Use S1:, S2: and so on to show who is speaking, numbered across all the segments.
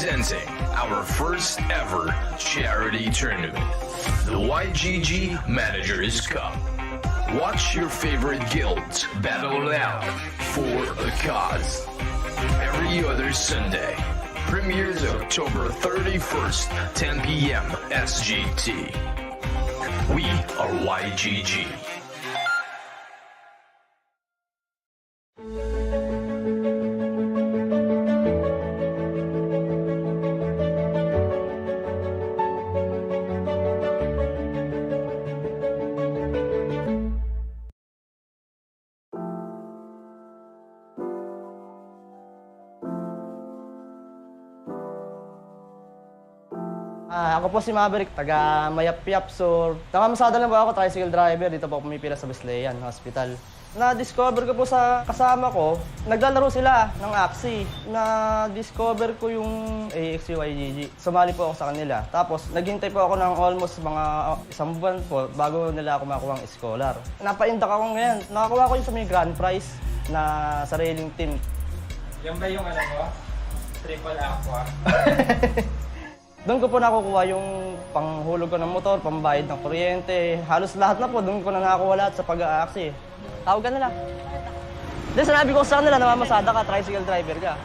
S1: Presenting our first ever charity tournament, the YGG Managers Cup. Watch your favorite guilds battle it out for a cause. Every other Sunday. Premieres October 31st, 10 p.m. SGT. We are YGG.
S2: Ako po si Maverick, taga Mayap-Yap. So, namamasada lang po ako, tricycle driver. Dito po pumipila sa Besleyan Hospital. Na-discover ko po sa kasama ko, naglalaro sila ng Axie. Na-discover ko yung Axie YGG. Sumali po ako sa kanila. Tapos, naghintay po ako ng almost mga isang buwan po bago nila ako makuha ang scholar. Napaindak ako ngayon. Nakakuha ko yung sa may grand prize na sariling team.
S3: Yan ba yung alam mo? Triple aqua?
S2: Doon ko po nakukuha yung panghulog ko ng motor, pambayad ng kuryente. Halos lahat na po, doon ko na nakakuha lahat sa pag-aaksi. Tawagan nila. Then sinabi ko sa kanila, namamasada ka, tricycle driver ka.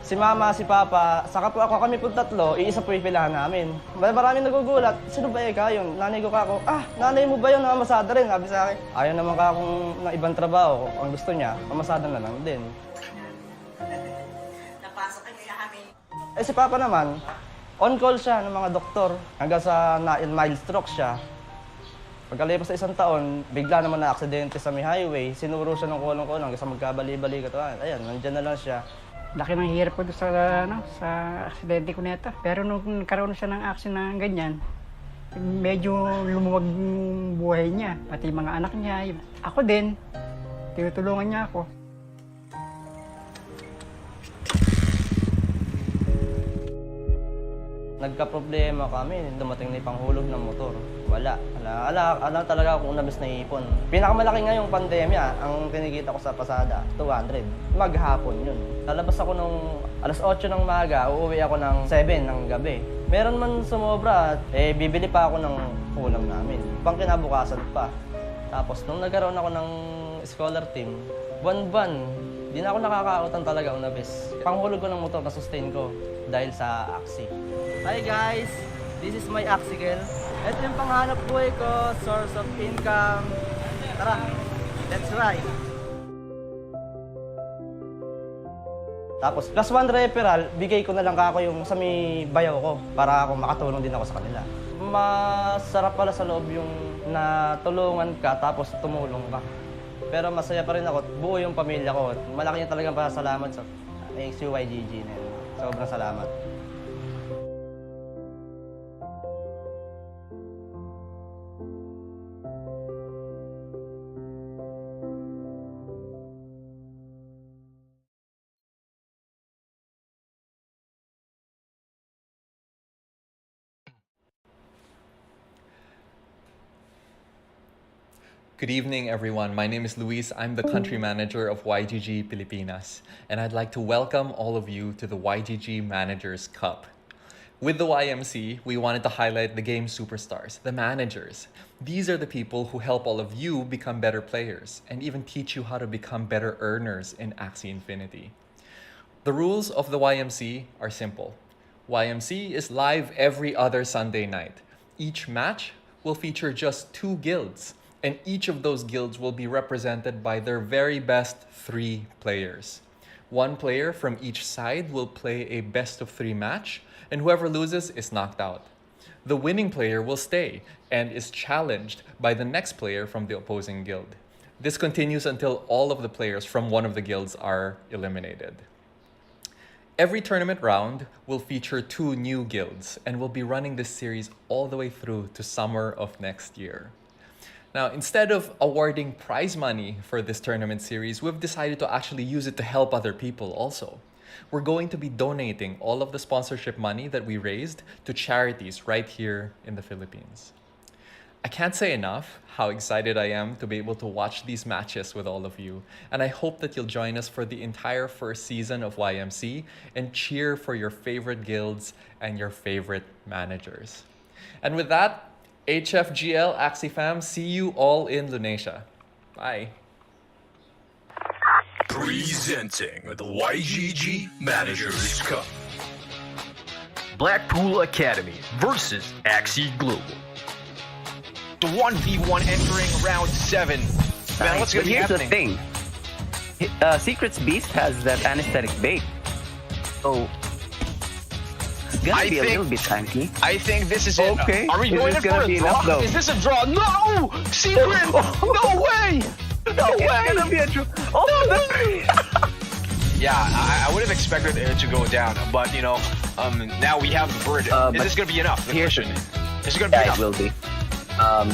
S2: Si mama, si papa, saka po ako kami po tatlo, iisa po ipilahan namin. Maraming nagugulat, sino ba yun? Nanay ko ka ako, nanay mo ba yun, namamasada rin? Sabi sa akin, ayaw naman ka akong ng ibang trabaho. Ang gusto niya, mamasada na lang din.
S4: Napasok ang kami.
S2: Si papa naman, on-call siya ng mga doktor hanggang sa mild stroke siya. Pagkalipas sa isang taon, bigla naman na aksidente sa may highway. Sinuro siya ng kulong-kulong hanggang sa magkabali-bali katawan. Ayan, nandyan na lang siya.
S5: Laki ng hirap ko sa aksidente ko nito. Pero nung nagkaroon siya ng action na ganyan, medyo lumuwag yung buhay niya. Pati yung mga anak niya. Ako din, tinutulungan niya ako.
S2: Nagka-problema kami, dumating na yung panghulog ng motor. Wala talaga akong nabis na ipon. Pinakamalaki nga yung pandemya, ang kinikita ko sa pasada, 200. Maghapon yun. Lalabas ako nung alas 8 ng maga, uuwi ako ng 7 ng gabi. Meron man sumobra, bibili pa ako ng ulam namin. Pang kinabukasan pa. Tapos nung nagkaroon ako ng scholar team, buwan-buwan, di na ako nakakautang talaga ang nabis. Panghulog ko ng motor na sustain ko dahil sa Axie. Hi guys! This is my Axie girl. Ito yung panghanap buhay ko, source of income. Tara, let's ride! Tapos, plus 1 referral, bigay ko na lang kako yung sa may bayaw ko para ako makatulong din ako sa kanila. Masarap pala sa loob yung natulungan ka tapos tumulong ka. Pero masaya pa rin ako, buo yung pamilya ko. Malaki niya talagang pasalamat sa Axie YGG na yun. Sobrang salamat.
S6: Good evening, everyone. My name is Luis. I'm the country manager of YGG Pilipinas, and I'd like to welcome all of you to the YGG Managers Cup. With the YMC, we wanted to highlight the game superstars, the managers. These are the people who help all of you become better players and even teach you how to become better earners in Axie Infinity. The rules of the YMC are simple. YMC is live every other Sunday night. Each match will feature just 2 guilds, and each of those guilds will be represented by their very best 3 players. 1 player from each side will play a best-of-3 match, and whoever loses is knocked out. The winning player will stay and is challenged by the next player from the opposing guild. This continues until all of the players from one of the guilds are eliminated. Every tournament round will feature 2 new guilds, and we'll be running this series all the way through to summer of next year. Now, instead of awarding prize money for this tournament series, we've decided to actually use it to help other people also. We're going to be donating all of the sponsorship money that we raised to charities right here in the Philippines. I can't say enough how excited I am to be able to watch these matches with all of you, and I hope that you'll join us for the entire first season of YMC and cheer for your favorite guilds and your favorite managers. And with that, HFGL Axie fam, see you all in Lunasia. Bye.
S1: Presenting the YGG Managers Cup. Blackpool Academy versus Axie Global. The 1v1 entering round 7. Man, what's going to be happening?
S4: Here's the thing. Secrets Beast has that anesthetic bait. So, it's gonna be a little bit tanky.
S1: I think this is it.
S4: Okay.
S1: Are we going in for a draw? Is this a draw? No! Secret! No way! No way!
S4: It's gonna be a draw. Oh, no!
S1: Yeah, I would have expected it to go down, but you know, now we have the bird. Is this going to be enough? The question is it going to be enough?
S4: It will be.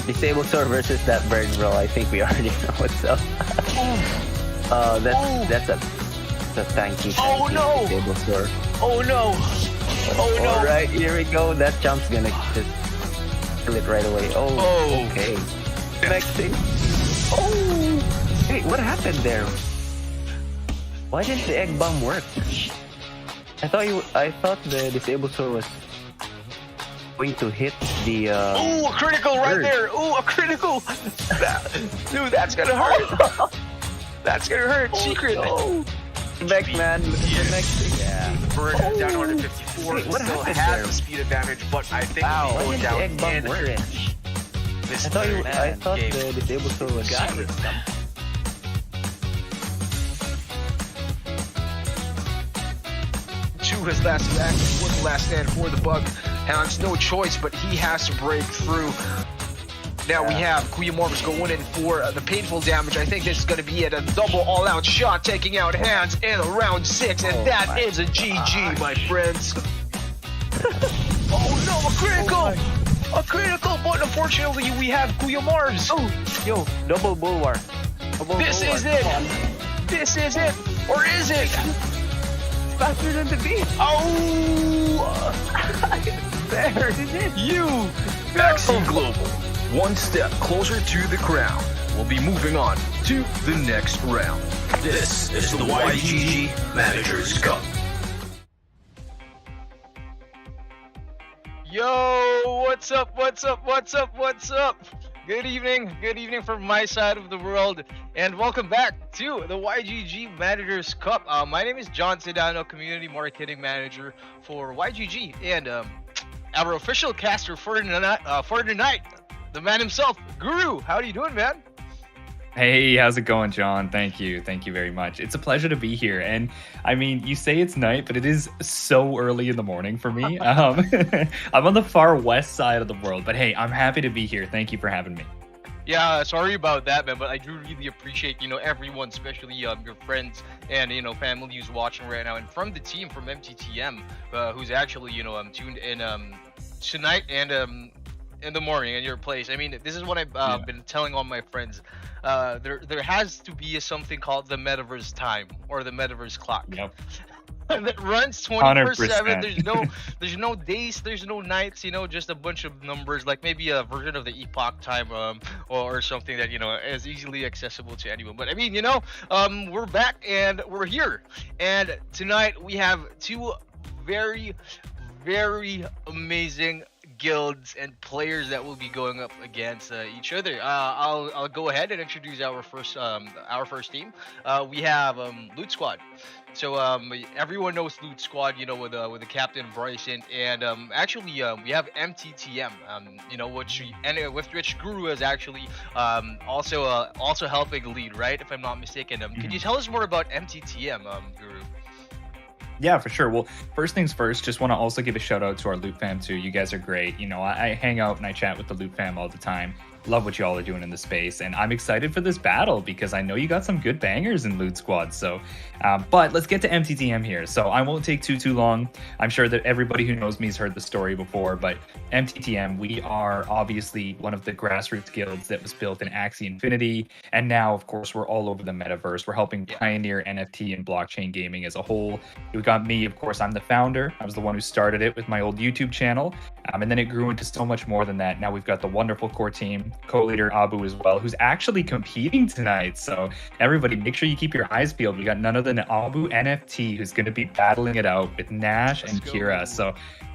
S4: Disable Sword versus that bird, bro. I think we already know what's up. That's a tanky.
S1: Oh no!
S4: Disable Sword.
S1: Oh no! Oh no!
S4: All right, here we go. That jump's gonna just kill it right away. Oh. Okay. Next thing. Oh. Wait, what happened there? Why didn't the egg bomb work? I thought the Disable Sword was going to hit the
S1: Ooh, a critical right
S4: bird.
S1: there! Ooh, a critical! Dude, that's gonna hurt! That's gonna hurt! Secret!
S4: No. Next man, look at the next thing.
S1: Yeah. Bird down to 154.
S4: Wait, what
S1: Still
S4: happened
S1: has
S4: there?
S1: the speed advantage, but I think
S4: Wow,
S1: he's
S4: why
S1: going
S4: didn't the
S1: down
S4: egg bomb
S1: in
S4: work?
S1: this
S4: I thought
S1: game.
S4: the Disable Sword was secret.
S1: His last attack was the last stand for the Bug Hounds. No choice, but he has to break through. Now we have Kuyamorphs going in for the painful damage. I think this is going to be it. A double all-out shot taking out Hands in round 6, and that is a GG, my friends. Oh no, a critical! A critical, but unfortunately we have Kuyamorphs.
S4: Oh, yo, double bulwark.
S1: This is it! This is it! Or is it?
S4: Faster than the beat.
S1: Oh!
S4: There it is.
S1: You, Axie Global, one step closer to the crown. We'll be moving on to the next round. This is the YGG Managers Cup. Yo, what's up, what's up, what's up, what's up? Good evening from my side of the world, and welcome back to the YGG Managers Cup. My name is John Sedano, Community Marketing Manager for YGG, and our official caster for tonight, the man himself, Guru. How are you doing, man?
S7: Hey, how's it going, John? Thank you very much. It's a pleasure to be here. And I mean, you say it's night, but it is so early in the morning for me. I'm on the far west side of the world, but hey, I'm happy to be here. Thank you for having me.
S1: Yeah, sorry about that, man, but I do really appreciate, everyone, especially your friends and, family who's watching right now, and from the team from MTTM, who's actually, tuned in tonight and in the morning in your place. I mean, this is what I've been telling all my friends. There has to be something called the metaverse time or the metaverse clock.
S7: Yep.
S1: That runs 24/7.
S7: 100%.
S1: There's no days, there's no nights, just a bunch of numbers, like maybe a version of the epoch time or something that is easily accessible to anyone. But I mean, we're back and we're here, and tonight we have two very, very amazing guilds and players that will be going up against each other. I'll go ahead and introduce our first team. We have Loot Squad. So everyone knows Loot Squad, with the captain Bryson, and actually we have MTTM, with which Guru is actually also helping lead, right? If I'm not mistaken. Can you tell us more about MTTM, Guru?
S7: Yeah, for sure. Well, first things first, just want to also give a shout out to our Loot fam too. You guys are great. I hang out and I chat with the Loot fam all the time. love what y'all are doing in the space, and I'm excited for this battle because I know you got some good bangers in Loot Squad. So, but let's get to MTTM here. So I won't take too long. I'm sure that everybody who knows me has heard the story before, but MTTM, we are obviously one of the grassroots guilds that was built in Axie Infinity, and now, of course, we're all over the metaverse. We're helping pioneer NFT and blockchain gaming as a whole. You got me, of course, I'm the founder. I was the one who started it with my old YouTube channel, and then it grew into so much more than that. Now we've got the wonderful core team, co-leader Abu as well, who's actually competing tonight. So everybody, make sure you keep your eyes peeled. We got none other than Abu NFT, who's going to be battling it out with Nash and Kira. So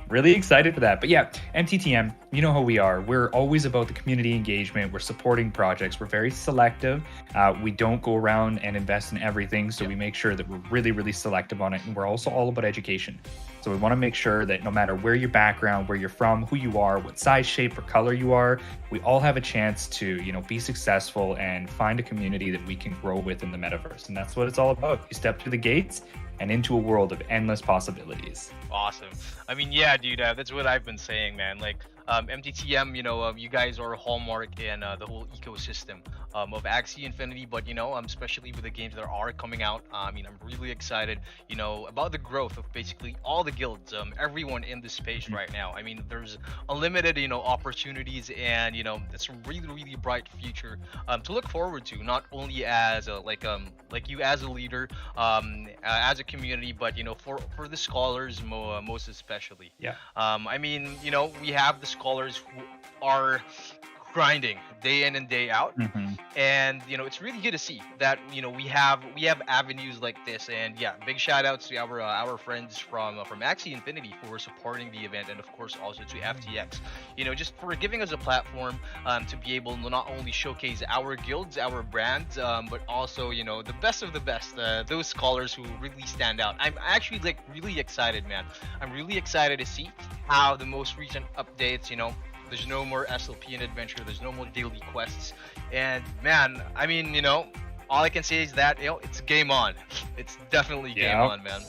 S7: really excited for that. But yeah, MTTM, you know how we are. We're always about the community engagement. We're supporting projects. We're very selective. We don't go around and invest in everything. So we make sure that we're really, really selective on it. And we're also all about education. So we want to make sure that no matter where your background, where you're from, who you are, what size, shape, or color you are, we all have a chance to, be successful and find a community that we can grow with in the metaverse. And that's what it's all about. You step through the gates and into a world of endless possibilities.
S1: Awesome. I mean, yeah, dude, that's what I've been saying, man. Like, MTTM, you guys are a hallmark in the whole ecosystem of Axie Infinity, but, especially with the games that are coming out, I'm really excited, about the growth of basically all the guilds, everyone in this space right now. I mean, there's unlimited, opportunities, and, it's a really, really bright future to look forward to, not only as like you as a leader, as a community, but, for the scholars most especially.
S7: Yeah.
S1: We have the scholars who are grinding day in and day out, and it's really good to see that we have avenues like this. And yeah, big shout outs to our friends from Axie Infinity for supporting the event, and of course also to FTX, just for giving us a platform to be able to not only showcase our guilds, our brands, but also the best of the best, those scholars who really stand out. I'm actually really excited, man. I'm really excited to see how the most recent updates, there's no more SLP and adventure. There's no more daily quests. And man, all I can say is that it's game on. It's definitely game on, man.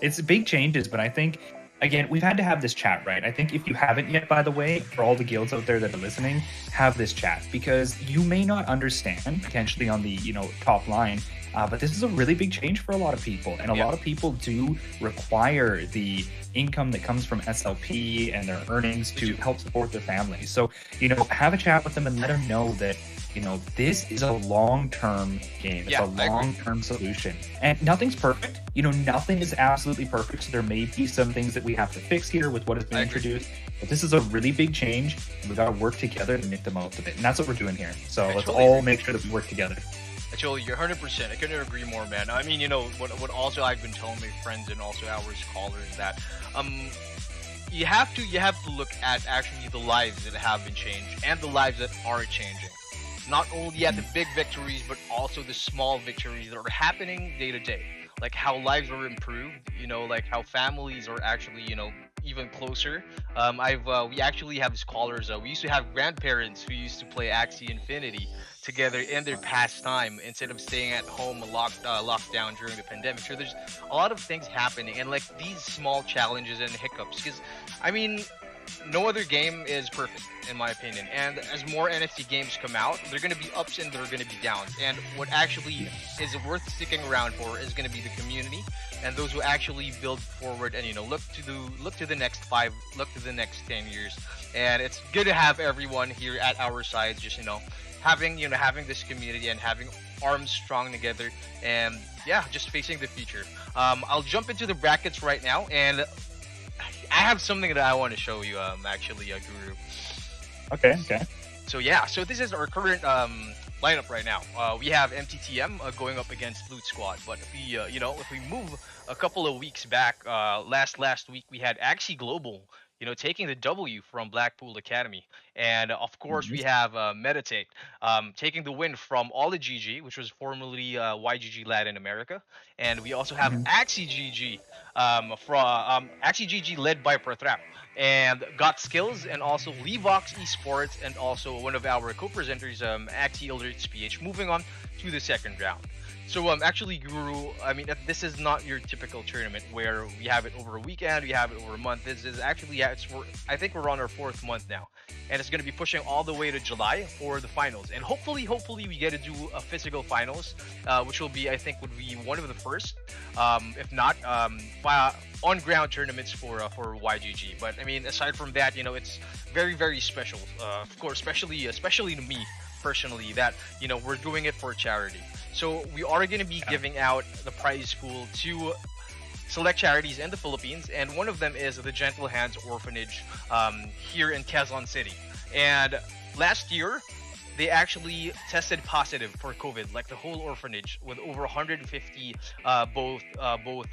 S7: It's big changes, but I think again, we've had to have this chat, right? I think if you haven't yet, by the way, for all the guilds out there that are listening, have this chat, because you may not understand potentially on the top line. But this is a really big change for a lot of people, and a lot of people do require the income that comes from SLP and their earnings to help support their families. So, have a chat with them and let them know that, this is a long-term game. It's a long-term solution, and nothing's perfect. Nothing is absolutely perfect. So there may be some things that we have to fix here with what has been introduced, but this is a really big change, and we've got to work together to make the most of it. And that's what we're doing here. So let's all make sure that we work together.
S1: Actually, you're 100%. I couldn't agree more, man. I mean, what also I've been telling my friends and also our scholars that you have to look at actually the lives that have been changed and the lives that are changing. Not only at the big victories, but also the small victories that are happening day to day. Like how lives are improved, like how families are actually, even closer. We actually have scholars. We used to have grandparents who used to play Axie Infinity together in their pastime instead of staying at home locked down during the pandemic. So there's a lot of things happening, and these small challenges and hiccups, because no other game is perfect in my opinion, and as more NFT games come out, they're going to be ups and they're going to be downs, and what actually is worth sticking around for is going to be the community and those who actually build forward and look to the next 5, look to the next 10 years. And it's good to have everyone here at our sides, just having this community and having arms strong together, and just facing the future. I'll jump into the brackets right now, and I have something that I want to show you, actually, Guru.
S7: Okay.
S1: So this is our current lineup right now. We have MTTM going up against Loot Squad, but if we move a couple of weeks back, last week we had Axie Global, taking the W from Blackpool Academy, and of course we have Meditate taking the win from YGG, which was formerly YGG Latin America, and we also have Axie GG from Axie GG led by Perthrap and Got Skills, and also Levox Esports, and also one of our co-presenters, Axie Ilderts PH, moving on to the second round. So actually, Guru, I mean, this is not your typical tournament where we have it over a weekend, we have it over a month. This is actually, yeah, I think we're on our 4th month now, and it's going to be pushing all the way to July for the finals. And hopefully we get to do a physical finals, which will be, I think, would be one of the first, if not on ground tournaments for YGG. But I mean, aside from that, it's very special. Of course, especially to me personally, that we're doing it for charity. So we are going to be giving out the prize pool to select charities in the Philippines, and one of them is the Gentle Hands Orphanage here in Quezon City. And last year, they actually tested positive for COVID, like the whole orphanage, with over 150 both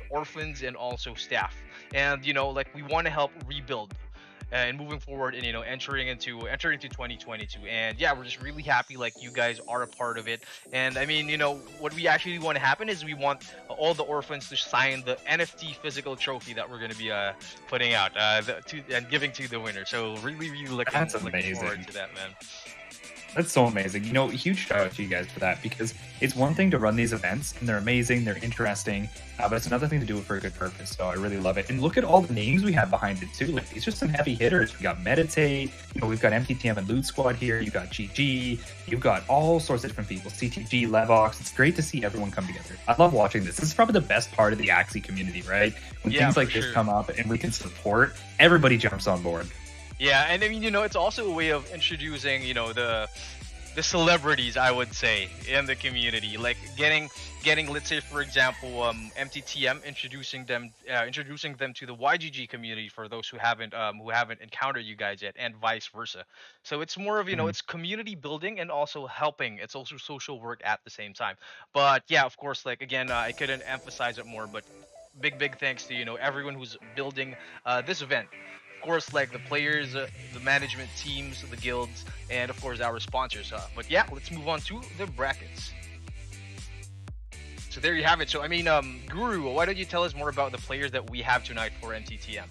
S1: orphans and also staff. And like, we want to help rebuild and moving forward, and entering into 2022. And yeah, we're just really happy like you guys are a part of it. And I mean, what we actually want to happen is we want all the orphans to sign the NFT physical trophy that we're going to be putting out and giving to the winner. So really looking forward to that, man.
S7: That's so amazing. Huge shout out to you guys for that, because it's one thing to run these events and they're amazing, they're interesting, but it's another thing to do it for a good purpose. So I really love it. And look at all the names we have behind it too. Like, these are some heavy hitters. We got Meditate, we've got MTTM and Loot Squad here. You've got GG, you've got all sorts of different people. CTG, Levox. It's great to see everyone come together. I love watching this. This is probably the best part of the Axie community, right? When things like this come up and we can support, everybody jumps on board.
S1: Yeah, and I mean, it's also a way of introducing, the celebrities, I would say, in the community. Like getting, let's say, for example, MTTM, introducing them to the YGG community for those who haven't encountered you guys yet, and vice versa. So it's more of, it's community building and also helping. It's also social work at the same time. But yeah, of course, like, again, I couldn't emphasize it more, but big thanks to everyone who's building this event. Of course, like the players, the management teams, the guilds, and of course our sponsors. But yeah, let's move on to the brackets. So there you have it. So I mean, Guru, why don't you tell us more about the players that we have tonight for MTTM?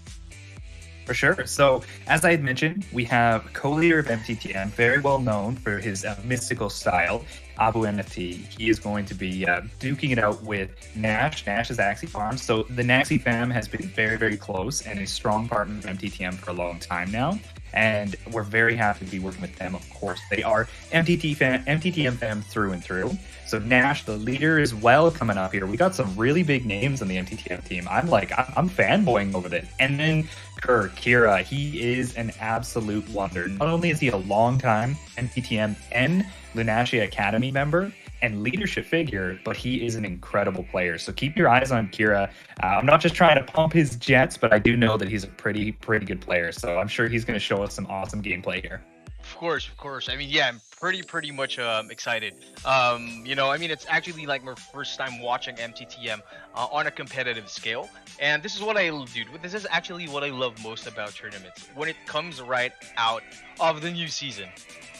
S7: For sure. So, as I had mentioned, we have co-leader of MTTM, very well known for his mystical style, Abu NFT. He is going to be duking it out with Nash. Nash is Axie Farm. So the Naxie fam has been very close and a strong partner of MTTM for a long time now. And we're very happy to be working with them, of course. They are MTTM fam through and through. So Nash, the leader, as well, coming up here. We got some really big names on the MTTM team. I'm fanboying over this. And then Kira, he is an absolute wonder. Not only is he a long-time MTTM and Lunasia Academy member and leadership figure, but he is an incredible player. So keep your eyes on Kira. I'm not just trying to pump his jets, but I do know that he's a pretty good player. So I'm sure he's going to show us some awesome gameplay here.
S1: Of course. I mean, yeah, I'm pretty much excited. I mean, it's actually like my first time watching MTTM on a competitive scale, and this is what this is actually what I love most about tournaments, when it comes right out of the new season.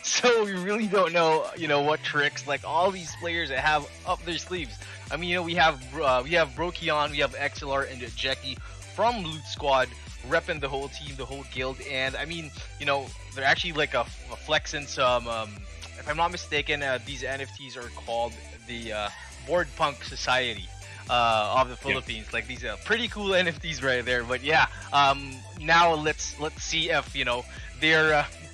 S1: So we really don't know, what tricks like all these players that have up their sleeves. I mean, we have Brokion, we have XLR and Jackie from Loot Squad, repping the whole team, the whole guild, and I mean, they're actually like a flexing some. If I'm not mistaken, these NFTs are called the Board Punk Society of the Philippines. Yeah. Like, these are pretty cool NFTs right there. But yeah, now let's see if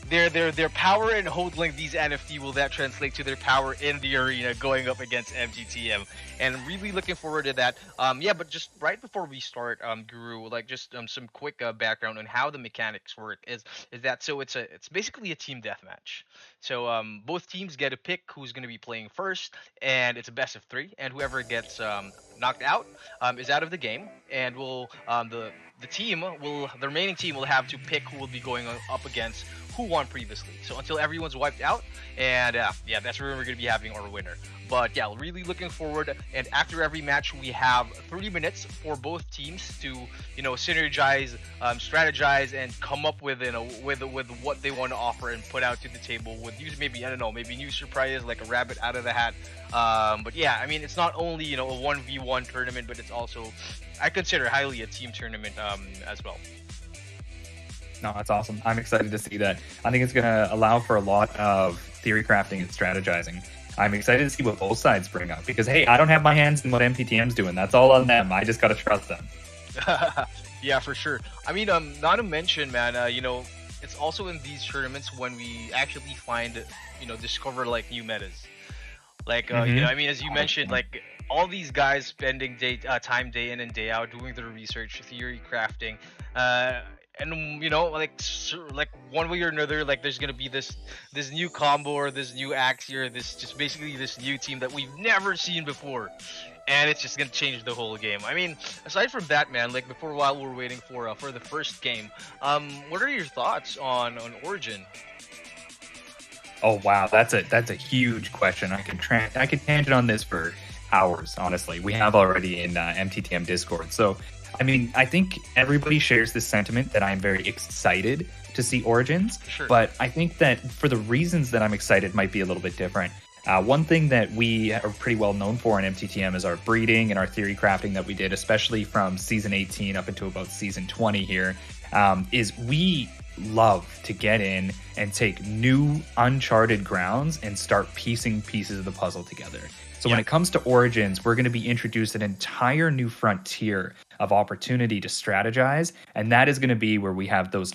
S1: their power in holding these NFT, will that translate to their power in the arena going up against MTTM? And I'm really looking forward to that. Yeah, but just right before we start, Guru, like just some quick background on how the mechanics work is that, so it's basically a team deathmatch. So both teams get to pick who's going to be playing first, and it's a best of 3, and whoever gets knocked out is out of the game, and the remaining team will have to pick who will be going up against who won previously. So until everyone's wiped out, and yeah, that's where we're going to be having our winner. But yeah, really looking forward. And after every match, we have 30 minutes for both teams to synergize, strategize, and come up with with what they want to offer and put out to the table with maybe new surprises like a rabbit out of the hat. But yeah, I mean, it's not only a 1v1 tournament, but it's also, I consider, highly a team tournament as well.
S7: No, that's awesome. I'm excited to see that. I think it's going to allow for a lot of theory crafting and strategizing. I'm excited to see what both sides bring up because, hey, I don't have my hands in what MTTM's doing. That's all on them. I just got to trust them.
S1: Yeah, for sure. I mean, not to mention, man, you know, it's also in these tournaments when we actually find, you know, discover like new metas. Like, you know, I mean, as you mentioned, like all these guys spending time day in and day out doing their research, theory crafting, and you know, like one way or another, like there's gonna be this new combo or this new Axie or this just basically this new team that we've never seen before, and it's just gonna change the whole game. I mean, aside from that, man, like while we're waiting for the first game, what are your thoughts on Origin?
S7: Oh wow, that's a huge question. I can tangent on this for hours. Honestly, we have already in MTTM Discord. So, I mean, I think everybody shares this sentiment that I'm very excited to see Origins.
S1: Sure.
S7: But I think that for the reasons that I'm excited might be a little bit different. One thing that we are pretty well known for in MTTM is our breeding and our theory crafting that we did, especially from season 18 up into about season 20 here, is we love to get in and take new uncharted grounds and start piecing pieces of the puzzle together. So when it comes to Origins, we're going to be introduced an entire new frontier of opportunity to strategize, and that is going to be where we have those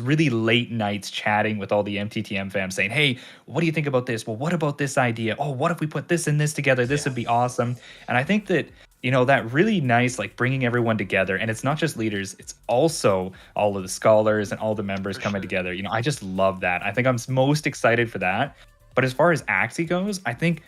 S7: really late nights chatting with all the MTTM fans saying, hey, what do you think about this? Well, what about this idea? Oh, what if we put this and this together? This would be awesome. And I think that, you know, that really nice, like bringing everyone together, and it's not just leaders, it's also all of the scholars and all the members coming together. You know, I just love that. I think I'm most excited for that. But as far as Axie goes, I think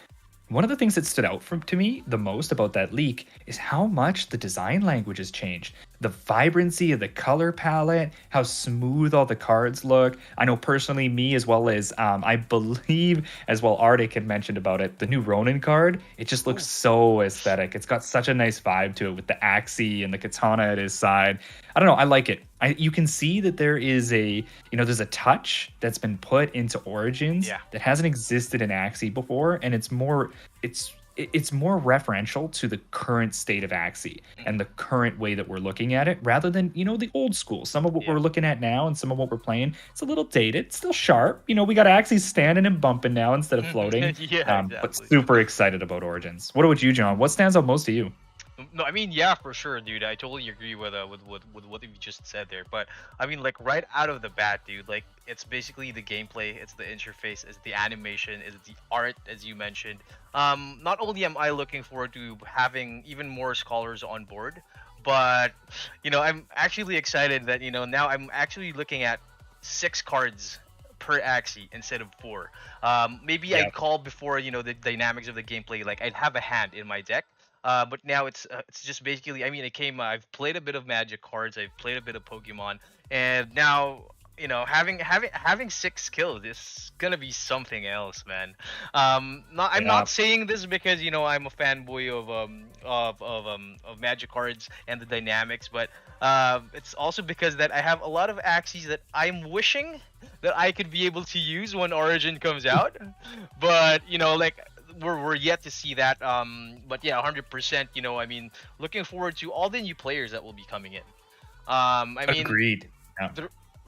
S7: one of the things that stood out to me the most about that leak is how much the design language has changed. The vibrancy of the color palette, how smooth all the cards look. I know personally, me as well as I believe as well Arctic had mentioned about it, the new Ronin card, it just looks so aesthetic. It's got such a nice vibe to it with the Axie and the katana at his side. I don't know, I like it. You can see that there is there's a touch that's been put into Origins that hasn't existed in Axie before, and it's more referential to the current state of Axie and the current way that we're looking at it, rather than, you know, the old school. Some of what we're looking at now and some of what we're playing, it's a little dated, still sharp. You know, we got Axie standing and bumping now instead of floating.
S1: Exactly.
S7: But super excited about Origins. What about you, John? What stands out most to you?
S1: No, I mean, yeah, for sure, dude. I totally agree with what you just said there. But I mean, like right out of the bat, dude, like it's basically the gameplay, it's the interface, it's the animation, it's the art, as you mentioned. Not only am I looking forward to having even more scholars on board, but you know, I'm actually excited that, you know, now I'm actually looking at 6 cards per Axie instead of 4. Maybe I'd call before, you know, the dynamics of the gameplay, like I'd have a hand in my deck. But now it's just basically, I mean, I've played a bit of Magic cards, I've played a bit of Pokemon, and now, you know, having 6 kills is gonna be something else, man. I'm not saying this because, you know, I'm a fanboy of Magic cards and the dynamics, but it's also because that I have a lot of Axies that I'm wishing that I could be able to use when Origin comes out, but you know, like, we're yet to see that. But yeah, 100%. You know, I mean, looking forward to all the new players that will be coming in. I mean,
S7: agreed.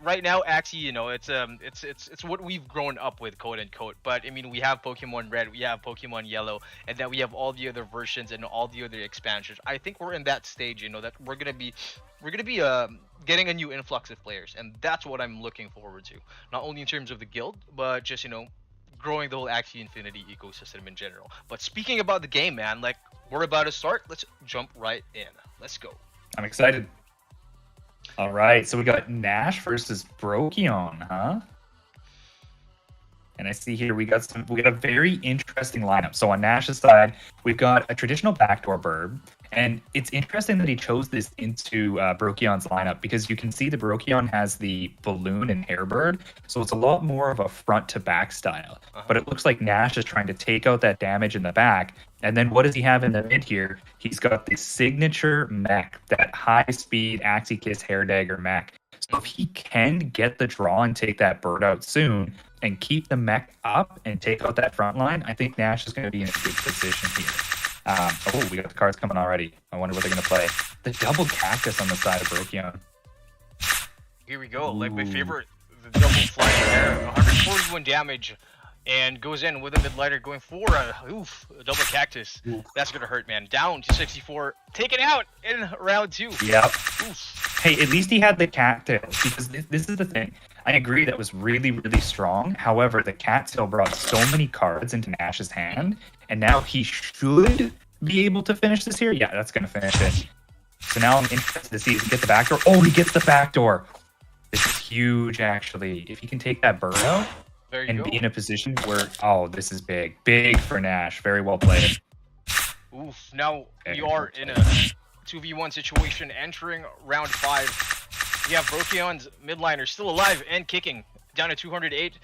S1: Right now, Axie, you know, it's what we've grown up with, quote unquote. But I mean, we have Pokemon Red, we have Pokemon Yellow, and then we have all the other versions and all the other expansions. I think we're in that stage, you know, that we're gonna be getting a new influx of players, and that's what I'm looking forward to. Not only in terms of the guild, but just, you know, growing the whole Axie Infinity ecosystem in general. But speaking about the game, man, like, we're about to start. Let's jump right in. Let's go.
S7: I'm excited. All right, so we got Nash versus Brokion, huh? And I see here we got a very interesting lineup. So on Nash's side, we've got a traditional backdoor burb, and it's interesting that he chose this into Brokion's lineup, because you can see the Brokion has the balloon and hairbird, so it's a lot more of a front to back style. But it looks like Nash is trying to take out that damage in the back. And then what does he have in the mid here? He's got the signature mech, that high speed Axie Kiss Hair Dagger mech. So if he can get the draw and take that bird out soon and keep the mech up and take out that front line, I think Nash is going to be in a good position here. We got the cards coming already. I wonder what they're going to play. The double cactus on the side of Brokion.
S1: Here we go. Like my favorite, the double flying there. 141 damage. and goes in with a mid-liner going for a double cactus. That's gonna hurt, man. Down to 64, taken out in round 2.
S7: Yep.
S1: Oof.
S7: Hey, at least he had the cattail, because this is the thing. I agree that was really, really strong. However, the cattail brought so many cards into Nash's hand, and now he should be able to finish this here. Yeah, that's gonna finish it. So now I'm interested to see if he gets the backdoor. Oh, he gets the backdoor. This is huge, actually. If he can take that bird out and be in a position where, oh, this is big. Big for Nash. Very well played.
S1: Oof. Now we are in a 2v1 situation entering round 5. We have Brokion's midliner still alive and kicking. Down to 208.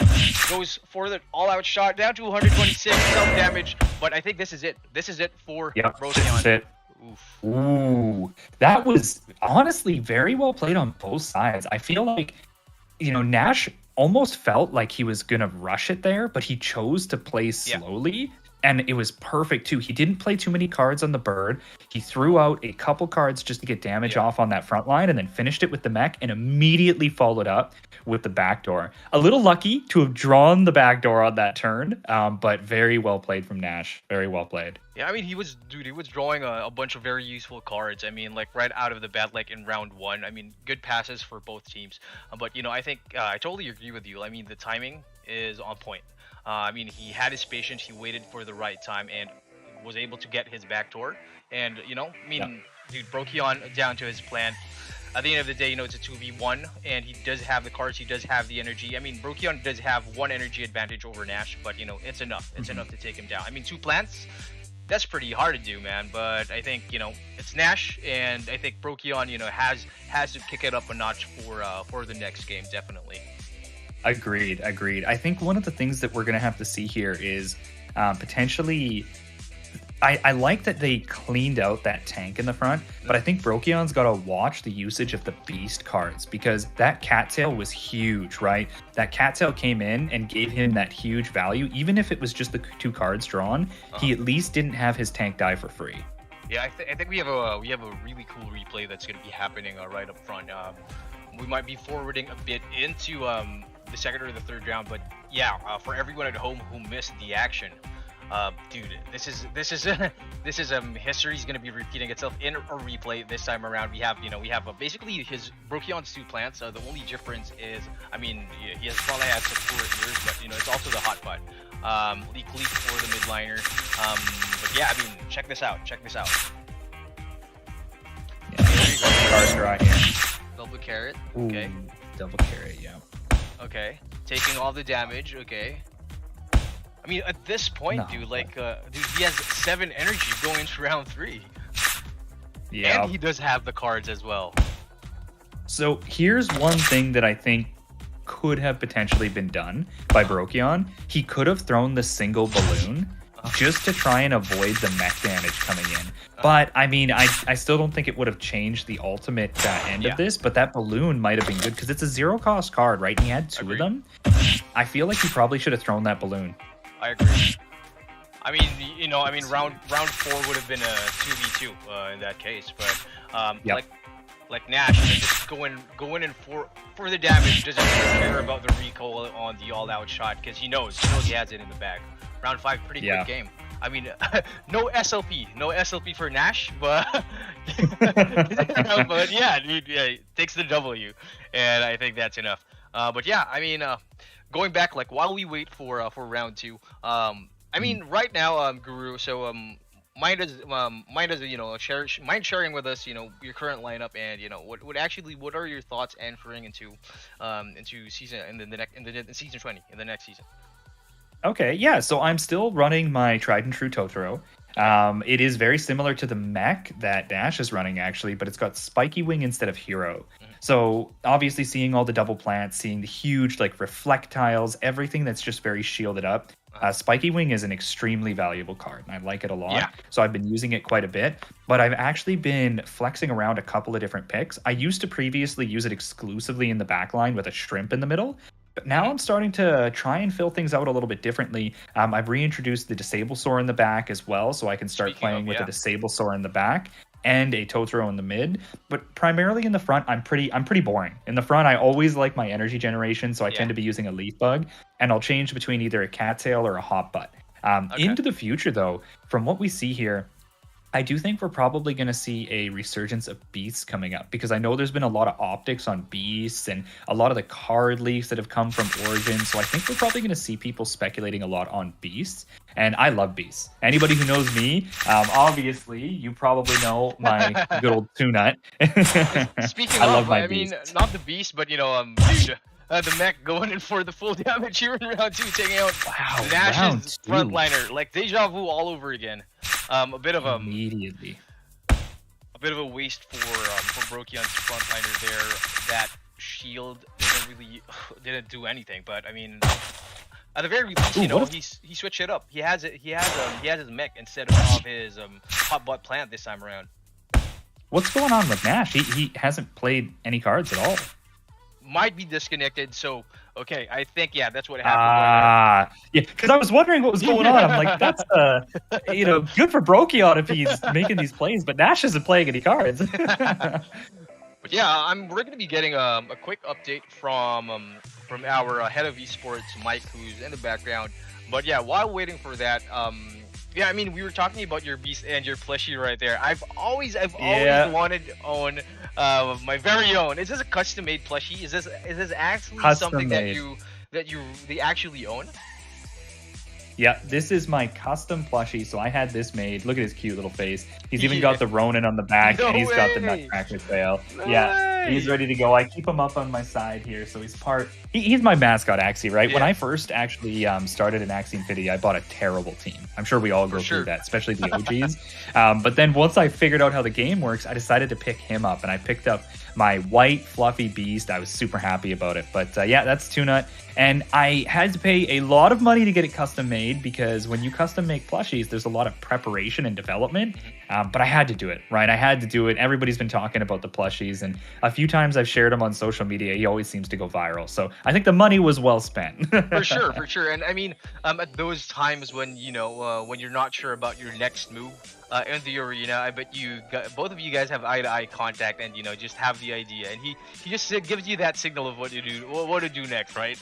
S1: Goes for the all-out shot. Down to 126 self-damage. But I think this is it. This is it for Brokion.
S7: This is it.
S1: Oof.
S7: Ooh, that was honestly very well played on both sides. I feel like, Nash almost felt like he was gonna rush it there, but he chose to play slowly, and it was perfect too. He didn't play too many cards on the bird. He threw out a couple cards just to get damage off on that front line, and then finished it with the mech, and immediately followed up with the backdoor. A little lucky to have drawn the backdoor on that turn, but very well played from Nash. Very well played.
S1: Yeah, I mean, he was drawing a bunch of very useful cards. I mean, like right out of the bat, like in round 1. I mean, good passes for both teams. But, I think I totally agree with you. I mean, the timing is on point. I mean, he had his patience. He waited for the right time and was able to get his backdoor. And, dude, Brokion down to his plan. At the end of the day, it's a 2v1, and he does have the cards. He does have the energy. I mean, Brokion does have 1 energy advantage over Nash, but, it's enough. It's enough to take him down. I mean, 2 plants, that's pretty hard to do, man. But I think, it's Nash, and I think Brokion, has to kick it up a notch for the next game, definitely.
S7: Agreed. I think one of the things that we're going to have to see here is potentially... I like that they cleaned out that tank in the front, but I think Brokion's got to watch the usage of the beast cards, because that cattail was huge, right? That cattail came in and gave him that huge value. Even if it was just the 2 cards drawn, he at least didn't have his tank die for free.
S1: Yeah, I think we have a really cool replay that's going to be happening right up front. We might be forwarding a bit into the second or the third round, but yeah, for everyone at home who missed the action, dude, this is history is going to be repeating itself in a replay this time around. We have basically his Brokion's 2 plants. The only difference is, I mean, he has probably had some poor ears, but it's also the hot butt. Leak for the midliner. But yeah, I mean, check this out.
S7: Yeah, card draw here.
S1: Double carrot.
S7: Ooh,
S1: Okay.
S7: Double carry, yeah.
S1: Okay. Taking all the damage. Okay. I mean, at this point, dude, he has 7 energy going into round 3.
S7: Yeah.
S1: And he does have the cards as well.
S7: So here's one thing that I think could have potentially been done by Brokion. He could have thrown the single balloon just to try and avoid the mech damage coming in. But I mean, I still don't think it would have changed the ultimate end of this, but that balloon might have been good because it's a 0-cost card, right? And he had 2 of them. I feel like he probably should have thrown that balloon.
S1: I agree. I mean, round 4 would have been a 2v2 in that case, but like Nash, just go in for the damage. Doesn't care about the recoil on the all-out shot because he knows he has it in the bag. Round 5, pretty quick game. I mean, no SLP for Nash, but but yeah, dude, takes the W, and I think that's enough. But yeah, I mean, going back, like while we wait for round 2, I mean, right now, Guru, so mind sharing with us, your current lineup, and what are your thoughts entering into season in season 20 in the next season?
S7: Okay, yeah, so I'm still running my tried and true Totoro. It is very similar to the mech that Dash is running, actually, but it's got Spiky Wing instead of Hero. So obviously seeing all the double plants, seeing the huge reflect tiles, everything that's just very shielded up. Spiky Wing is an extremely valuable card, and I like it a lot. Yeah. So I've been using it quite a bit, but I've actually been flexing around a couple of different picks. I used to previously use it exclusively in the backline with a shrimp in the middle. But now I'm starting to try and fill things out a little bit differently. I've reintroduced the Disable Soar in the back as well, so I can start playing with the Disable Soar in the back. and a Totoro in the mid. But primarily in the front, I'm pretty boring. In the front, I always like my energy generation, so I tend to be using a Leaf Bug, and I'll change between either a Cattail or a Hot Butt. Into the future, though, from what we see here, I do think we're probably going to see a resurgence of beasts coming up, because I know there's been a lot of optics on beasts and a lot of the card leaks that have come from Origin. So I think we're probably going to see people speculating a lot on beasts. And I love beasts. Anybody who knows me, obviously, you probably know my good old Tunut.
S1: Speaking
S7: I
S1: of,
S7: love my
S1: I mean,
S7: beasts.
S1: not the beast, but the mech going in for the full damage here in round 2, taking out
S7: round
S1: Nash's
S7: 2.
S1: frontliner, like deja vu all over again. A bit of
S7: Immediately.
S1: a bit of a waste for Brokion's frontliner there. That shield didn't do anything, but I mean, at the very least, he switched it up. He has his mech instead of his hot butt plant this time around.
S7: What's going on with Nash? He hasn't played any cards at all.
S1: Might be disconnected, so okay, I think that's what happened.
S7: Yeah, because I was wondering what was going on. I'm like, that's good for Brokion if he's making these plays, but Nash isn't playing any cards.
S1: But yeah, we're going to be getting a quick update from our head of esports, Mike, who's in the background. But yeah, while waiting for that, I mean, we were talking about your beast and your plushie right there. I've always wanted to own my very own. Is this a custom-made plushie? Is this actually something that they actually own?
S7: Yeah, this is my custom plushie. So I had this made. Look at his cute little face. He's even got the Ronin on the back, and he's got the Nutcracker tail. He's ready to go. I keep him up on my side here, so he's my mascot, Axie, right? When I first actually started in Axie Infinity, I bought a terrible team. I'm sure we all go through that, especially the OGs. But then once I figured out how the game works, I decided to pick him up, and I picked up my white fluffy beast. I was super happy about it. But that's Tunut. And I had to pay a lot of money to get it custom made, because when you custom make plushies, there's a lot of preparation and development. But I had to do it, right? I had to do it. Everybody's been talking about the plushies, and a few times I've shared them on social media. He always seems to go viral. So I think the money was well spent.
S1: For sure. And I mean, at those times when when you're not sure about your next move in the arena, I bet both of you guys have eye-to-eye contact, and just have the idea, and he just gives you that signal of what to do next, right?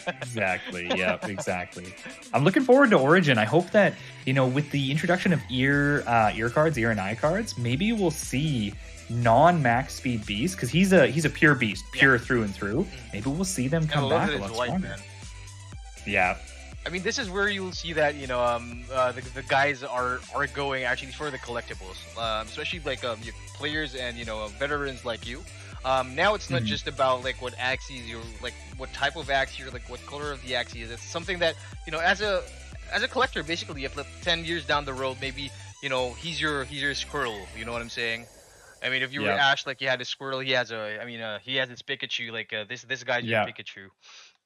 S7: Exactly. Yeah, exactly. I'm looking forward to Origin. I hope that with the introduction of ear and eye cards, maybe we'll see non-max speed beasts, because he's a pure beast, pure through and through. Maybe we'll see them come back a lot stronger. Man. Yeah.
S1: I mean, this is where you'll see that the guys are going actually for the collectibles, especially like your players and veterans like you. Now it's not just about like what axes you're like, what type of axe you're like, what color of the axe is. It's something that as a collector, basically, if 10 years down the road, maybe he's your squirrel. You know what I'm saying? I mean, if you were Ash, like you had a squirrel, he has his Pikachu. Like this guy's your Pikachu.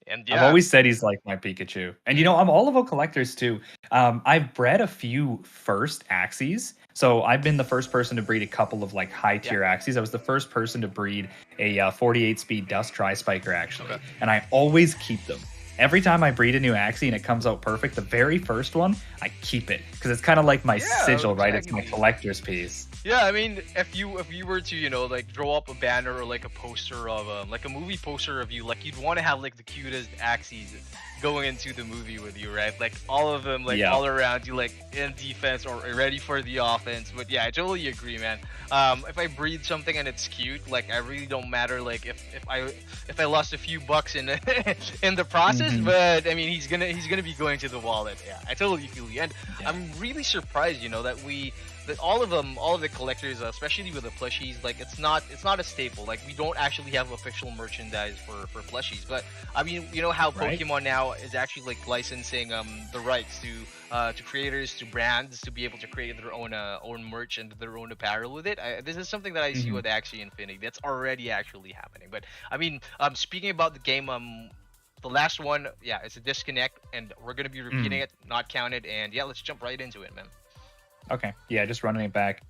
S1: And
S7: I've always said he's like my Pikachu. And I'm all about collectors too. I've bred a few first Axies. So I've been the first person to breed a couple of like high tier Axies. I was the first person to breed a 48 speed Dust Tri-Spiker actually. And I always keep them. Every time I breed a new Axie and it comes out perfect, the very first one, I keep it. Because it's kind of like my sigil, right? It's my collector's piece.
S1: Yeah, I mean, if you were to like draw up a banner or like a poster of like a movie poster of you, like you'd want to have like the cutest Axies going into the movie with you, right? Like all of them, like all around you, like in defense or ready for the offense. But yeah, I totally agree, man. If I breed something and it's cute, like I really don't matter. Like if I lost a few bucks in in the process, but I mean he's gonna be going to the wallet. Yeah, I totally feel you, and I'm really surprised, that all of the collectors, especially with the plushies, like it's not a staple. Like we don't actually have official merchandise for plushies. But I mean, how Pokemon now is actually like licensing the rights to creators, to brands, to be able to create their own merch and their own apparel with it. This is something that I see with Axie Infinity that's already actually happening. But I mean, speaking about the game, the last one, it's a disconnect, and we're gonna be repeating it, not counted. And let's jump right into it, man.
S7: Okay, just running it back.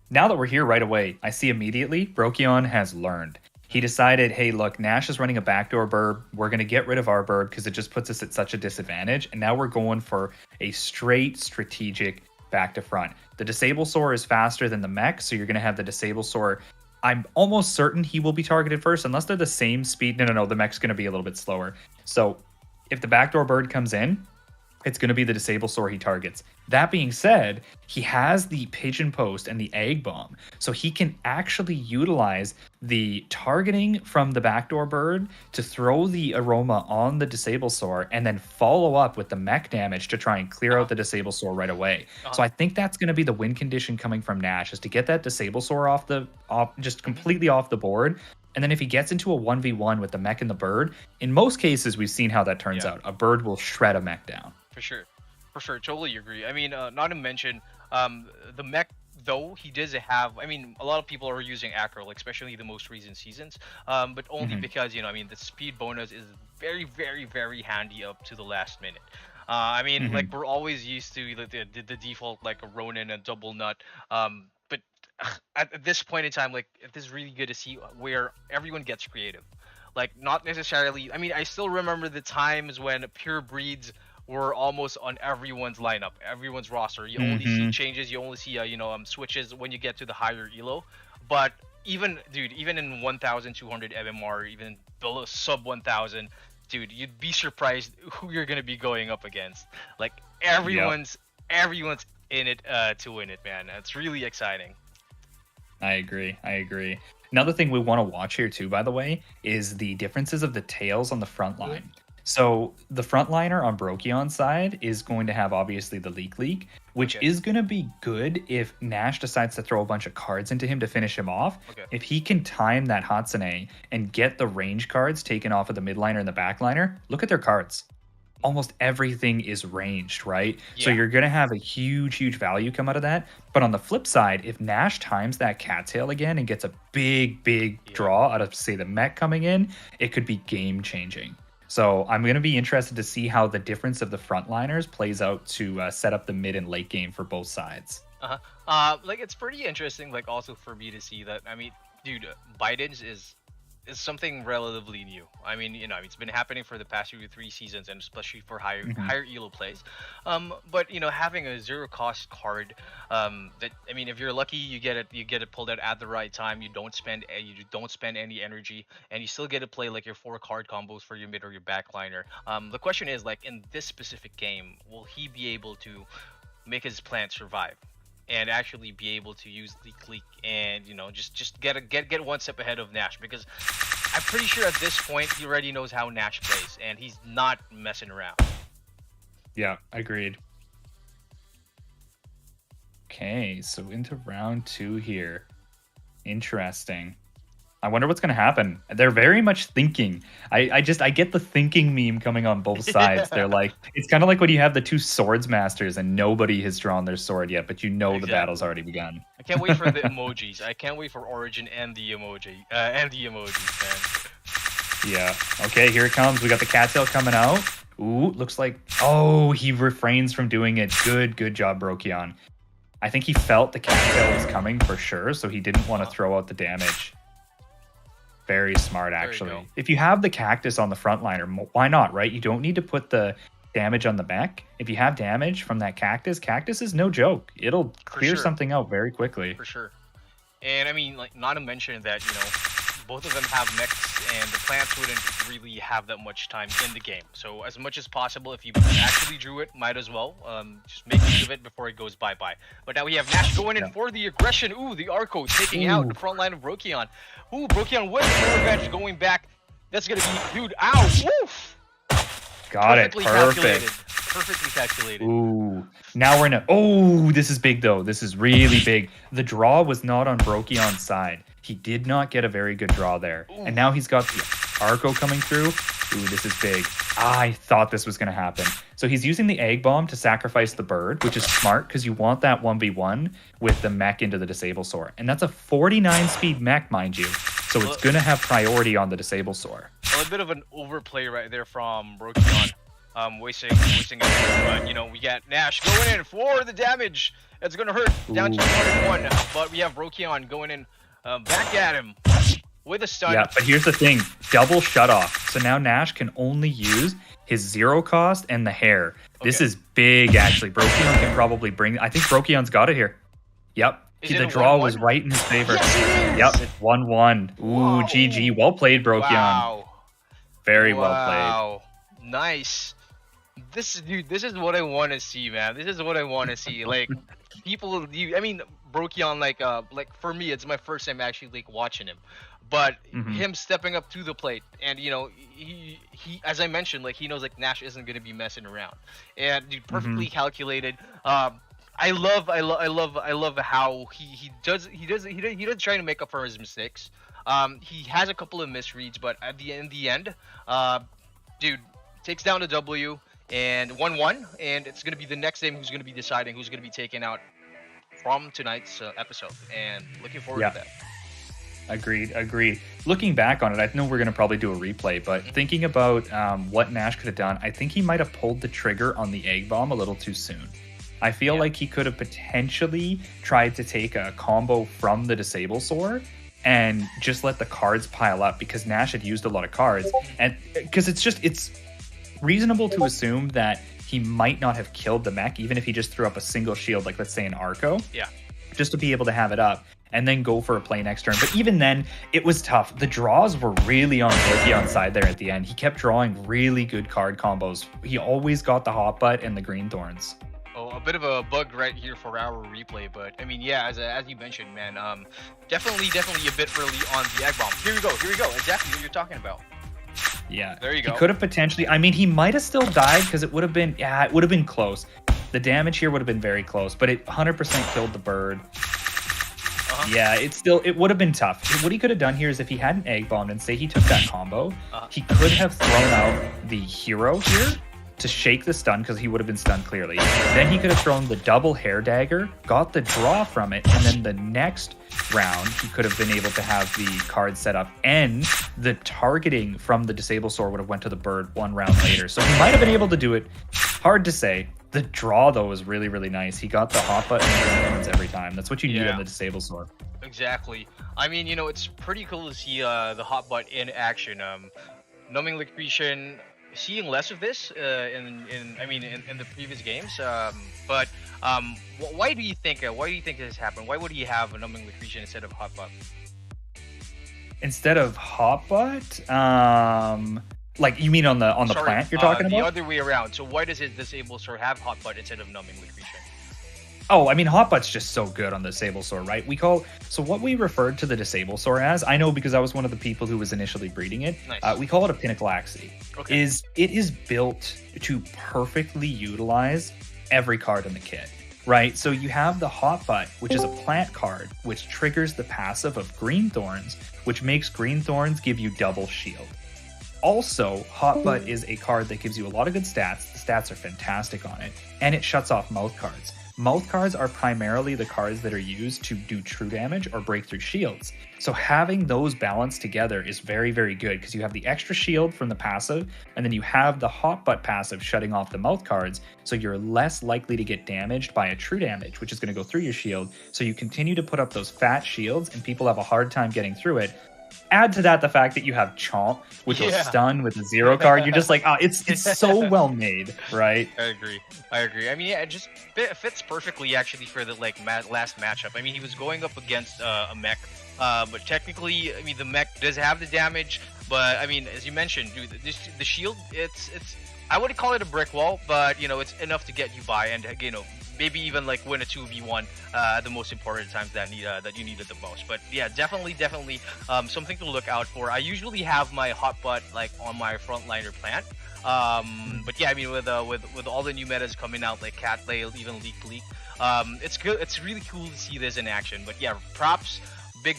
S7: Now that we're here right away, I see immediately Brokion has learned. He decided, hey, look, Nash is running a backdoor burb. We're going to get rid of our burb because it just puts us at such a disadvantage. And now we're going for a straight strategic back to front. The Disablesaur is faster than the mech, so you're going to have the Disablesaur. I'm almost certain he will be targeted first, unless they're the same speed. No, the mech's going to be a little bit slower. So if the backdoor bird comes in, it's going to be the Disablesaur he targets. That being said, he has the Pigeon Post and the Egg Bomb, so he can actually utilize the targeting from the backdoor bird to throw the Aroma on the Disablesaur and then follow up with the mech damage to try and clear out the Disablesaur right away. So I think that's going to be the win condition coming from Nash, is to get that Disablesaur just completely off the board. And then if he gets into a 1v1 with the mech and the bird, in most cases, we've seen how that turns out. A bird will shred a mech down.
S1: For sure, totally agree. I mean, not to mention, the mech, though, he does have, I mean, a lot of people are using Acro, like, especially the most recent seasons, but only because, you know, I mean, the speed bonus is very, very, very handy up to the last minute. I mean, like, we're always used to the default, like, a Ronin and double nut, but at this point in time, like, it is really good to see where everyone gets creative. Like, not necessarily, I mean, I still remember the times when pure breeds were almost on everyone's lineup, everyone's roster. You only see changes, you only see switches when you get to the higher elo. But even in 1200 MMR, even below sub 1000, dude, you'd be surprised who you're gonna be going up against. Like, everyone's in it to win it, man. It's really exciting.
S7: I agree. Another thing we want to watch here too, by the way, is the differences of the tails on the front line. So the frontliner on Brokion's side is going to have obviously the leak, which is going to be good if Nash decides to throw a bunch of cards into him to finish him off. If he can time that Hatsune and get the range cards taken off of the midliner and the backliner, look at their cards. Almost everything is ranged, right? So you're going to have a huge value come out of that. But on the flip side, if Nash times that cattail again and gets a big draw out of, say, the mech coming in, it could be game changing. So I'm going to be interested to see how the difference of the frontliners plays out to set up the mid and late game for both sides.
S1: Like, it's pretty interesting, like, also for me to see that, I mean, dude, Biden's is something relatively new. I mean, you know, it's been happening for the past 2 to 3 seasons, and especially for higher elo plays. But you know, having a zero cost card, that, I mean, if you're lucky, you get it pulled out at the right time. You don't spend any energy, and you still get to play like your 4 card combos for your mid or your backliner. The question is, like, in this specific game, will he be able to make his plant survive and actually be able to use leak and, you know, just get one step ahead of Nash? Because I'm pretty sure at this point he already knows how Nash plays and he's not messing around.
S7: Yeah, agreed. Okay, so into round 2 here. Interesting. I wonder what's going to happen. They're very much thinking. I get the thinking meme coming on both sides. They're like, it's kind of like when you have the 2 swords masters and nobody has drawn their sword yet, but you know the battle's already begun.
S1: I can't wait for the emojis. I can't wait for Origin and the emojis, man.
S7: Yeah. Okay, here it comes. We got the cattail coming out. Ooh, looks like, oh, he refrains from doing it. Good job, Brokion. I think he felt the cattail was coming for sure, so he didn't want to throw out the damage. Very smart, actually. If you have the cactus on the frontliner, why not, right? You don't need to put the damage on the mech. If you have damage from that cactus is no joke. It'll clear something out very quickly.
S1: For sure. And I mean, like, not to mention that, you know, both of them have mechs, and the plants wouldn't really have that much time in the game. So as much as possible, if you actually drew it, might as well just make use of it before it goes bye-bye. But now we have Nash going in for the aggression. Ooh, the Arco taking out the front line of Brokion. Ooh, Brokion with the revenge going back. That's gonna be, dude, ow, woof!
S7: Got it, perfect.
S1: Perfectly calculated.
S7: Ooh, now we're in a, oh, this is big though. This is really big. The draw was not on Brokion's side. He did not get a very good draw there. Ooh. And now he's got the Arco coming through. Ooh, this is big. I thought this was going to happen. So he's using the Egg Bomb to sacrifice the bird, which is smart because you want that 1v1 with the mech into the Disablesaur. And that's a 49 speed mech, mind you. So it's going to have priority on the Disablesaur.
S1: Well, a bit of an overplay right there from Brokion. Wasting it, but you know, we got Nash going in for the damage. It's gonna hurt. Down to 201, but we have Brokion going in back at him with a stun.
S7: Yeah, but here's the thing. double shut off. So now Nash can only use his 0 cost and the hair. This is big, actually. Brokyon can probably bring... I think Brokyon's got it here. Yep. The draw was right in his favor.
S1: Yes,
S7: yep, it's 1-1. Ooh,
S1: Wow.
S7: GG. Well played, Brokyon.
S1: Wow.
S7: Very well
S1: Wow. Nice. This is what I want to see, man. This is what I want to see. Like, people, I mean, Brokyon, like for me, it's my first time actually like watching him. But him stepping up to the plate, and you know, he as I mentioned, like he knows like Nash isn't gonna be messing around, and perfectly calculated. I love how he does try to make up for his mistakes. He has a couple of misreads, but in the end, dude takes down the W and 1-1, and it's gonna be the next game who's gonna be deciding who's gonna be taken out from tonight's episode, and looking forward to that.
S7: Agreed. Looking back on it, I know we're going to probably do a replay, but thinking about what Nash could have done, I think he might have pulled the trigger on the egg bomb a little too soon. I feel like he could have potentially tried to take a combo from the disable sword and just let the cards pile up, because Nash had used a lot of cards, and because it's reasonable to assume that he might not have killed the mech even if he just threw up a single shield, like let's say an Arco, just to be able to have it up and then go for a play next turn. But even then, it was tough. The draws were really on Brokyon's side there at the end. He kept drawing really good card combos. He always got the hot butt and the green thorns.
S1: Oh, a bit of a bug right here for our replay, but I mean, yeah, as you mentioned, man, definitely a bit early on the egg bomb. Here we go, exactly what you're talking about.
S7: Yeah,
S1: there you go.
S7: He could have potentially, I mean, he might have still died because it would have been close. The damage here would have been very close, but it 100% killed the bird. Yeah, it would have been tough. What he could have done here is if he had an egg bomb and say he took that combo, he could have thrown out the hero here to shake the stun, because he would have been stunned clearly. Then he could have thrown the double hair dagger, got the draw from it, and then the next round he could have been able to have the card set up, and the targeting from the disable sword would have went to the bird one round later. So he might have been able to do it. Hard to say. The draw though was really, really nice. He got the hot button every time. That's what you need on the disable sword.
S1: Exactly. I mean, you know, it's pretty cool to see the hot butt in action. Numbing Liquidation, seeing less of this in the previous games. But why do you think this happened? Why would he have a Numbing Liquidation instead of hot butt?
S7: Instead of hot butt, like you mean on the plant you're talking about?
S1: The other way around. So why does his disable sword have hot butt instead of Numbing Liquidation?
S7: Oh, I mean, hot butt's just so good on the disable sword, right? So what we referred to the disable sword as, I know because I was one of the people who was initially breeding it.
S1: Nice.
S7: We call it a pinnacle Axie.
S1: Okay.
S7: It is built to perfectly utilize every card in the kit, right? So you have the hot butt, which is a plant card, which triggers the passive of Green Thorns, which makes Green Thorns give you double shield. Also, hot butt is a card that gives you a lot of good stats. The stats are fantastic on it, and it shuts off mouth cards. Mouth cards are primarily the cards that are used to do true damage or break through shields. So having those balanced together is very, very good, because you have the extra shield from the passive, and then you have the hot butt passive shutting off the mouth cards, so you're less likely to get damaged by a true damage, which is going to go through your shield. So you continue to put up those fat shields, and people have a hard time getting through it. Add to that the fact that you have Chomp, which will stun with a 0 card. You're just like, it's so well made, right?
S1: I agree. I mean, yeah, it just fits perfectly actually for the last matchup. I mean, he was going up against a mech, but technically, I mean, the mech does have the damage. But I mean, as you mentioned, dude, the shield, it's I wouldn't call it a brick wall, but you know, it's enough to get you by, and you know, maybe even like win a 2v1 at the most important times that you need it the most. But yeah, definitely something to look out for. I usually have my hot butt like on my frontliner plant. But yeah, I mean, with all the new metas coming out, like Cat Lay, even Leak, it's good. It's really cool to see this in action. But yeah, props, big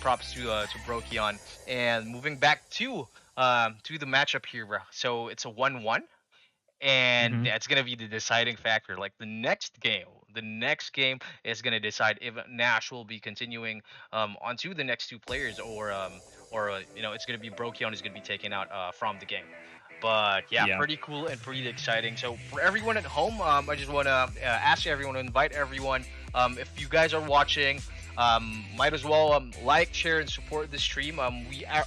S1: props to Brokyon. And moving back to the matchup here, bro. So it's a 1-1. And it's going to be the deciding factor. Like the next game is going to decide if Nash will be continuing onto the next two players, or you know, it's going to be Brokyon is going to be taken out from the game. But yeah, pretty cool and pretty exciting. So for everyone at home, I just want to ask everyone, invite everyone, if you guys are watching, might as well like, share, and support the stream.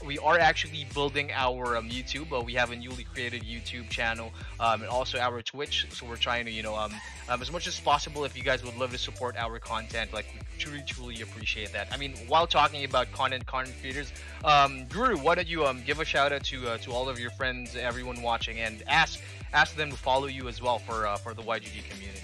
S1: We are actually building our YouTube. We have a newly created YouTube channel, and also our Twitch. So we're trying to, as much as possible, if you guys would love to support our content, like, we truly appreciate that. I mean, while talking about content creators, Guru, why don't you give a shout out to all of your friends, everyone watching, and ask them to follow you as well for the YGG community.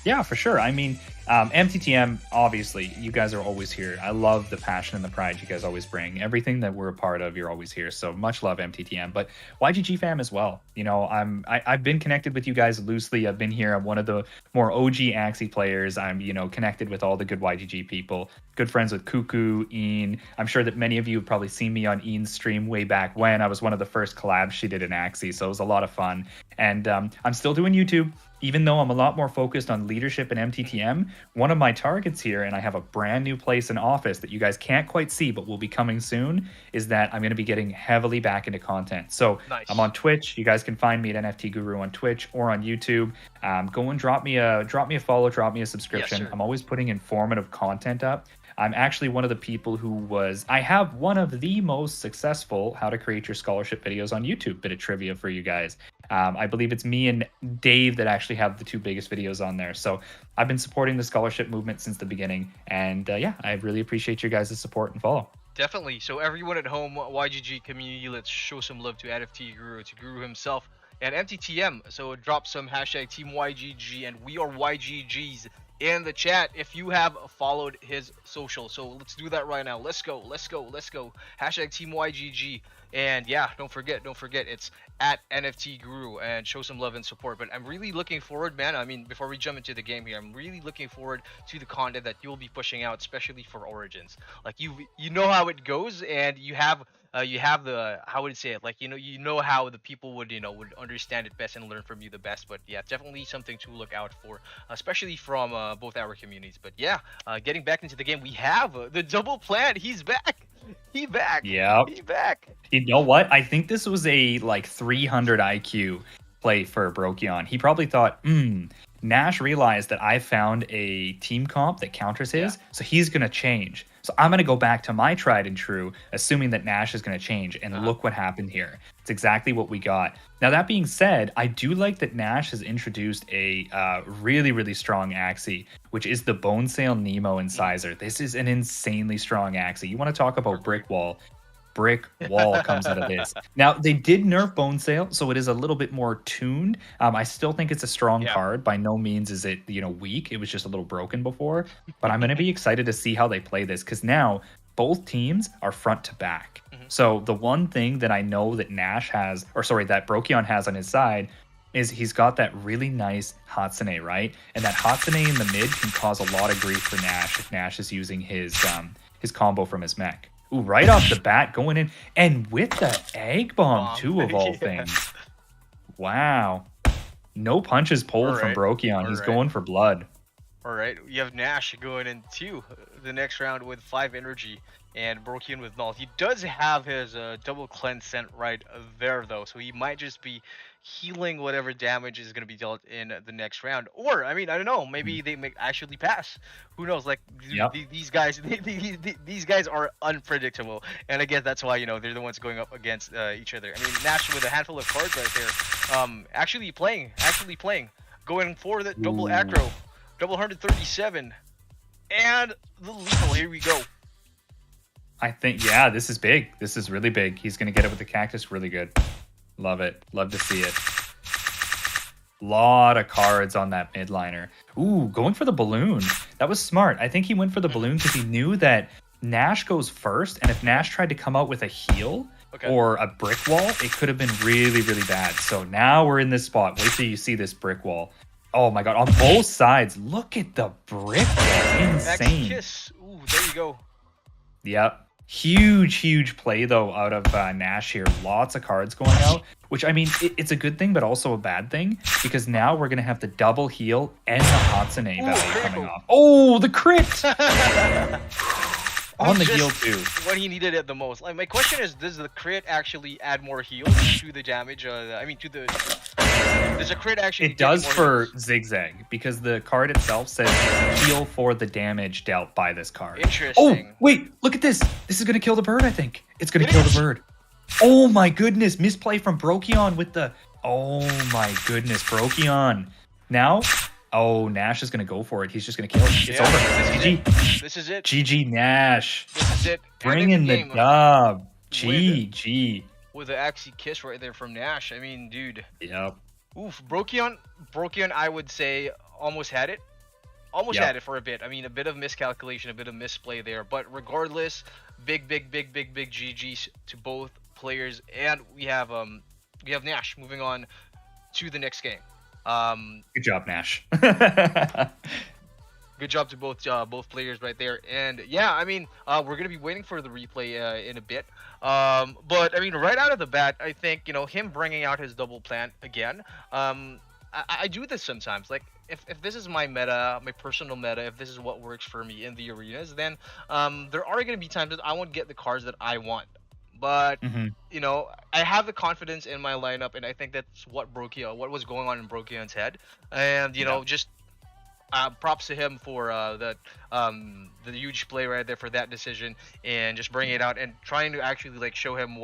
S7: Yeah, for sure. I mean, MTTM, obviously, you guys are always here. I love the passion and the pride you guys always bring. Everything that we're a part of, you're always here. So much love, MTTM. But YGG fam as well. I've been connected with you guys loosely. I've been here. I'm one of the more OG Axie players. I'm, connected with all the good YGG people. Good friends with Cuckoo, Ian. I'm sure that many of you have probably seen me on Ian's stream way back when. I was one of the first collabs she did in Axie. So it was a lot of fun. And I'm still doing YouTube. Even though I'm a lot more focused on leadership and MTTM, one of my targets here, and I have a brand new place and office that you guys can't quite see, but will be coming soon, is that I'm going to be getting heavily back into content. So nice. I'm on Twitch. You guys can find me at NFT Guru on Twitch or on YouTube. Go and drop me a follow, drop me a subscription. Yes, I'm always putting informative content up. I'm actually one of the people I have one of the most successful how to create your scholarship videos on YouTube. Bit of trivia for you guys. I believe it's me and Dave that actually have the two biggest videos on there. So I've been supporting the scholarship movement since the beginning. And I really appreciate your guys' support and follow.
S1: Definitely. So everyone at home, YGG community, let's show some love to NFT Guru, to Guru himself, and MTTM. So drop some hashtag Team YGG and We Are YGGs in the chat if you have followed his social. So let's do that right now. Let's go. Hashtag Team YGG. And yeah, don't forget, it's at NFT Guru, and show some love and support. But I'm really looking forward, man. I mean, before we jump into the game here, I'm really looking forward to the content that you'll be pushing out, especially for Origins. Like, you know how it goes, and you have the, how would I say it, like, you know how the people would understand it best and learn from you the best. But yeah, definitely something to look out for, especially from both our communities. But yeah, getting back into the game, we have the double plant. He's back.
S7: Yeah.
S1: He's back.
S7: You know what? I think this was a 300 IQ play for Brokyon. He probably thought, Nash realized that I found a team comp that counters his, so he's going to change. So I'm going to go back to my tried and true, assuming that Nash is going to change. And look what happened here. It's exactly what we got. Now, that being said, I do like that Nash has introduced a really, really strong Axie, which is the Bone Sail Nemo Incisor. This is an insanely strong Axie. You want to talk about brick wall comes out of this. Now, they did nerf Bone Sail, so it is a little bit more tuned. I still think it's a strong card. By no means is it weak. It was just a little broken before. But I'm going to be excited to see how they play this, because now both teams are front to back. So the one thing that I know that that Brokyon has on his side is he's got that really nice Hatsune, right? And that Hatsune in the mid can cause a lot of grief for Nash if Nash is using his combo from his mech. Ooh, right off the bat, going in. And with the Egg Bomb, too, of all things. Wow. No punches pulled from Brokyon. He's going for blood.
S1: All right. You have Nash going into the next round with 5 energy. And Brokyon with null. He does have his double cleanse sent right there, though. So he might just be healing whatever damage is going to be dealt in the next round. Or, I mean, I don't know. Maybe they may actually pass. Who knows? Like, these guys these guys are unpredictable. And again, that's why, they're the ones going up against each other. I mean, Nash with a handful of cards right there. Actually playing. Going for the double aggro. Double 137. And the lethal. Here we go.
S7: I think, this is big. This is really big. He's going to get it with the cactus. Really good. Love it. Love to see it. Lot of cards on that midliner. Ooh, going for the balloon. That was smart. I think he went for the balloon because he knew that Nash goes first. And if Nash tried to come out with a heal or a brick wall, it could have been really, really bad. So now we're in this spot. Wait till you see this brick wall. Oh my God. On both sides. Look at the brick wall. Insane.
S1: Kiss. Ooh, there you go.
S7: Yep. Huge play, though, out of Nash here. Lots of cards going out, which, I mean, it's a good thing, but also a bad thing, because now we're going to have the double heal and the Hatsune value coming off. Oh, the crit! On the
S1: Just
S7: heal too.
S1: when he needed it the most. Like, my question is, does the crit actually add more heal to the damage? I mean, to the... Does the crit actually
S7: It does
S1: more
S7: for
S1: heals?
S7: Zigzag, because the card itself says heal for the damage dealt by this card. Oh,
S1: Interesting.
S7: wait, look at this. This is going to kill the bird, I think. It's going
S1: It
S7: to kill
S1: is.
S7: the bird. Oh my goodness. Misplay from Brokion with the... Oh my goodness, Brokion. Now... Oh, Nash is going to go for it. He's just going to kill it. It's
S1: Yeah,
S7: over.
S1: This is
S7: GG.
S1: it. This is it.
S7: GG Nash.
S1: This is it.
S7: Bringing
S1: Ending
S7: the
S1: game
S7: dub. GG.
S1: with an Axie kiss right there from Nash. I mean, dude.
S7: Yep.
S1: Oof. Brokion, I would say, almost had it. Almost
S7: Yep.
S1: had it for a bit. I mean, a bit of miscalculation, a bit of misplay there. But regardless, big GGs to both players. And we have Nash moving on to the next game.
S7: Good job, Nash.
S1: Good job to both players right there. And yeah, I mean, we're gonna be waiting for the replay in a bit. But I mean, right out of the bat, I think, you know, him bringing out his double plant again. I do this sometimes. Like, if this is my meta, my personal meta, if this is what works for me in the arenas, then there are gonna be times that I won't get the cards that I want. But you know, I have the confidence in my lineup, and I think that's what what was going on in Brokion's head. And you know, just props to him for the huge play right there for that decision, and just bringing it out and trying to actually like show him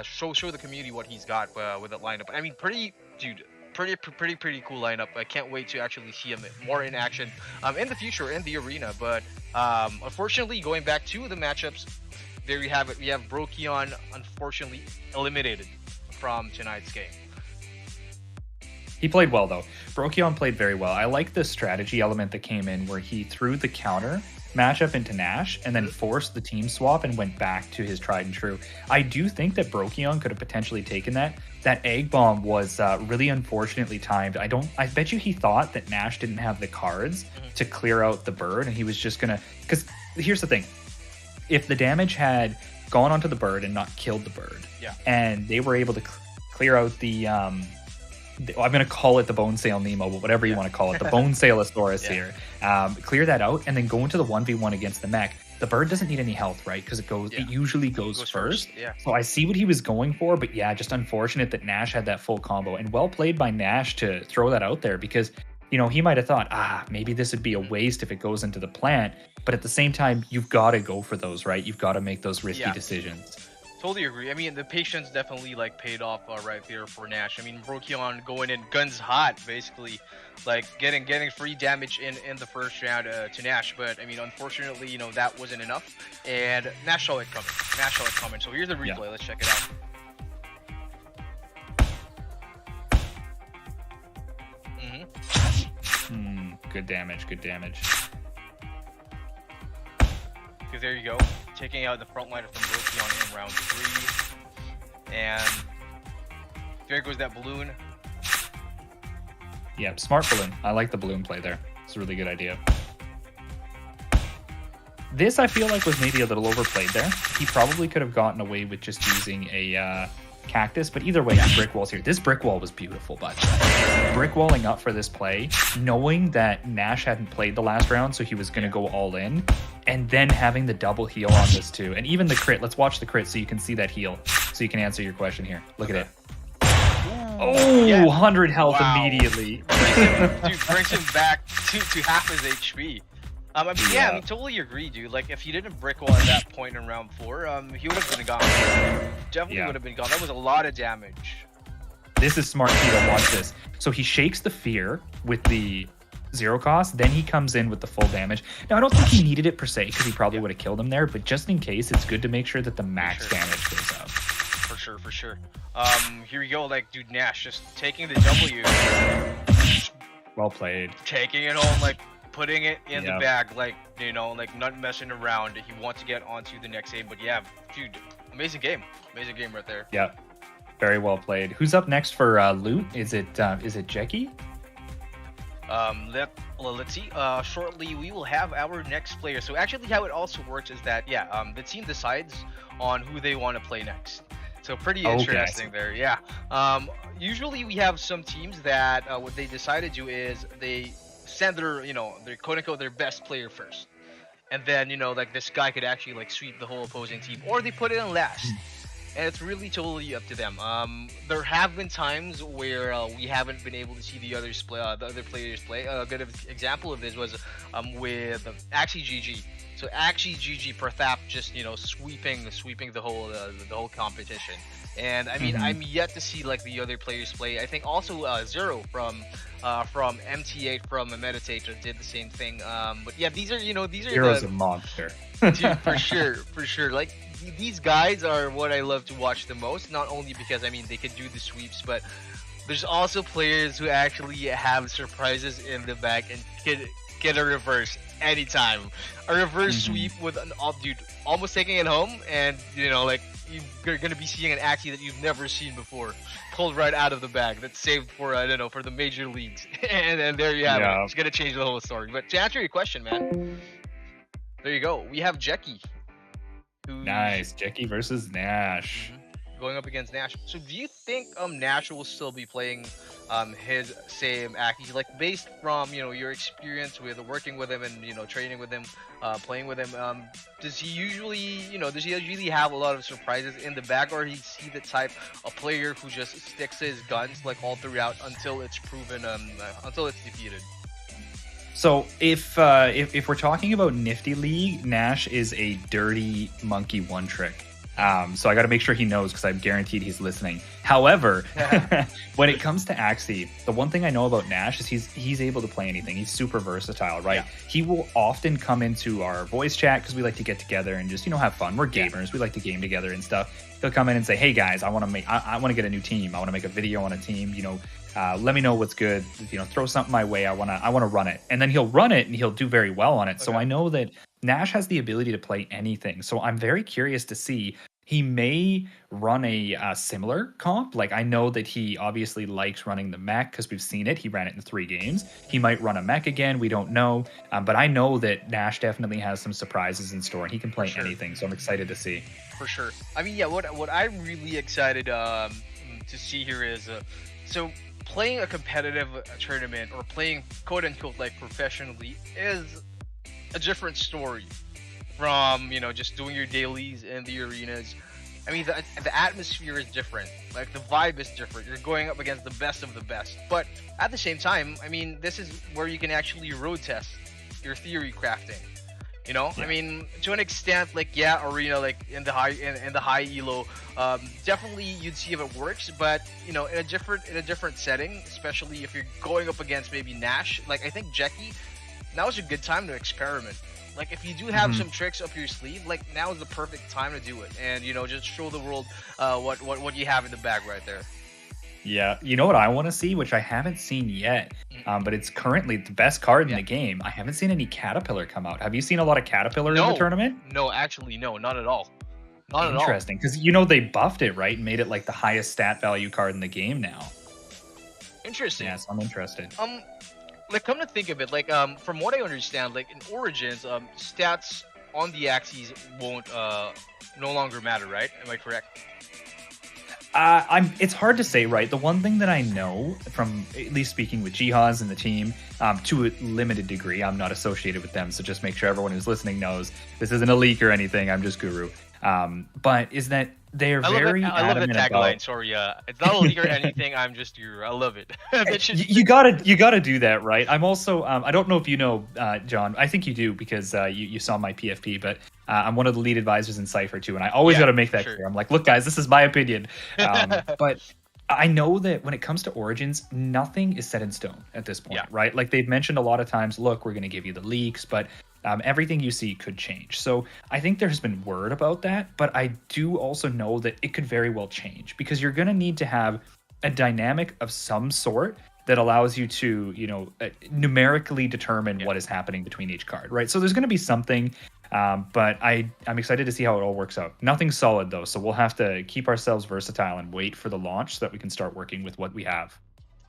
S1: show the community what he's got with that lineup. I mean, pretty cool lineup. I can't wait to actually see him more in action in the future in the arena. But unfortunately, going back to the matchups, there you have it. We have Brokion unfortunately eliminated from tonight's game.
S7: He played well, though. Brokion played very well. I like the strategy element that came in where he threw the counter matchup into Nash and then forced the team swap and went back to his tried and true. I do think that Brokion could have potentially taken that. That egg bomb was really unfortunately timed. I bet you he thought that Nash didn't have the cards to clear out the bird, and he was just gonna... Because here's the thing. If the damage had gone onto the bird and not killed the bird, and they were able to clear out the... I'm going to call it the Bone Sail Nemo, but whatever you want to call it, the Bone Sailosaurus here. Clear that out and then go into the 1v1 against the mech. The bird doesn't need any health, right? Because it usually goes first. So I see what he was going for, but yeah, just unfortunate that Nash had that full combo. And well played by Nash to throw that out there, because, you know, he might have thought, maybe this would be a waste if it goes into the plant. But at the same time, you've got to go for those, right? You've got to make those risky decisions.
S1: Totally agree. I mean, the patience definitely like paid off right there for Nash. I mean, Brokion going in guns hot, basically, like getting free damage in the first round to Nash. But I mean, unfortunately, you know, that wasn't enough, and Nash saw it coming. So here's the replay. Let's check it out.
S7: Good damage. Good damage.
S1: Because there you go, taking out the frontliner from Brokion in round 3, and there goes that balloon.
S7: Yeah, smart balloon. I like the balloon play there. It's a really good idea. This, I feel like, was maybe a little overplayed there. He probably could have gotten away with just using a cactus, but either way, brick walls here. This brick wall was beautiful, by the way. Brick walling up for this play, knowing that Nash hadn't played the last round, so he was going to go all in, and then having the double heal on this too. And even the crit. Let's watch the crit so you can see that heal, so you can answer your question here. Look at it. Oh,
S1: Yeah.
S7: 100 health
S1: Wow.
S7: immediately.
S1: Brings him back to half his HP. I mean, I mean, totally agree, dude. Like, if he didn't brick wall at that point in round 4, he would have been gone. Definitely would have been gone. That was a lot of damage.
S7: This is smart too, to watch this. So he shakes the fear with the 0 cost, then he comes in with the full damage. Now, I don't think he needed it per se, because he probably would have killed him there, but just in case, it's good to make sure that the max damage goes up.
S1: For sure. Here we go, like, dude, Nash just taking the W.
S7: Well played.
S1: Taking it home, like, putting it in the bag, like, you know, like, not messing around. He wants to get onto the next game, but yeah, dude, amazing game right there.
S7: Yeah, very well played. Who's up next for loot? Is it Jackie?
S1: Let's see. Shortly we will have our next player. So actually, how it also works is that the team decides on who they want to play next. So pretty interesting there. Yeah. Usually we have some teams that what they decide to do is they send their, you know, their quote unquote their best player first. and then like this guy could actually like sweep the whole opposing team, or they put it in last. And it's really totally up to them. There have been times where we haven't been able to see the others play, the other players play. A good example of this was with Axie GG. So Axie GG Perthap just sweeping the whole competition. And I mean, I'm yet to see like the other players play. I think also Zero from MT8 from Meditator did the same thing. But yeah, these are
S7: Hero's
S1: the
S7: a monster.
S1: dude, for sure. Like these guys are what I love to watch the most. Not only because I mean they could do the sweeps, but there's also players who actually have surprises in the bag and can get a reverse anytime. A reverse sweep with an dude almost taking it home, and like you're gonna be seeing an Axie that you've never seen before, pulled right out of the bag. That's saved for I don't know, for the major leagues, and then there you have it. It's gonna change the whole story. But to answer your question, man, there you go. We have Jeki.
S7: Nice, Jeki versus Nash.
S1: Going up against Nash. So do you think Nash will still be playing his same Axie, like based from your experience with working with him and training with him, playing with him? Does he usually have a lot of surprises in the bag, or is he the type of player who just sticks to his guns like all throughout until it's proven until it's defeated?
S7: So if we're talking about Nifty League, Nash is a dirty monkey one trick. So I got to make sure he knows, because I'm guaranteed he's listening. However, when it comes to Axie, the one thing I know about Nash is he's able to play anything. He's super versatile, right? Yeah. He will often come into our voice chat because we like to get together and just have fun. We're gamers. We like to game together and stuff. He'll come in and say, "Hey guys, I want to get a new team. I want to make a video on a team. Let me know what's good. Throw something my way. I want to run it." And then he'll run it and he'll do very well on it. Okay. So I know that Nash has the ability to play anything. So I'm very curious to see. He may run a similar comp. Like, I know that he obviously likes running the mech because we've seen it. He ran it in 3 games. He might run a mech again. We don't know. But I know that Nash definitely has some surprises in store, and he can play anything. So I'm excited to see.
S1: For sure. I mean, yeah, what I'm really excited to see here is so playing a competitive tournament, or playing quote unquote like professionally, is a different story from just doing your dailies in the arenas. I mean, the atmosphere is different, like the vibe is different. You're going up against the best of the best, but at the same time, I mean, this is where you can actually road test your theory crafting. Yeah. I mean, to an extent, like arena, like in the high elo, definitely you'd see if it works, but in a different setting, especially if you're going up against maybe Nash. Like, I think Jeki, now is a good time to experiment. Like, if you do have some tricks up your sleeve, like, now is the perfect time to do it, and just show the world what you have in the bag right there.
S7: Yeah, you know what I want to see, which I haven't seen yet, but it's currently the best card in the game. I haven't seen any Caterpillar come out. Have you seen a lot of Caterpillar in the tournament?
S1: No, actually, no, not at all. Not at all.
S7: Interesting, because they buffed it, right, and made it like the highest stat value card in the game now.
S1: Interesting.
S7: Yes, I'm interested.
S1: Like, come to think of it, like from what I understand, like in Origins, stats on the Axies won't no longer matter, right? Am I correct?
S7: It's hard to say, right? The one thing that I know from at least speaking with Jihaz and the team, to a limited degree, I'm not associated with them, so just make sure everyone who's listening knows this isn't a leak or anything. I'm just Guru. But is that they're very
S1: I love the tagline. Sorry, it's not a leak or anything. I'm just Guru. I love it.
S7: You gotta do that, right? I'm also I don't know if you know, John. I think you do, because you saw my PFP, but I'm one of the lead advisors in Cypher too, and I always got to make that clear. I'm like, look, guys, this is my opinion. But I know that when it comes to Origins, nothing is set in stone at this point, right? Like, they've mentioned a lot of times, look, we're going to give you the leaks, but everything you see could change. So I think there's been word about that, but I do also know that it could very well change, because you're going to need to have a dynamic of some sort that allows you to, numerically determine what is happening between each card, right? So there's going to be something, but I'm excited to see how it all works out. Nothing's solid though, so we'll have to keep ourselves versatile and wait for the launch so that we can start working with what we have.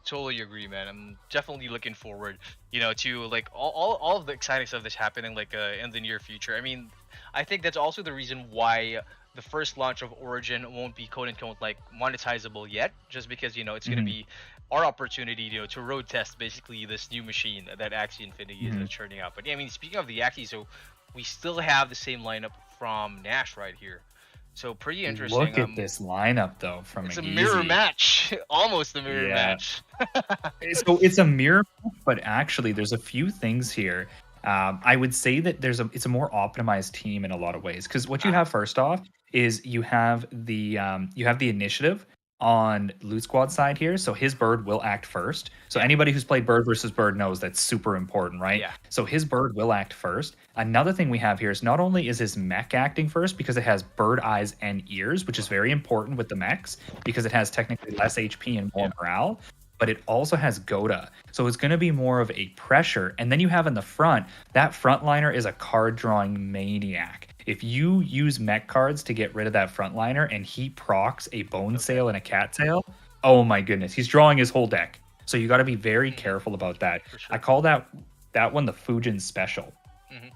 S1: Totally agree, man. I'm definitely looking forward, to like all of the exciting stuff that's happening like in the near future. I mean, I think that's also the reason why the first launch of Origin won't be quote unquote like monetizable yet, just because it's going to be our opportunity to road test basically this new machine that Axie Infinity is churning out. But yeah, I mean, speaking of the Axie, so we still have the same lineup from Nash right here. So pretty interesting.
S7: Look at this lineup though from
S1: It's a
S7: McGeezy.
S1: mirror match, almost a mirror
S7: Yeah.
S1: match.
S7: So it's a mirror, but actually there's a few things here. I would say that it's a more optimized team in a lot of ways, because what you have first off is you have the initiative on Loot Squad side here. So his bird will act first. So anybody who's played bird versus bird knows that's super important, right?
S1: Yeah.
S7: So his bird will act first. Another thing we have here is not only is his mech acting first because it has bird eyes and ears, which is very important with the mechs because it has technically less HP and more morale, but it also has Goda. So it's going to be more of a pressure. And then you have in the front, that frontliner is a card drawing maniac. If you use mech cards to get rid of that frontliner and he procs a bone sail and a cattail, oh my goodness, he's drawing his whole deck. So you got to be very careful about that.
S1: Sure.
S7: I call that one the Fujin special.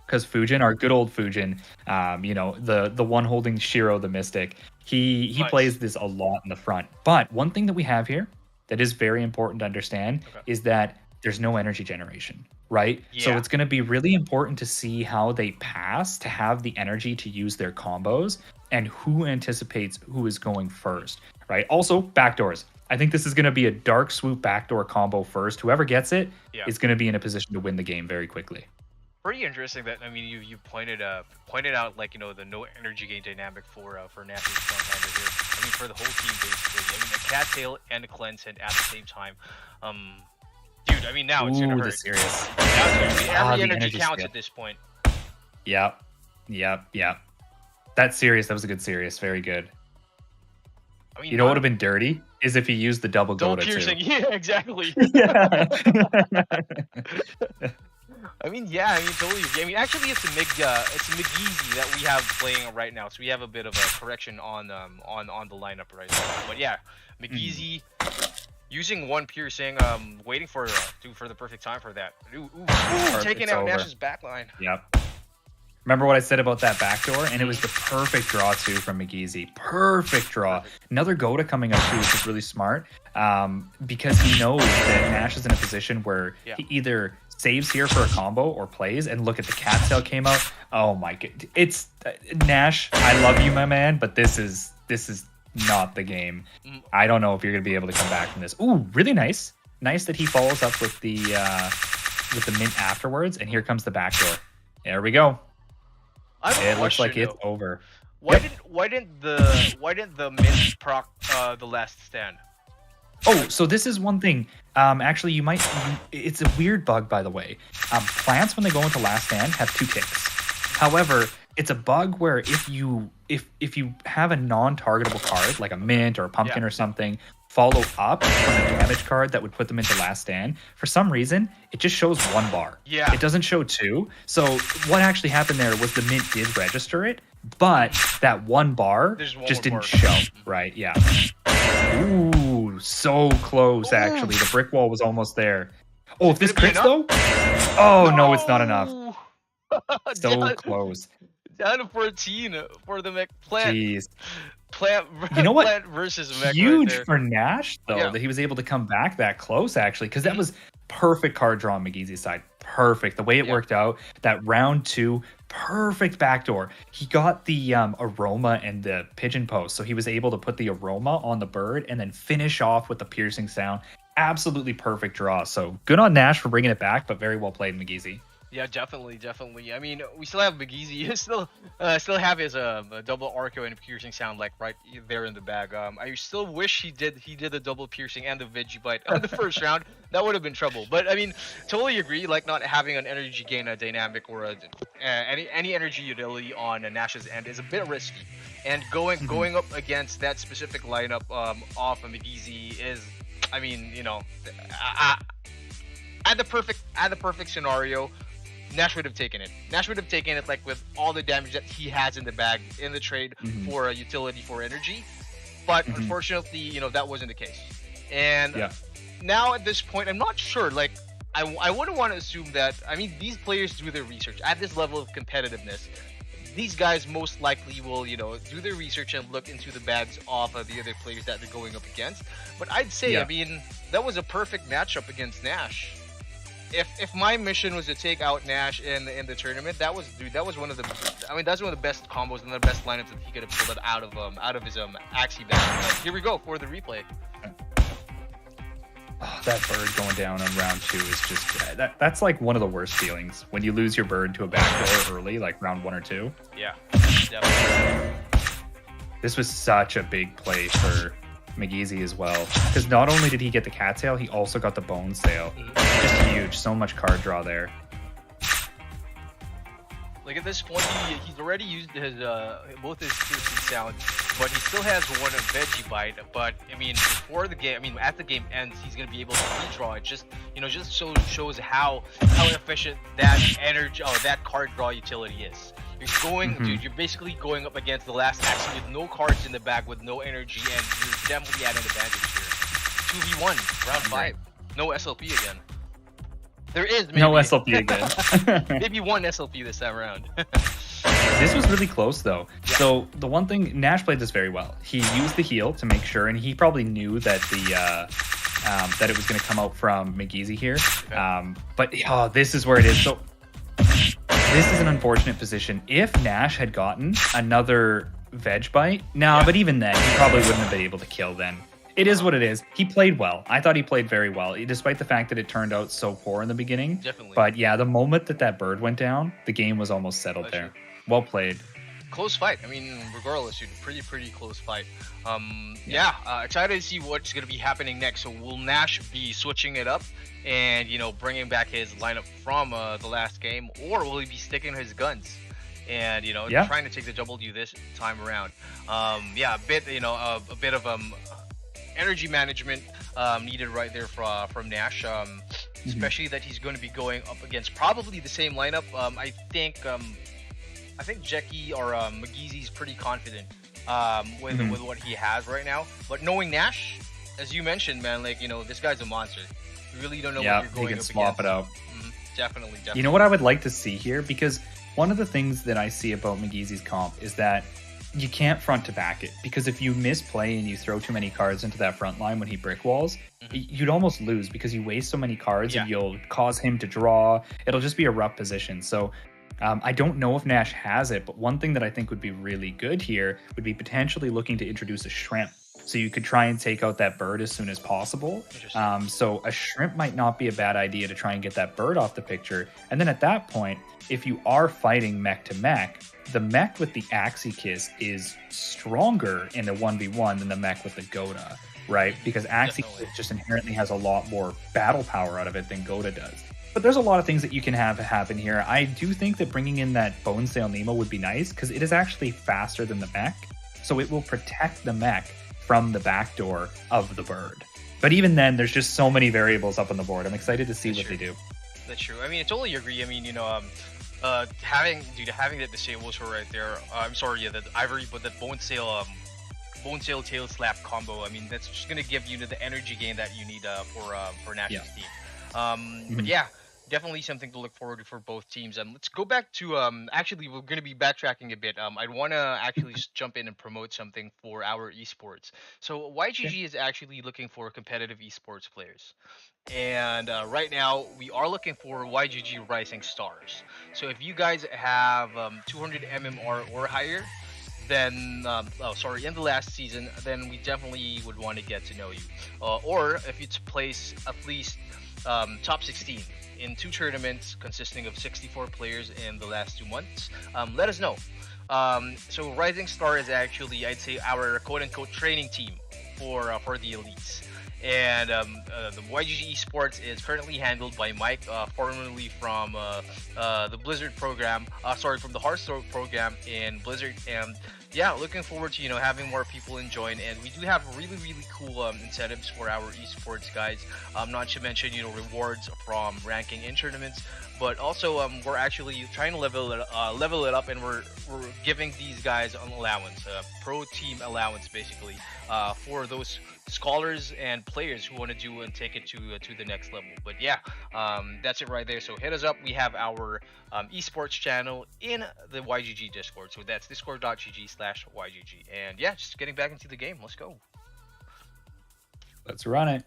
S7: Because Fujin, our good old Fujin, the one holding Shiro the Mystic, he
S1: Nice.
S7: plays this a lot in the front. But one thing that we have here that is very important to understand is that there's no energy generation, right? So
S1: Yeah.
S7: it's going to be really important to see how they pass to have the energy to use their combos and who anticipates who is going first, right? Also, backdoors. I think this is going to be a dark swoop backdoor combo first. Whoever gets it is going to be in a position to win the game very quickly.
S1: Pretty interesting that you pointed out the no energy gain dynamic for Nash's frontliner here. I mean for the whole team basically. I mean a cattail and a cleanse hit at the same time. Dude, I mean now it's gonna
S7: Ooh,
S1: hurt.
S7: the serious.
S1: Now it's gonna be every
S7: the
S1: energy
S7: energy
S1: counts
S7: skill.
S1: at this point.
S7: Yep. That's serious. That was a good serious. Very good.
S1: I mean
S7: You know what would have been dirty is if he used the double
S1: double
S7: Goda
S1: piercing.
S7: too.
S1: Yeah, exactly.
S7: Yeah.
S1: Totally. I mean, actually, it's a McGeezy that we have playing right now, so we have a bit of a correction on the lineup right now. But yeah, McGeezy using one piercing, waiting for the perfect time for that. Ooh, taking
S7: it's
S1: out
S7: over.
S1: Nash's backline.
S7: Yep. Remember what I said about that backdoor? And it was the perfect draw too from McGeezy. Perfect draw. Another Goda coming up too, which is really smart. Because he knows that Nash is in a position where he either saves here for a combo or plays. And look at the cattail came out. Oh my god. It's Nash, I love you, my man, but this is not the game. I don't know if you're gonna be able to come back from this. Ooh, really nice. Nice that he follows up with the mint afterwards, and here comes the backdoor. There we go. It looks like it's over.
S1: Why didn't the mint proc the last stand?
S7: Oh, so this is one thing. Actually, it's a weird bug, by the way. Plants, when they go into last stand, have 2 ticks. However, it's a bug where if you have a non-targetable card, like a mint or a pumpkin or something, follow up from a damage card that would put them into last stand, for some reason, it just shows 1 bar.
S1: Yeah.
S7: It doesn't show 2. So what actually happened there was the mint did register it, but that 1 bar just didn't show. Right, yeah. Ooh, so close, actually. The brick wall was almost there. Oh, if this crits, though? Oh, no, it's not enough. So close.
S1: Down to 14 for the plant.
S7: Jeez.
S1: Plant,
S7: you know what?
S1: Plant versus mech
S7: Huge
S1: right there.
S7: for Nash, though, that he was able to come back that close, actually, because that was perfect card draw on McGeezy's side. Perfect. The way it worked out, that round 2, perfect backdoor. He got the aroma and the pigeon post, so he was able to put the aroma on the bird and then finish off with the piercing sound. Absolutely perfect draw. So good on Nash for bringing it back, but very well played, McGeezy.
S1: Yeah, definitely. I mean, we still have McGeezy. Still have his double arco and piercing sound like right there in the bag. I still wish he did the double piercing and the veggie bite on the first round. That would have been trouble. But I mean, totally agree. Like not having an energy gain dynamic or any energy utility on Nash's end is a bit risky. And going up against that specific lineup off of McGeezy is, I mean, at the perfect scenario, Nash would have taken it. Nash would have taken it like with all the damage that he has in the bag in the trade for a utility for energy. But unfortunately, that wasn't the case. And now at this point, I'm not sure. Like, I wouldn't want to assume that. I mean, these players do their research at this level of competitiveness. These guys most likely will, do their research and look into the bags of the other players that they're going up against. But I'd say, I mean, that was a perfect matchup against Nash. if my mission was to take out Nash in the tournament, that was one of the, I mean, that's one of the best combos and the best lineups that he could have pulled it out of his Axie bag. But here we go for the replay.
S7: Oh, that bird going down on round 2 is just that's like one of the worst feelings when you lose your bird to a backdoor early, like round 1 or 2.
S1: Yeah, definitely.
S7: This was such a big play for McGeezy as well, because not only did he get the cat sail, he also got the bone sail. Just huge, so much card draw there.
S1: Like at this point, he's already used his both his piercing sounds, but he still has one veggie bite. But I mean, before the game, I mean, at the game ends, he's gonna be able to redraw it. Just shows how efficient that energy, that card draw utility is. You're going, dude. You're basically going up against the last Axie with no cards in the back, with no energy, and you're definitely at an advantage here. 2v1, round 5. No SLP again. There is maybe.
S7: No SLP again.
S1: Maybe one SLP this time around.
S7: This was really close though. Yeah. So the one thing, Nash played this very well. He used the heal to make sure, and he probably knew that that it was going to come out from McGeezy here. Okay. But this is where it is. So this is an unfortunate position. If Nash had gotten another veg bite, but even then, he probably wouldn't have been able to kill then. It is what it is. He played well. I thought he played very well, despite the fact that it turned out so poor in the beginning.
S1: Definitely.
S7: But yeah, the moment that bird went down, the game was almost settled there. Well played.
S1: Close fight. I mean, regardless, dude, pretty close fight. Excited to see what's going to be happening next. So will Nash be switching it up and, bringing back his lineup from the last game, or will he be sticking his guns and, trying to take the W this time around? A bit of energy management needed right there from Nash, especially that he's going to be going up against probably the same lineup. I think Jackie or McGeezy's pretty confident with what he has right now. But knowing Nash, as you mentioned, man, like, this guy's a monster. You really don't know what you're going
S7: he can
S1: up
S7: swap
S1: against.
S7: it out.
S1: Definitely.
S7: You know what I would like to see here? Because one of the things that I see about McGeezy's comp is that you can't front to back it, because if you misplay and you throw too many cards into that front line when he brick walls, you'd almost lose because you waste so many cards and you'll cause him to draw. It'll just be a rough position. So I don't know if Nash has it, but one thing that I think would be really good here would be potentially looking to introduce a shrimp. So you could try and take out that bird as soon as possible. So a shrimp might not be a bad idea to try and get that bird off the picture. And then at that point, if you are fighting mech to mech, the mech with the Axie Kiss is stronger in a 1v1 than the mech with the Goda, right? Because Axie Kiss just inherently has a lot more battle power out of it than Goda does. But there's a lot of things that you can have happen here. I do think that bringing in that Bone Sail Nemo would be nice, because it is actually faster than the mech. So it will protect the mech from the backdoor of the bird. But even then, there's just so many variables up on the board. I'm excited to see what they do.
S1: That's true. I mean, I totally agree. I mean, having the disables right there. I'm sorry, the Ivory, but that Bone Sail tail slap combo. I mean, that's just gonna give you the energy gain that you need for Nash's team. But yeah, definitely something to look forward to for both teams. Let's go back to actually, we're going to be backtracking a bit. I'd want to actually just jump in and promote something for our esports. So YGG is actually looking for competitive esports players, and right now we are looking for YGG Rising Stars. So if you guys have 200 MMR or higher, then in the last season, then we definitely would want to get to know you. Or if it's place at least top 16 in 2 tournaments consisting of 64 players in the last 2 months, let us know. So Rising Star is actually, I'd say, our quote-unquote training team for the elites. And the YGG Esports is currently handled by Mike, formerly from the Blizzard program, from the Hearthstone program in Blizzard. And yeah, looking forward to having more people join. And we do have really cool incentives for our esports guys. Not to mention rewards from ranking in tournaments. But also, we're actually trying to level it up, and we're giving these guys an allowance, a pro team allowance, basically, for those scholars and players who want to do and take it to the next level. But yeah, that's it right there. So hit us up. We have our esports channel in the YGG Discord. So that's discord.gg/YGG. And yeah, just getting back into the game. Let's go.
S7: Let's run it.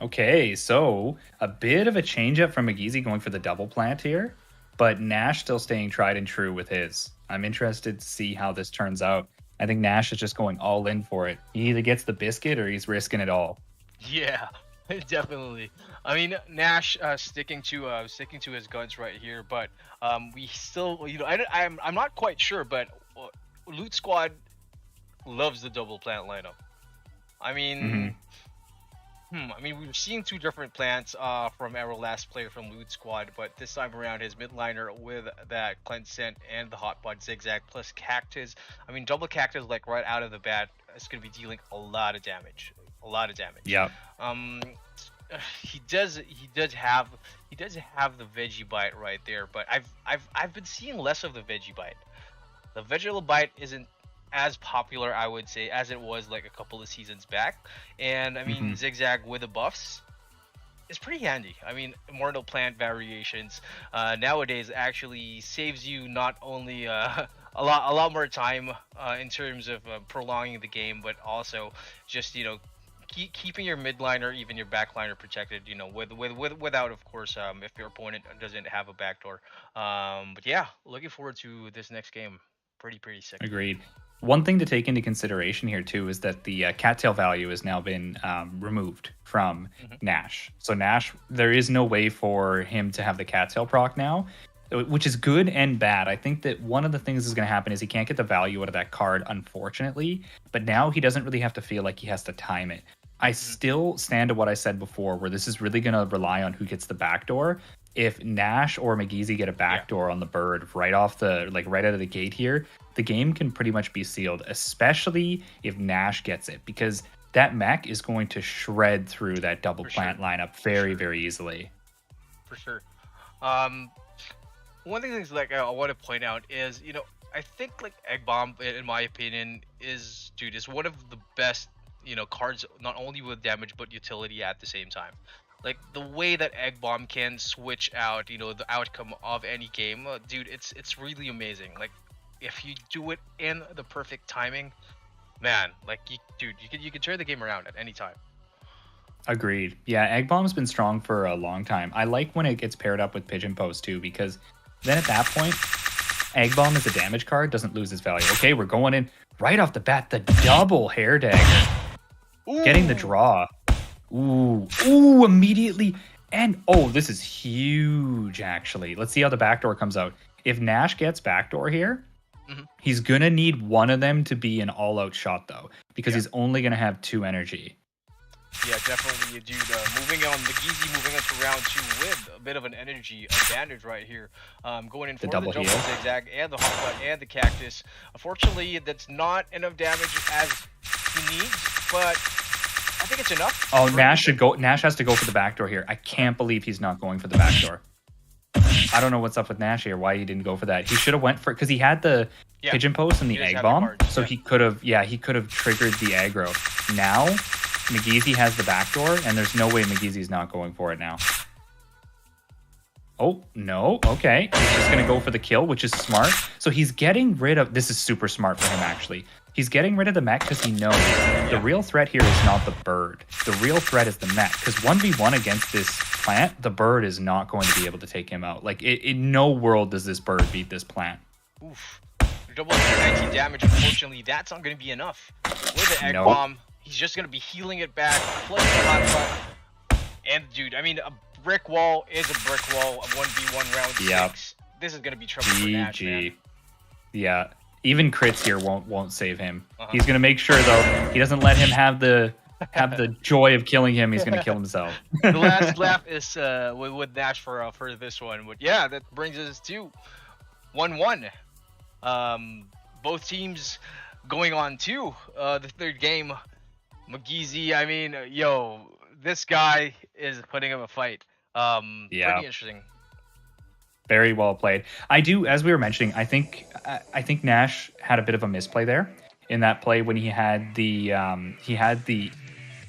S7: Okay, so a bit of a change up from McGeezy going for the double plant here, but Nash still staying tried and true with his. I'm interested to see how this turns out. I think Nash is just going all in for it. He either gets the biscuit or he's risking it all.
S1: Yeah, definitely. I mean, Nash sticking to his guns right here, but we still, I'm not quite sure, but Loot Squad loves the double plant lineup. I mean, we've seen two different plants from our last player from Loot Squad, but this time around his midliner with that Cleanse Scent and the Hotbod Zigzag plus Cactus. I mean, double Cactus like right out of the bat is going to be dealing a lot of damage.
S7: Yeah.
S1: He does have the Veggie Bite right there, but I've been seeing less of the Veggie Bite. The Vegetable Bite isn't as popular, I would say, as it was like a couple of seasons back. And I mean, Zigzag with the buffs is pretty handy. I mean, Immortal Plant variations nowadays actually saves you not only a lot more time in terms of prolonging the game, but also just keeping your midliner, even your backliner protected. Without, of course, if your opponent doesn't have a backdoor. But yeah, looking forward to this next game. Pretty sick.
S7: Agreed. One thing to take into consideration here too is that the cattail value has now been removed from Nash. So Nash, there is no way for him to have the cattail proc now, which is good and bad. I think that one of the things that's going to happen is he can't get the value out of that card, unfortunately. But now he doesn't really have to feel like he has to time it. I still stand to what I said before, where this is really going to rely on who gets the backdoor. If Nash or McGeezy get a backdoor on the bird right out of the gate here, the game can pretty much be sealed, especially if Nash gets it, because that mech is going to shred through that double plant lineup very easily.
S1: For sure. One thing is I want to point out is, I think like Egg Bomb, in my opinion, is one of the best, cards, not only with damage but utility at the same time. Like the way that Egg Bomb can switch out, the outcome of any game, dude, it's really amazing. Like if you do it in the perfect timing, man, like you can turn the game around at any time.
S7: Agreed. Yeah, Egg Bomb's been strong for a long time. I like when it gets paired up with Pigeon Post too, because then at that point, Egg Bomb as a damage card doesn't lose its value. Okay, we're going in right off the bat, the double hair dagger. Ooh. Getting the draw. Ooh, immediately. And, this is huge, actually. Let's see how the backdoor comes out. If Nash gets backdoor here, he's going to need one of them to be an all-out shot, though, because he's only going to have 2 energy.
S1: Yeah, definitely, dude. Moving on, McGeezy moving into round 2 with a bit of an energy advantage right here. Going in for the double zigzag and the hotbot and the cactus. Unfortunately, that's not enough damage as he needs, but I think it's enough.
S7: Oh, Nash should go. Nash has to go for the backdoor here. I can't believe he's not going for the backdoor. I don't know what's up with Nash here. Why he didn't go for that? He should have went for it because he had the pigeon post and the egg bomb, so he could have. Yeah, he could have triggered the aggro. Now McGeezy has the backdoor, and there's no way McGeezy's not going for it now. Oh, no. Okay. He's just going to go for the kill, which is smart. So he's getting rid of... This is super smart for him, actually. He's getting rid of the mech because he knows the real threat here is not the bird. The real threat is the mech. Because 1v1 against this plant, the bird is not going to be able to take him out. Like, in no world does this bird beat this plant.
S1: Oof. Double 19 damage. Unfortunately, that's not going to be enough. With the egg bomb, he's just going to be healing it back. Plus the hot shot. And, dude, I mean... brick wall is a brick wall. A 1v1 round 6. This is gonna be trouble for Nash, man.
S7: Yeah, even crits here won't save him. He's gonna make sure though he doesn't let him have the joy of killing him. He's gonna kill himself.
S1: The last laugh is with Nash for this one. But yeah, that brings us to 1-1. Both teams going on to the third game. McGeezy, I mean, this guy is putting him a fight. Pretty interesting.
S7: Very well played. I do, as we were mentioning, I think Nash had a bit of a misplay there in that play when he had the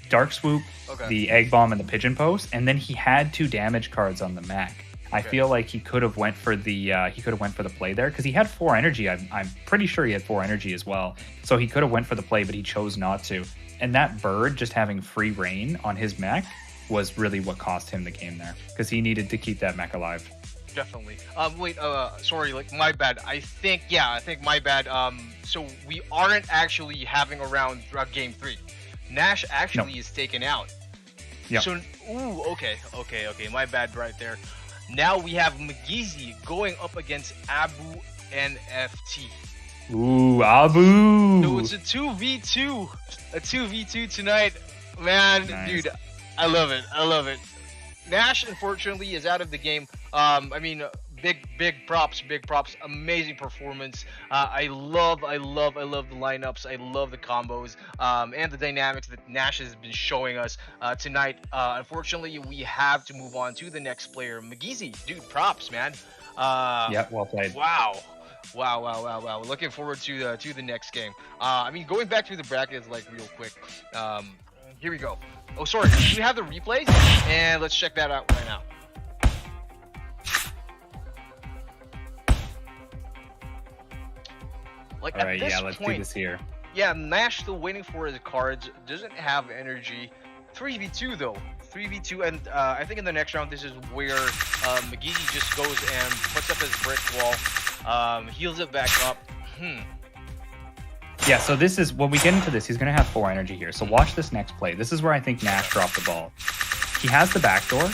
S7: dark swoop, the egg bomb, and the pigeon post, and then he had 2 damage cards on the mech. I feel like he could have went for the play there because he had 4 energy. I'm pretty sure he had 4 energy as well, so he could have went for the play, but he chose not to. And that bird just having free reign on his mech was really what cost him the game there, because he needed to keep that mech alive.
S1: Definitely. Wait, sorry, like my bad. I think my bad. So we aren't actually having a round throughout game 3. Nash actually is taken out.
S7: Yeah.
S1: So, okay. My bad right there. Now we have Magizi going up against Abu NFT.
S7: Ooh, Abu.
S1: So it's a 2v2. A 2v2 tonight. Man,
S7: Nice.
S1: dude, I love it. Nash, unfortunately, is out of the game. I mean, big props. Amazing performance. I love the lineups. I love the combos and the dynamics that Nash has been showing us tonight. Unfortunately, we have to move on to the next player, Magizi. Dude, props, man.
S7: Yeah, well played.
S1: Wow. Looking forward to the next game. I mean, going back to the brackets like real quick. Here we go. Oh, sorry. Do we have the replays? And let's check that out right now. Like
S7: All right,
S1: at this
S7: yeah, let's do
S1: point,
S7: this here.
S1: yeah, Nash still waiting for his cards. Doesn't have energy. 3v2 though. 3v2, and I think in the next round this is where Magizi just goes and puts up his brick wall, heals it back up.
S7: Yeah, so this is, when we get into this, he's going to have 4 energy here. So watch this next play. This is where I think Nash dropped the ball. He has the backdoor,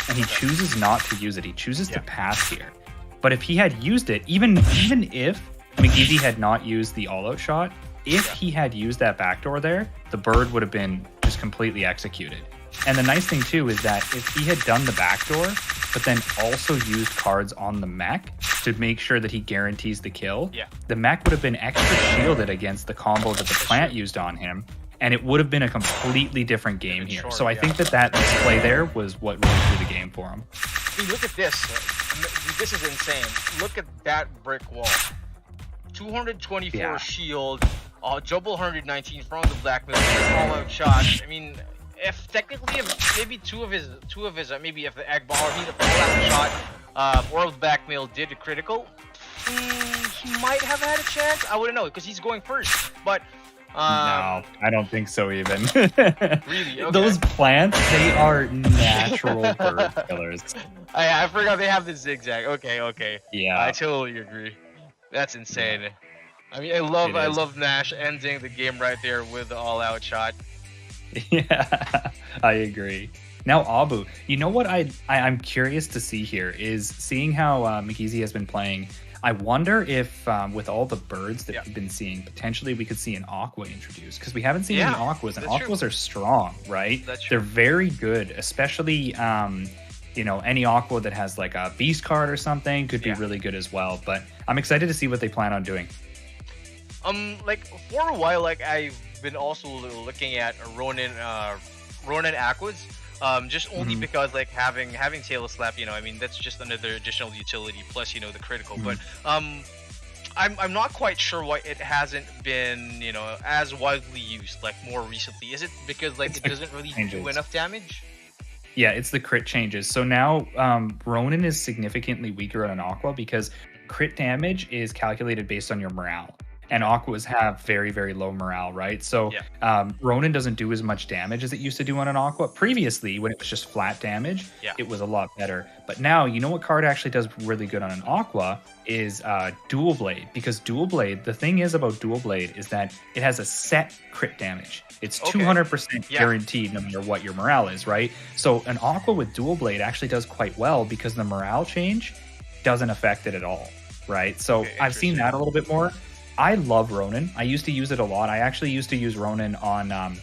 S7: and he chooses not to use it. He chooses to pass here. But if he had used it, even if Magizi had not used the all-out shot, if he had used that backdoor there, the bird would have been just completely executed. And the nice thing, too, is that if he had done the backdoor, but then also used cards on the mech to make sure that he guarantees the kill, the mech would have been extra shielded against the combo that the plant used on him, and it would have been a completely different game here. So I think that misplay there was what really threw the game for him.
S1: I mean, look at this. This is insane. Look at that brick wall. 224 shield, double 119 from the blackmail, all-out shot. I mean, if maybe two of his maybe if the egg ball or the all-out shot or the blackmail did a critical, he might have had a chance. I wouldn't know because he's going first. But
S7: No, I don't think so even.
S1: Really? Okay.
S7: Those plants, they are natural bird killers.
S1: I forgot they have the zigzag. Okay.
S7: Yeah.
S1: I totally agree. That's insane. I mean, I love Nash ending the game right there with the all-out shot.
S7: Yeah, I agree. Now, Abu, you know what I'm curious to see here is seeing how Magizi has been playing. I wonder if with all the birds that we've been seeing, potentially we could see an Aqua introduced, because we haven't seen any Aquas, and Aquas are strong, right? They're very good, especially any Aqua that has like a Beast card or something could be really good as well. But I'm excited to see what they plan on doing.
S1: Like for a while, like I've been also looking at Ronin Aquas. Just only because like having Tail Slap, I mean that's just another additional utility plus the critical. But I'm not quite sure why it hasn't been as widely used like more recently. Is it because like it doesn't really do enough damage?
S7: Yeah, it's the crit changes. So now Ronin is significantly weaker on an Aqua because crit damage is calculated based on your morale. And Aquas have very, very low morale, right? So Ronin doesn't do as much damage as it used to do on an Aqua. Previously, when it was just flat damage, it was a lot better. But now, you know what card actually does really good on an Aqua is Dual Blade. Because Dual Blade, the thing is about Dual Blade is that it has a set crit damage. It's 200% guaranteed no matter what your morale is, right? So an Aqua with Dual Blade actually does quite well because the morale change doesn't affect it at all, right? So I've seen that a little bit more. I love Ronin. I used to use it a lot. I actually used to use Ronin on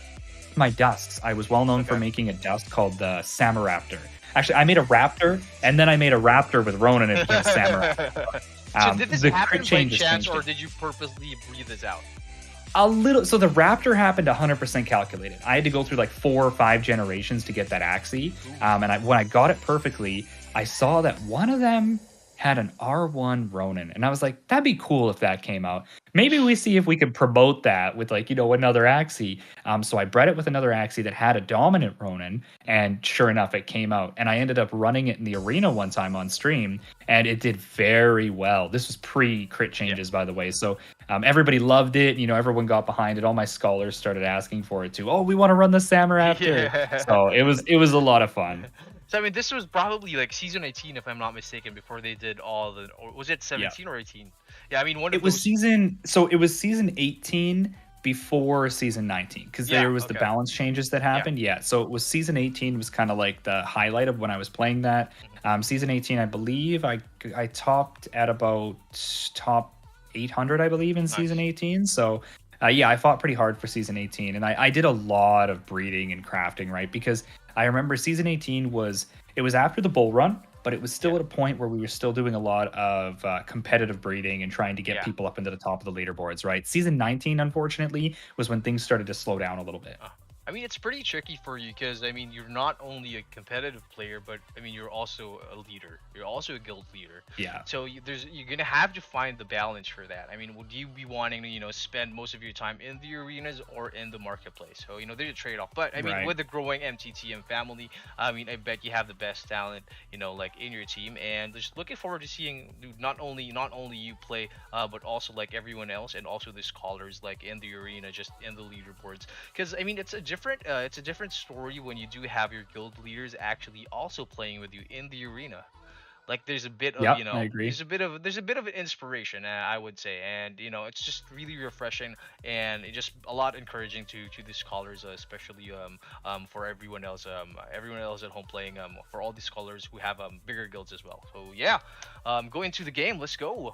S7: my dusts. I was well known for making a dust called the Samaraptor. Actually, I made a Raptor, and then I made a Raptor with Ronin and it became Samaraptor.
S1: So did this happen by chance, or did you purposely breathe this out?
S7: A little. So the Raptor happened 100% calculated. I had to go through like 4 or 5 generations to get that Axie. And when I got it perfectly, I saw that one of them had an R1 Ronin, and I was like, that'd be cool if that came out. maybe we see if we could promote that with like, another Axie. So I bred it with another Axie that had a dominant Ronin, and sure enough, it came out. And I ended up running it in the arena one time on stream, and it did very well. This was pre-crit changes, by the way. So everybody loved it. Everyone got behind it. All my scholars started asking for it too. Oh, we want to run the Samaraptor.
S1: Yeah.
S7: So it was a lot of fun.
S1: So I mean, this was probably like season 18, if I'm not mistaken, before they did all the. Or was it 17 or 18? Yeah, I mean, one of
S7: It was
S1: those.
S7: season 18 before season 19 because there was the
S1: okay.
S7: balance changes that happened. Yeah, so it was season 18 was kind of like the highlight of when I was playing that. Season 18, I believe I topped at about top 800, I believe, in season 18. So yeah, I fought pretty hard for season 18, and I did a lot of breeding and crafting, right? Because I remember season 18 was after the bull run, but it was still at a point where we were still doing a lot of competitive breeding and trying to get people up into the top of the leaderboards, right? Season 19, unfortunately, was when things started to slow down a little bit.
S1: I mean, it's pretty tricky for you because, I mean, you're not only a competitive player, but, I mean, you're also a leader. You're also a guild leader.
S7: Yeah.
S1: So you're going to have to find the balance for that. I mean, would you be wanting to, spend most of your time in the arenas or in the marketplace? So, there's a trade-off. But, I mean, with the growing MTTM family, I mean, I bet you have the best talent, like, in your team. And just looking forward to seeing not only you play, but also, like, everyone else and also the scholars, like, in the arena, just in the leaderboards. Because, I mean, it's a different story when you do have your guild leaders actually also playing with you in the arena. Like there's a bit of
S7: I agree.
S1: there's a bit of an inspiration, I would say, and it's just really refreshing and just a lot encouraging to the scholars, especially for everyone else at home playing, for all the scholars who have bigger guilds as well. So yeah, go into the game. Let's go.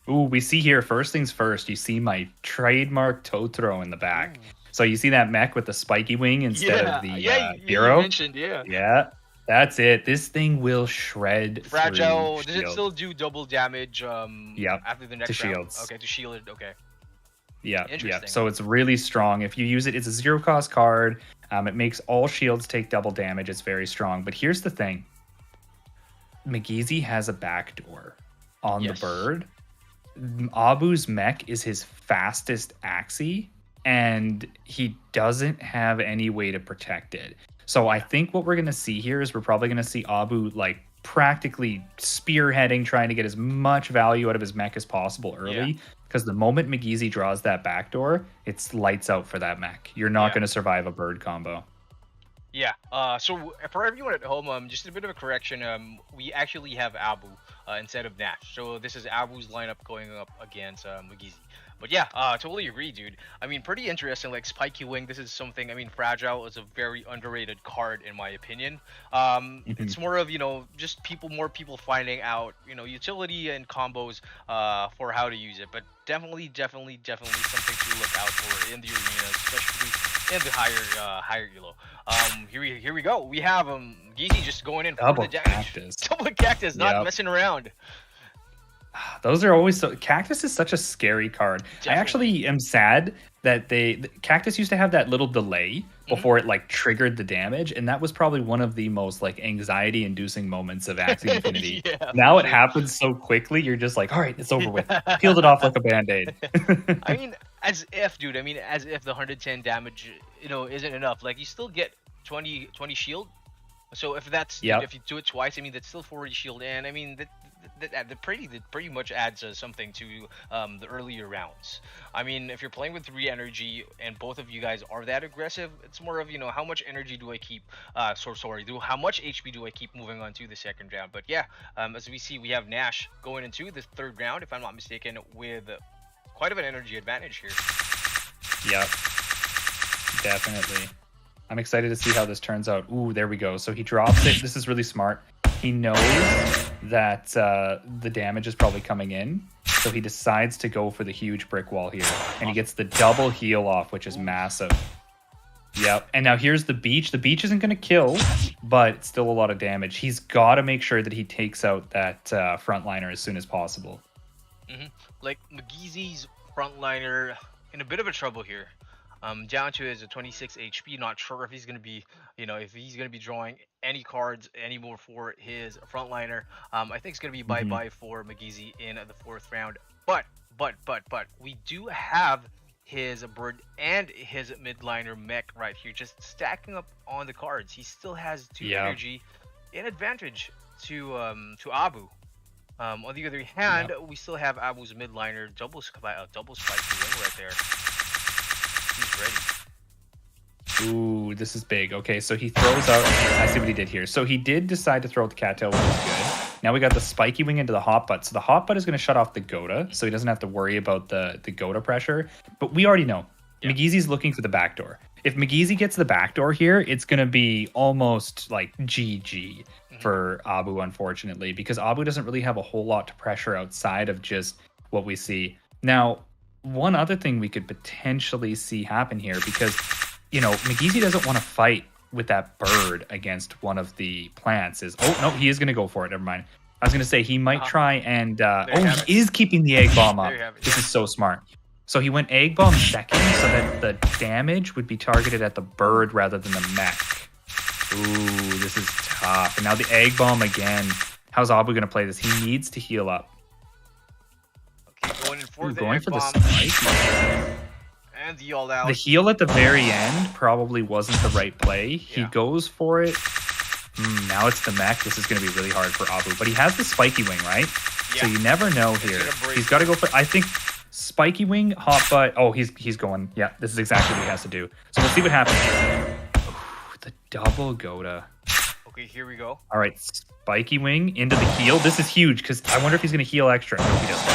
S7: Ooh, we see here, first things first, you see my trademark Totoro in the back. Ooh. So you see that mech with the spiky wing instead of the Hero?
S1: You mentioned,
S7: Yeah, that's it. This thing will shred
S1: Fragile.
S7: through
S1: Does it still do double damage after the next
S7: to
S1: round?
S7: shields.
S1: Okay, to shield it, okay.
S7: Yeah. So it's really strong. If you use it, it's a 0-cost card. It makes all shields take double damage. It's very strong. But here's the thing. McGeezy has a backdoor on the bird. Abu's mech is his fastest Axie, and he doesn't have any way to protect it. So I think what we're going to see here is we're probably going to see Abu like practically spearheading, trying to get as much value out of his mech as possible early, because the moment McGeezy draws that backdoor, it's lights out for that mech. You're not going to survive a bird combo.
S1: Yeah. So for everyone at home, just a bit of a correction. We actually have Abu instead of Nash. So this is Abu's lineup going up against McGeezy. But yeah, totally agree, dude. I mean, pretty interesting. Like Spiky Wing, this is something. I mean, Fragile is a very underrated card in my opinion. It's more of just more people finding out utility and combos for how to use it. But definitely something to look out for in the arena, especially in the higher elo. Here we go. We have Geezy just going in for the damage. Double cactus, not messing around.
S7: Those are always Cactus is such a scary card. Definitely. I actually am sad that Cactus used to have that little delay before it like triggered the damage, and that was probably one of the most like anxiety inducing moments of Axie Infinity. Now it happens so quickly, you're just like, all right, it's over with. Peeled it off like a band-aid.
S1: I mean, as if the 110 damage isn't enough. Like you still get 20 shield. So if that's if you do it twice, I mean that's still 40 shield, and I mean that pretty much adds something to the earlier rounds. I mean, if you're playing with 3 energy and both of you guys are that aggressive, it's more of how much energy do I keep? How much HP do I keep moving on to the second round? But yeah, as we see, we have Nash going into the third round, if I'm not mistaken, with quite of an energy advantage here.
S7: Yep, definitely. I'm excited to see how this turns out. Ooh, there we go. So he drops it. This is really smart. He knows that the damage is probably coming in, so he decides to go for the huge brick wall here, and he gets the double heal off, which is massive. Yep, and now here's the beach. The beach isn't going to kill, but it's still a lot of damage. He's got to make sure that he takes out that frontliner as soon as possible.
S1: Like, McGeezy's frontliner in a bit of a trouble here. Down to his 26 HP. Not sure if he's gonna be, if he's gonna be drawing any cards anymore for his frontliner. I think it's gonna be bye-bye for McGeezy in the 4th round. But but we do have his bird and his midliner mech right here, just stacking up on the cards. He still has 2 energy in advantage to Abu. On the other hand, we still have Abu's midliner double spiky wing right there. He's ready.
S7: Ooh, this is big. Okay, so he throws out. I see what he did here. So he did decide to throw out the cattail, which is good. Now we got the spiky wing into the hot butt. So the hot butt is going to shut off the Goda, so he doesn't have to worry about the Goda pressure. But we already know McGeezy's looking for the backdoor. If McGeezy gets the backdoor here, it's going to be almost like GG for Abu, unfortunately, because Abu doesn't really have a whole lot to pressure outside of just what we see. Now, one other thing we could potentially see happen here, because, you know, McGeezy doesn't want to fight with that bird against one of the plants, is... Oh, no, he is going to go for it. Never mind. I was going to say he might try and... he is keeping the egg bomb up. This is so smart. So he went egg bomb second so that the damage would be targeted at the bird rather than the mech. Ooh, this is tough. And now the egg bomb again. How's Abu going to play this? He needs to heal up.
S1: Okay, going
S7: for the spike.
S1: And the all out.
S7: The heal at the very end probably wasn't the right play. He goes for it. Now it's the mech. This is going to be really hard for Abu. But he has the spiky wing, right? Yeah. So you never know here. He's got to go for... I think spiky wing, hot butt. Oh, he's going... Yeah, this is exactly what he has to do. So we'll see what happens. Ooh, the double Goda.
S1: Okay, here we go.
S7: All right, spiky wing into the heal. This is huge because I wonder if he's going to heal extra. No, he doesn't.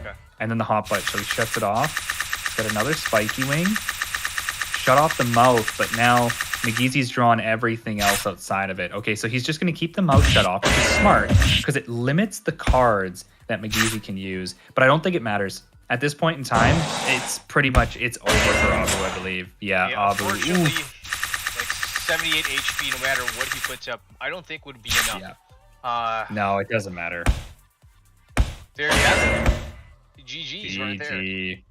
S7: Okay. And then the hot butt. So he shuts it off. He's got another spiky wing. Shut off the mouth, but now McGeezy's drawn everything else outside of it. Okay, so he's just going to keep the mouth shut off, which is smart because it limits the cards that McGeezy can use. But I don't think it matters. At this point in time, it's pretty much, it's over for Abu, I believe. Yeah, Abu.
S1: Unfortunately, like 78 HP, no matter what he puts up, I don't think would be enough.
S7: Yeah. No, it doesn't matter.
S1: There you have it. GG's right there.
S7: GG.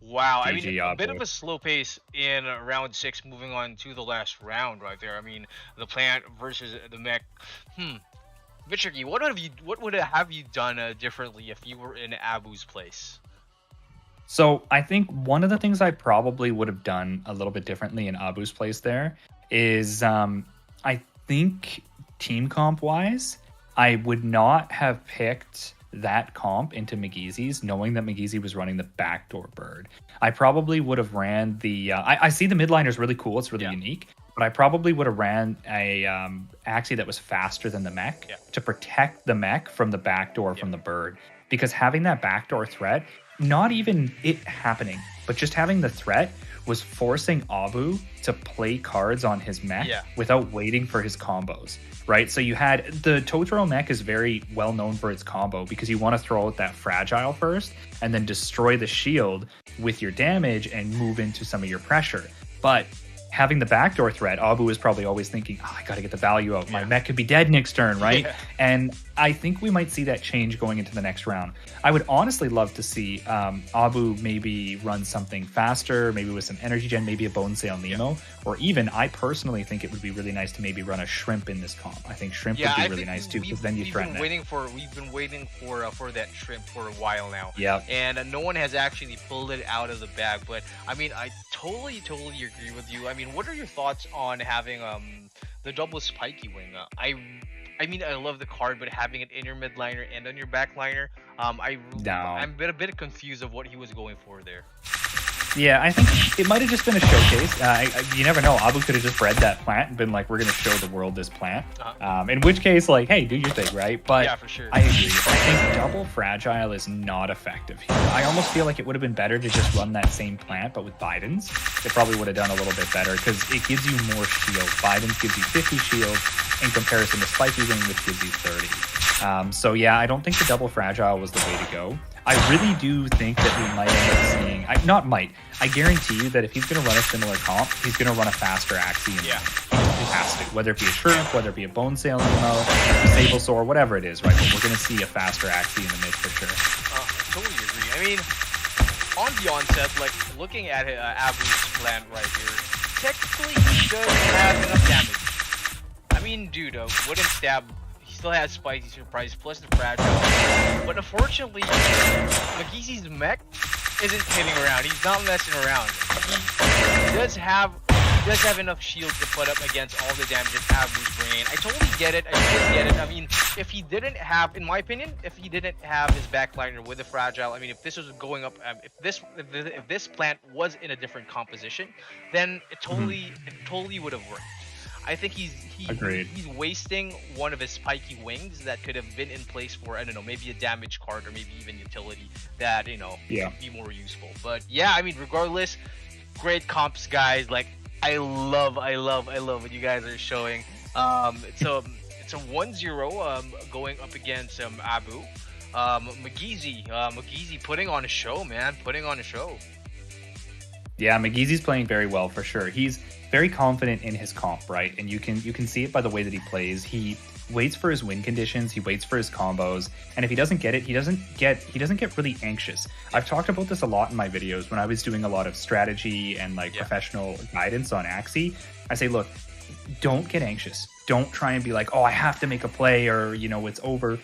S1: Wow,
S7: GG,
S1: I mean, a bit
S7: Abu.
S1: of a slow pace in round 6, moving on to the last round right there. I mean, the plant versus the mech. Vichiki, what would have you done differently if you were in Abu's place?
S7: So I think one of the things I probably would have done a little bit differently in Abu's place there is I think team comp wise, I would not have picked that comp into McGeezy's, knowing that McGeezy was running the backdoor bird. I probably would have ran the... I see the midliner is really cool. It's really unique. But I probably would have ran a Axie that was faster than the mech to protect the mech from the backdoor from the bird. Because having that backdoor threat, not even it happening, but just having the threat was forcing Abu to play cards on his mech without waiting for his combos, right? So you had the Totoro mech is very well known for its combo because you want to throw out that fragile first and then destroy the shield with your damage and move into some of your pressure. But having the backdoor threat, Abu is probably always thinking, oh, I got to get the value out. My mech could be dead next turn, right? And I think we might see that change going into the next round. I would honestly love to see Abu maybe run something faster, maybe with some energy gen, maybe a Bone Sail Nemo, or even I personally think it would be really nice to maybe run a Shrimp in this comp. I think Shrimp would be really nice too, because then you threaten it.
S1: We've been waiting for that Shrimp for a while now.
S7: Yeah.
S1: And no one has actually pulled it out of the bag. But I mean, I totally agree with you. I mean, what are your thoughts on having the double spiky wing? I mean, I love the card, but having it in your midliner and on your backliner, I'm a bit confused of what he was going for there.
S7: Yeah, I think it might have just been a showcase. You never know. Abu could have just bred that plant and been like, we're going to show the world this plant. In which case, like, hey, do your thing, right? But
S1: yeah, for sure.
S7: I agree. I think double fragile is not effective here. I almost feel like it would have been better to just run that same plant, but with Biden's. It probably would have done a little bit better because it gives you more shield. Biden's gives you 50 shield in comparison to Spiky Wing, which gives you 30. So yeah, I don't think the double fragile was the way to go. I really do think that we might end up seeing... I guarantee you that if he's going to run a similar comp, he's going to run a faster Axie.
S1: Yeah.
S7: He has to. Whether it be a Shrimp, whether it be a Bone Sail Nemo, Sable Sore, whatever it is, right? But we're going to see a faster Axie in the mid for sure.
S1: Totally agree. I mean, on the onset, like, looking at Abu's plan right here, technically he does have enough damage. I mean, dude, wooden stab, he still has Spicy Surprise plus the Fragile. But unfortunately, Makizi's mech isn't kidding around. He's not messing around. He does have enough shield to put up against all the damage that Abu's bringing. I totally get it. I totally get it. I mean, if he didn't have, in my opinion, if he didn't have his backliner with the Fragile, I mean, if this was going up, if this plant was in a different composition, then it totally would have worked. I think he's wasting one of his spiky wings that could have been in place for, I don't know, maybe a damage card or maybe even utility that, you know, would be more useful. But yeah, I mean, regardless, great comps, guys. Like, I love what you guys are showing. It's a 1-0 going up against Abu. Magizi putting on a show, man. Putting on a show.
S7: Yeah, Magizi's playing very well for sure. He's very confident in his comp, right? And you can see it by the way that he plays. He waits for his win conditions, he waits for his combos, and if he doesn't get it, he doesn't get really anxious. I've talked about this a lot in my videos when I was doing a lot of strategy and like professional guidance on Axie. I say, look, don't get anxious. Don't try and be like, oh, I have to make a play or, you know, it's over.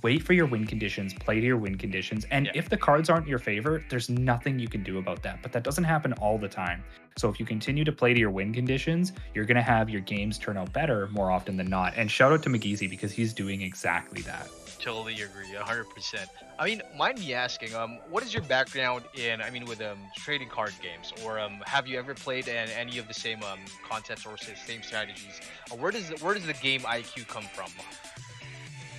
S7: Wait for your win conditions, play to your win conditions, and if the cards aren't in your favor, there's nothing you can do about that. But that doesn't happen all the time. So if you continue to play to your win conditions, you're going to have your games turn out better more often than not. And shout out to Magizi because he's doing exactly that.
S1: Totally agree, 100%. I mean, mind me asking, what is your background in, I mean, with trading card games, or have you ever played in any of the same concepts or same strategies? Where does the game IQ come from?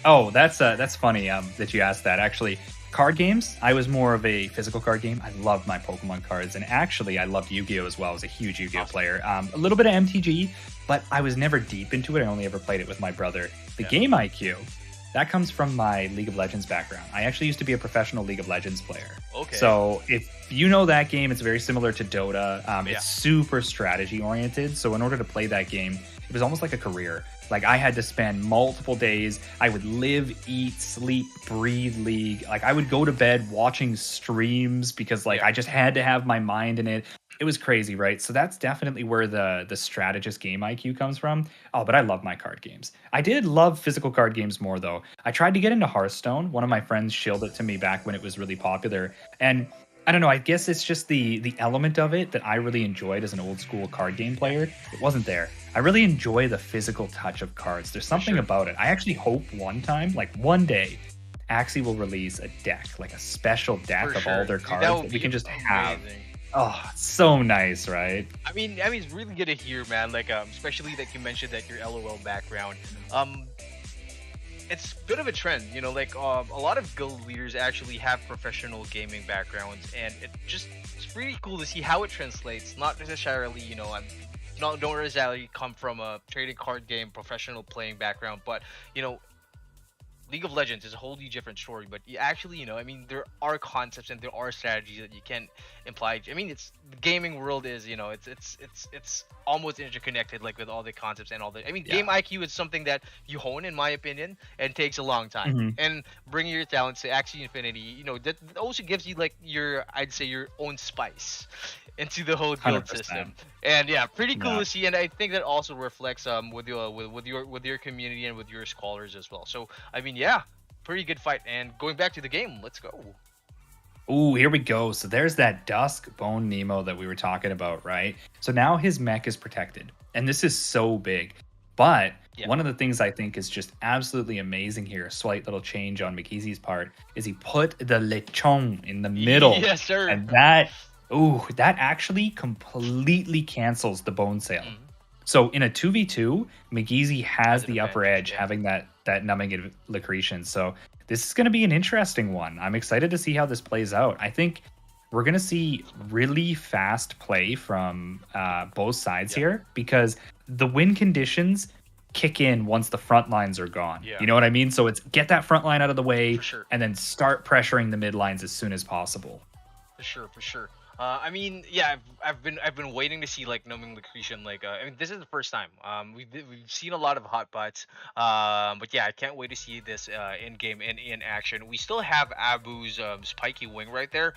S7: Oh, that's funny that you asked that. Actually, card games, I was more of a physical card game. I loved my Pokemon cards, and actually, I loved Yu-Gi-Oh as well. I was a huge Yu-Gi-Oh player. A little bit of MTG, but I was never deep into it. I only ever played it with my brother. The game IQ, that comes from my League of Legends background. I actually used to be a professional League of Legends player. Okay. So if you know that game, it's very similar to Dota. It's super strategy oriented. So in order to play that game, it was almost like a career. Like, I had to spend multiple days. I would live, eat, sleep, breathe League. Like, I would go to bed watching streams because, like, I just had to have my mind in it. It was crazy, right? So that's definitely where the strategist game IQ comes from. Oh, but I love my card games. I did love physical card games more, though. I tried to get into Hearthstone. One of my friends shilled it to me back when it was really popular. And I don't know, I guess it's just the element of it that I really enjoyed as an old school card game player. It wasn't there. I really enjoy the physical touch of cards. There's something about it. I actually hope one day, Axie will release a deck, like a special deck of all their cards that we can just have. Oh, it's so nice, right? I mean,
S1: it's really good to hear, man. Like, especially that you mentioned that your LOL background. It's a bit of a trend, you know, like a lot of guild leaders actually have professional gaming backgrounds, and it's pretty cool to see how it translates. Not necessarily, you know, don't necessarily come from a trading card game professional playing background, but you know, League of Legends is a wholly different story. But you actually, you know, I mean, there are concepts and there are strategies that you can imply. I mean, it's the gaming world is, you know, it's almost interconnected, like with all the concepts and all the. I mean, game IQ is something that you hone, in my opinion, and takes a long time. And bringing your talents to Axie Infinity, you know, that also gives you like I'd say your own spice into the whole guild 100%. System. And yeah, pretty cool to see, and I think that also reflects with your community and with your scholars as well. So I mean, yeah, pretty good fight. And going back to the game, let's go.
S7: Ooh, here we go. So there's that Dusk Bone Nemo that we were talking about, right? So now his mech is protected, and this is so big. But one of the things I think is just absolutely amazing here, a slight little change on Makizi's part, is he put the lechon in the middle.
S1: Yes, sir.
S7: And that actually completely cancels the bone sale. So in a 2v2, Magizi has the upper edge, having that numbing Lacretian. So this is going to be an interesting one. I'm excited to see how this plays out. I think we're going to see really fast play from both sides here, because the win conditions kick in once the front lines are gone. You know what I mean? So it's get that front line out of the way and then start pressuring the mid lines as soon as possible.
S1: For sure. I mean, yeah, I've been waiting to see like numbing Lucretian. Like, I mean, this is the first time. We've seen a lot of hot bots. But yeah, I can't wait to see this in game in action. We still have Abu's spiky wing right there.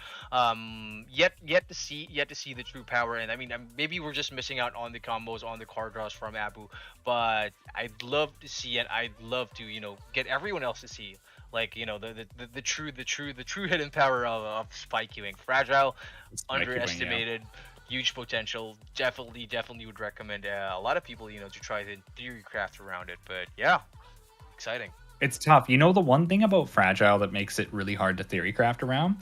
S1: Yet to see the true power. And I mean, maybe we're just missing out on the combos on the card draws from Abu. But I'd love to see it. I'd love to get everyone else to see. Like the true hidden power of Spike Ewing. Fragile,
S7: Spike Ewing, yeah.
S1: underestimated, huge potential. Definitely would recommend a lot of people to try the theory craft around it. But yeah, exciting.
S7: It's tough. The one thing about Fragile that makes it really hard to theory craft around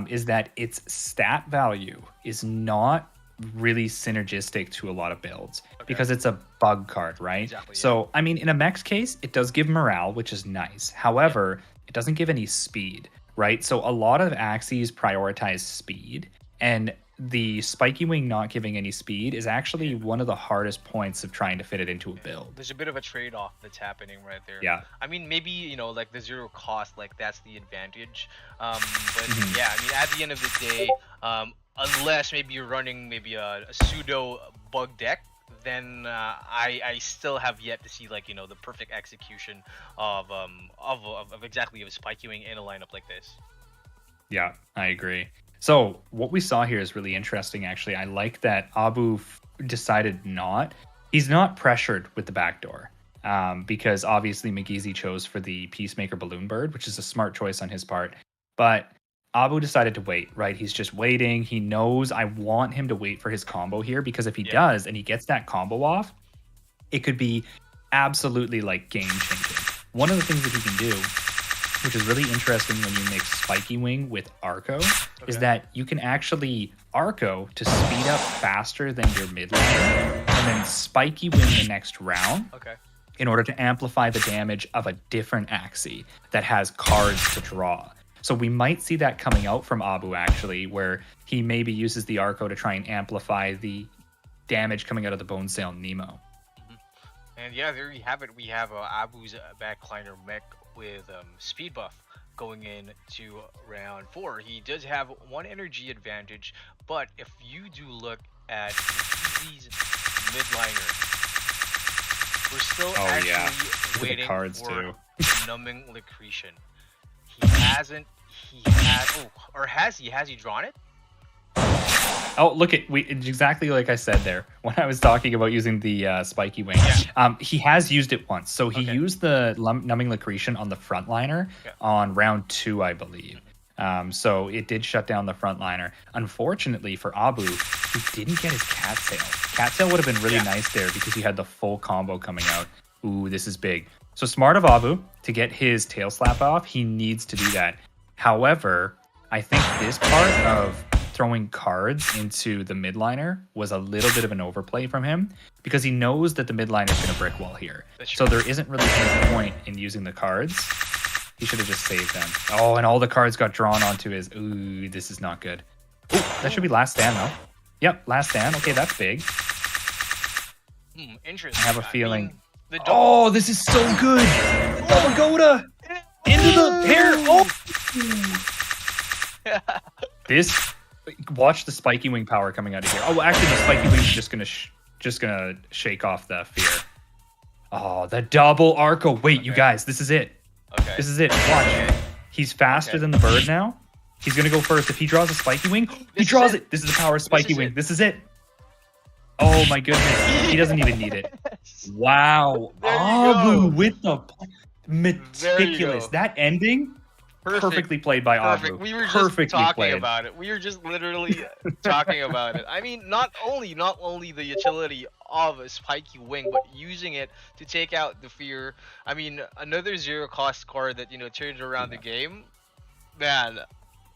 S7: is that its stat value is not really synergistic to a lot of builds because it's a bug card, right?
S1: Exactly,
S7: so I mean, in a mech's case, it does give morale, which is nice. However, it doesn't give any speed, right? So a lot of Axies prioritize speed, and the Spiky Wing not giving any speed is actually one of the hardest points of trying to fit it into a build.
S1: There's a bit of a trade-off that's happening right there.
S7: Yeah.
S1: I mean, maybe like the zero cost, like that's the advantage. But yeah, I mean, at the end of the day, unless maybe you're running maybe a pseudo bug deck, then I still have yet to see like the perfect execution of exactly of a Spike Ewing in a lineup like this.
S7: Yeah, I agree. So what we saw here is really interesting, actually. I like that Abu decided he's not pressured with the backdoor because obviously McGeezy chose for the Peacemaker Balloon Bird, which is a smart choice on his part. But Abu decided to wait, right? He's just waiting. He knows I want him to wait for his combo here because if he does and he gets that combo off, it could be absolutely like game changing. One of the things that he can do, which is really interesting when you mix Spiky Wing with Arco, is that you can actually Arco to speed up faster than your mid laner, and then Spiky Wing the next round in order to amplify the damage of a different Axie that has cards to draw. So we might see that coming out from Abu, actually, where he maybe uses the Arco to try and amplify the damage coming out of the Bone Sail Nemo.
S1: And yeah, there you have it. We have Abu's backliner mech with speed buff going into round 4. He does have one energy advantage, but if you do look at these midliner, we're still actually waiting
S7: cards
S1: for
S7: too.
S1: numbing Lucretian. Has he drawn it?
S7: Oh, look it's exactly like I said there when I was talking about using the Spiky Wing. He has used it once. So he used the numbing Lucretian on the frontliner on round 2, I believe. So it did shut down the frontliner. Unfortunately for Abu, he didn't get his Cattail. Cattail would have been really nice there because he had the full combo coming out. Ooh, this is big. So smart of Abu to get his tail slap off. He needs to do that. However, I think this part of throwing cards into the midliner was a little bit of an overplay from him because he knows that the midliner is going to brick wall here. So there isn't really any point in using the cards. He should have just saved them. Oh, and all the cards got drawn onto his... Ooh, this is not good. Ooh, that should be last stand, though. Yep, last stand. Okay, that's big.
S1: Interesting.
S7: I have a feeling... Oh, this is so good! Double Goda! Into the pair! Oh! This... Watch the Spiky Wing power coming out of here. Oh, actually, the Spiky Wing's just gonna shake off the fear. Oh, the double Arco. Wait, you guys, this is it.
S1: Okay.
S7: This is it. Watch. He's faster than the bird now. He's gonna go first. If he draws a Spiky Wing, he draws it. This is the power of Spiky Wing. This is it. Oh my goodness. He doesn't even need it. Wow. Abu with the meticulous. That ending. Perfectly played by Abu.
S1: We were just talking about it. We were just literally talking about it. I mean, not only the utility of a Spiky Wing, but using it to take out the fear. I mean, another zero cost card that turns around the game. Man,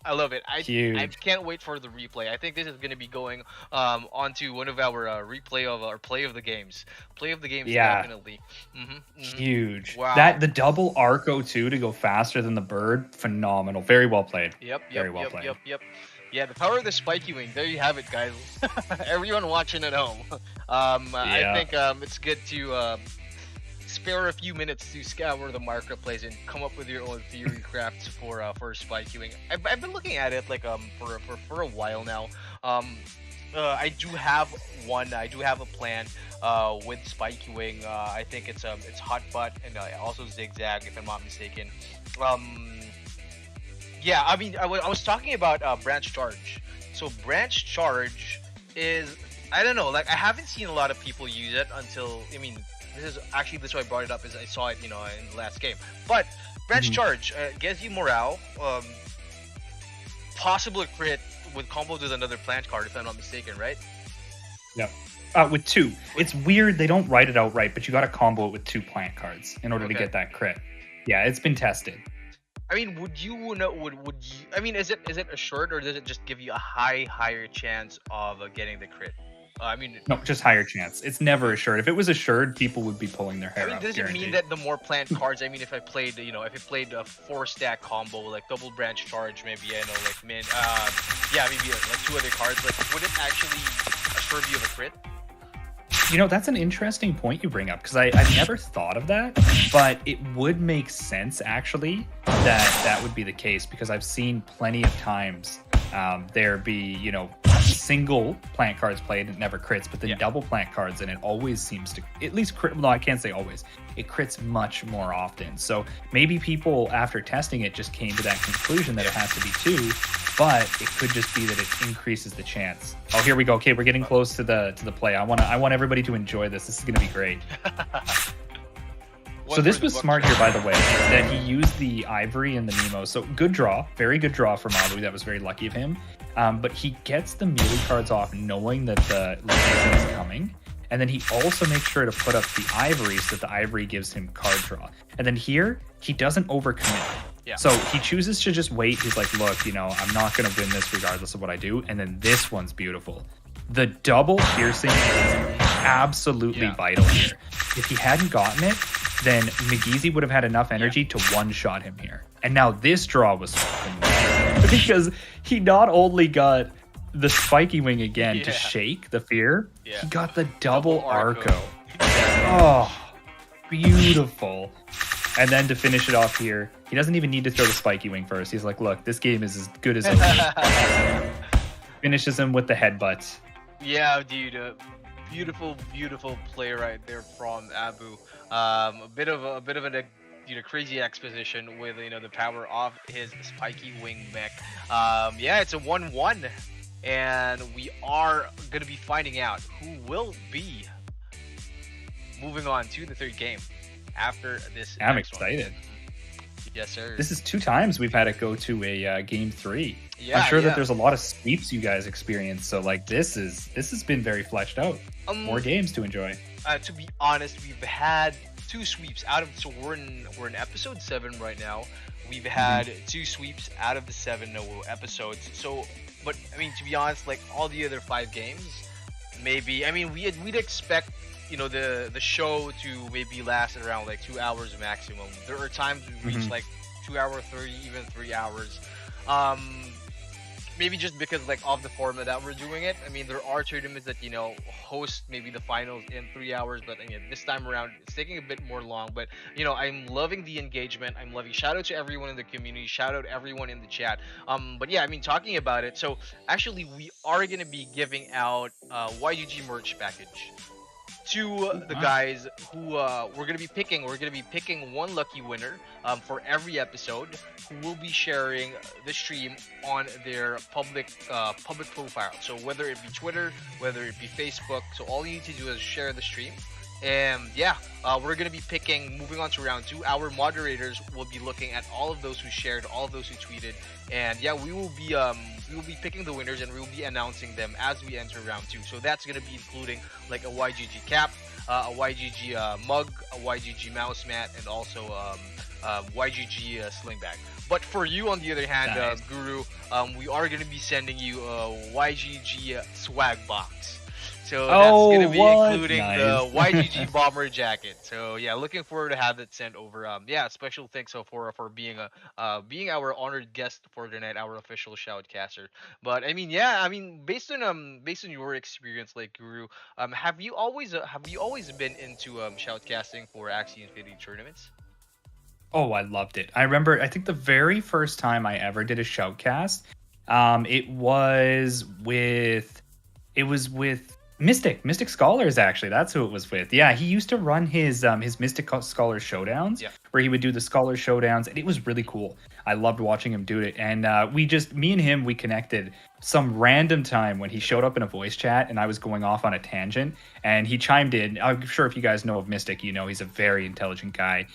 S1: I love it. I can't wait for the replay. I think this is going to be going onto one of our replay of our play of the games. Play of the games, definitely.
S7: Huge.
S1: Wow.
S7: The double Arco too to go faster than the bird, phenomenal. Very well played. Very well played.
S1: Yeah, the power of the Spiky Wing. There you have it, guys. Everyone watching at home. I think it's good to spare a few minutes to scour the marketplace and come up with your own theory crafts for spike queuing. I've been looking at it like for a while now. I do have one. I do have a plan with spike queuing. I think it's hot butt and also zigzag if I'm not mistaken. Yeah, I mean I was talking about branch charge. So branch charge is, I don't know, like I haven't seen a lot of people use it until, I mean, this is why I brought it up, is I saw it, in the last game. But branch charge gives you morale, possible crit with combos with another plant card if I'm not mistaken, right?
S7: Yeah. With 2. It's weird they don't write it out right, but you got to combo it with 2 plant cards in order to get that crit. Yeah, it's been tested.
S1: I mean, would you I mean, is it assured, or does it just give you a higher chance of getting the crit? I mean,
S7: no, just higher chance. It's never assured. If it was assured, people would be pulling their hair out.
S1: Does it mean that the more plant cards? I mean, if I played, if I played a 4-stack combo, like double branch charge, maybe maybe like 2 other cards, like would it actually assure you of a crit?
S7: That's an interesting point you bring up, because I've never thought of that, but it would make sense actually that would be the case, because I've seen plenty of times there be, single plant cards played and it never crits, but then double plant cards and it always seems to at least crit. No, I can't say always. It crits much more often. So maybe people after testing it just came to that conclusion that it has to be 2, but it could just be that it increases the chance. Oh, here we go. Okay, we're getting close to the play. I want everybody to enjoy this. This is going to be great. So this was smart here, by the way, that he used the Ivory and the Nemo. So good draw, very good draw from Abu. That was very lucky of him. But he gets the melee cards off knowing that the Legion is coming. And then he also makes sure to put up the Ivory so that the Ivory gives him card draw. And then here, he doesn't overcommit. Yeah. So he chooses to just wait. He's like, look, I'm not going to win this regardless of what I do. And then this one's beautiful. The double piercing is absolutely vital here. If he hadn't gotten it, then McGeezy would have had enough energy to one-shot him here. And now this draw was because he not only got the spiky wing again to shake the fear, he got the double Arco. Oh, beautiful. And then to finish it off here, he doesn't even need to throw the spiky wing first. He's like, look, this game is as good as over. Finishes him with the headbutt.
S1: Yeah, dude. Beautiful play right there from Abu. A bit of a crazy exposition with the power of his spiky wing mech. Yeah, it's a 1-1, and we are gonna be finding out who will be moving on to the 3rd game after this.
S7: I'm excited.
S1: Yes, sir.
S7: This is 2 times we've had it go to a game 3.
S1: Yeah,
S7: I'm sure that there's a lot of sweeps you guys experience. So like this has been very fleshed out. More games to enjoy.
S1: To be honest, we've had 2 sweeps out of, so we're in episode 7 right now. We've had 2 sweeps out of the 7 episodes. So, but I mean, to be honest, like all the other 5 games, maybe. I mean, we'd expect the show to maybe last around like 2 hours maximum. There are times we reach like 2 hour 30, even 3 hours. Maybe just because like of the format that we're doing it. I mean, there are tournaments that host maybe the finals in 3 hours, but this time around it's taking a bit more long. But I'm loving the engagement. I'm loving. Shout out to everyone in the community. Shout out everyone in the chat. But yeah, I mean, talking about it. So actually, we are gonna be giving out YGG merch package to the guys who we're gonna be picking. We're gonna be picking one lucky winner for every episode, who will be sharing the stream on their public profile. So whether it be Twitter, whether it be Facebook, so all you need to do is share the stream. And yeah, we're gonna be picking. Moving on to round 2, our moderators will be looking at all of those who shared, all of those who tweeted, and yeah, we will be picking the winners, and we will be announcing them as we enter round 2. So that's gonna be including like a YGG cap, a YGG mug, a YGG mouse mat, and also YGG sling bag. But for you, on the other hand, nice. Guru, we are gonna be sending you a YGG swag box. So that's gonna
S7: Oh,
S1: be
S7: what?
S1: including
S7: Nice.
S1: the YGG bomber jacket. So yeah, looking forward to have that sent over. Yeah, special thanks so for being a being our honored guest for tonight, our official shoutcaster. But I mean, yeah, I mean, based on your experience, like Guru, have you always been into shoutcasting for Axie Infinity tournaments?
S7: Oh, I loved it. I remember, I think the very first time I ever did a shoutcast, it was with Mystic Scholars, actually. That's who it was with. Yeah, he used to run his Mystic Scholar showdowns,
S1: Yeah.
S7: where he would do the Scholar showdowns, and it was really cool. I loved watching him do it, and me and him, we connected some random time when he showed up in a voice chat, and I was going off on a tangent, and he chimed in. I'm sure if you guys know of Mystic, you know he's a very intelligent guy.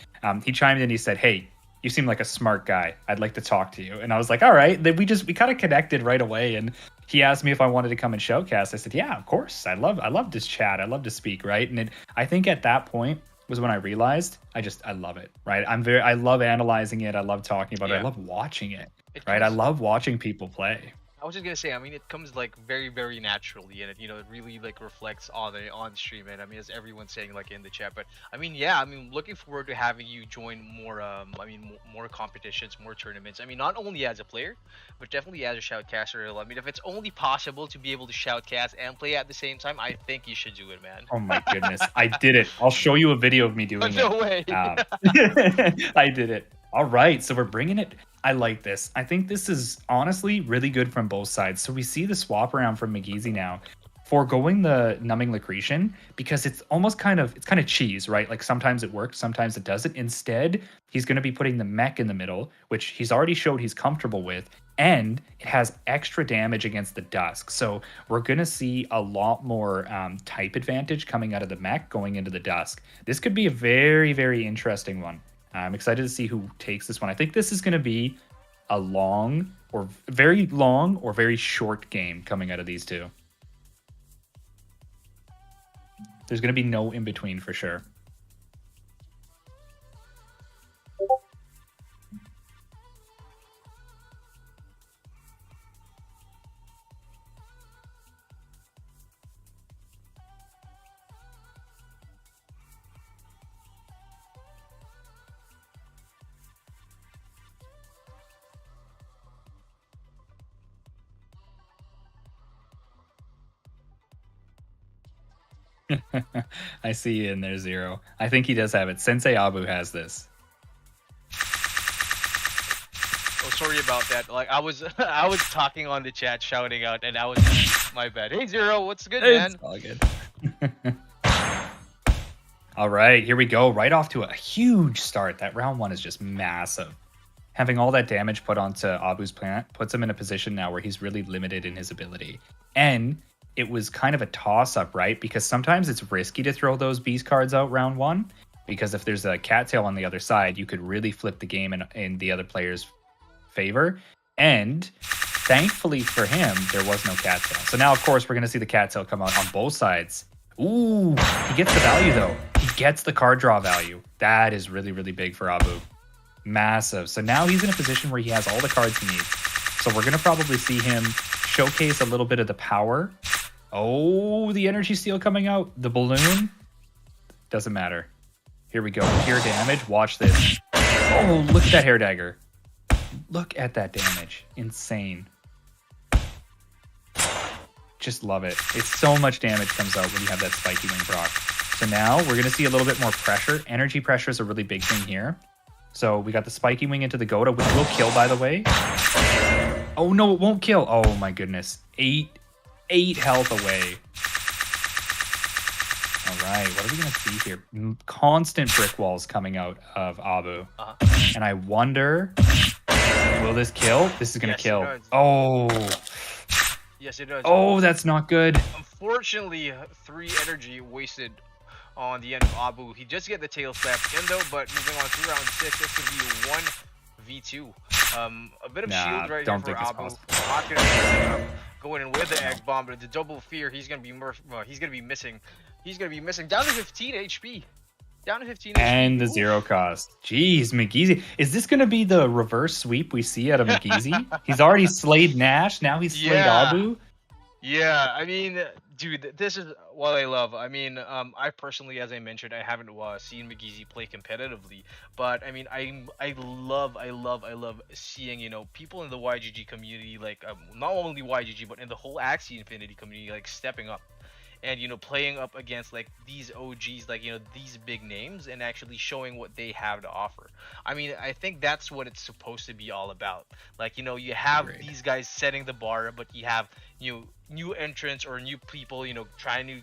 S7: He chimed in, he said, "Hey, you seem like a smart guy. I'd like to talk to you." And I was like, all right. Then we kind of connected right away. And he asked me if I wanted to come and showcast. I said, yeah, of course. I love this chat. I love to speak, right? And I think at that point was when I realized I love it, right? I love analyzing it. I love talking about it. I
S1: Yeah.
S7: love watching it,
S1: It
S7: right? I
S1: comes-
S7: love watching people play.
S1: I was just gonna say, I mean, it comes like very, very naturally, and it really like reflects on stream, and I mean, as everyone's saying like in the chat. But I mean, yeah, I mean, looking forward to having you join more, more competitions, more tournaments. I mean, not only as a player, but definitely as a shoutcaster. I mean, if it's only possible to be able to shoutcast and play at the same time, I think you should do it, man.
S7: Oh my goodness. I did it. I'll show you a video of me doing
S1: No
S7: it.
S1: way.
S7: I did it. All right, so we're bringing it. I like this. I think this is honestly really good from both sides. So we see the swap around from McGeezy now, foregoing the numbing Lucretian, because it's kind of cheese, right? Like sometimes it works, sometimes it doesn't. Instead, he's going to be putting the mech in the middle, which he's already showed he's comfortable with, and it has extra damage against the Dusk. So we're going to see a lot more type advantage coming out of the mech going into the Dusk. This could be a very, very interesting one. I'm excited to see who takes this one. I think this is going to be a long or very short game coming out of these two. There's going to be no in between for sure. I see you in there, Zero. I think he does have it. Sensei Abu has this.
S1: Oh, sorry about that. Like I was talking on the chat, shouting out, and I was my bad. Hey Zero, what's good, man?
S7: It's all good. All right, here we go. Right off to a huge start. That round one is just massive. Having all that damage put onto Abu's plant puts him in a position now where he's really limited in his ability. And it was kind of a toss-up, right? Because sometimes it's risky to throw those beast cards out round one, because if there's a cattail on the other side, you could really flip the game in the other player's favor. And thankfully for him, there was no cattail. So now, of course, we're going to see the cattail come out on both sides. Ooh, he gets the value, though. He gets the card draw value. That is really, really big for Abu. Massive. So now he's in a position where he has all the cards he needs. So we're going to probably see him showcase a little bit of the power. Oh, the energy steal coming out. The balloon. Doesn't matter. Here we go. Pure damage. Watch this. Oh, look at that hair dagger. Look at that damage. Insane. Just love it. It's so much damage comes out when you have that spiky wing proc. So now we're going to see a little bit more pressure. Energy pressure is a really big thing here. So we got the spiky wing into the Goda, which will kill, by the way. Oh, no, it won't kill. Oh, my goodness. Eight health away. All right, what are we going to see here? Constant brick walls coming out of Abu. And I wonder, will this kill? This is going to kill. Oh.
S1: Yes, it does.
S7: Oh, that's not good.
S1: Unfortunately, 3 energy wasted on the end of Abu. He just get the tail slap in though, but moving on to round 6, it's gonna be 1v2. A bit of shield right here for Abu. Not gonna going in with the egg bomb, but the double fear, he's gonna be missing. He's gonna be missing down to 15 HP. Down to 15 HP.
S7: And the zero cost. Jeez, McGeezy. Is this gonna be the reverse sweep we see out of McGeezy? He's already slayed Nash. Now he's slayed Abu.
S1: Yeah, I mean, Dude, this is what I love. I mean, I personally, as I mentioned, I haven't seen McGeezy play competitively, but I mean, I love seeing people in the YGG community, like not only YGG but in the whole Axie Infinity community, like stepping up and playing up against like these OGs, like these big names, and actually showing what they have to offer. I mean, I think that's what it's supposed to be all about. Like you have
S7: Agreed.
S1: these guys setting the bar, but you have new entrants or new people trying to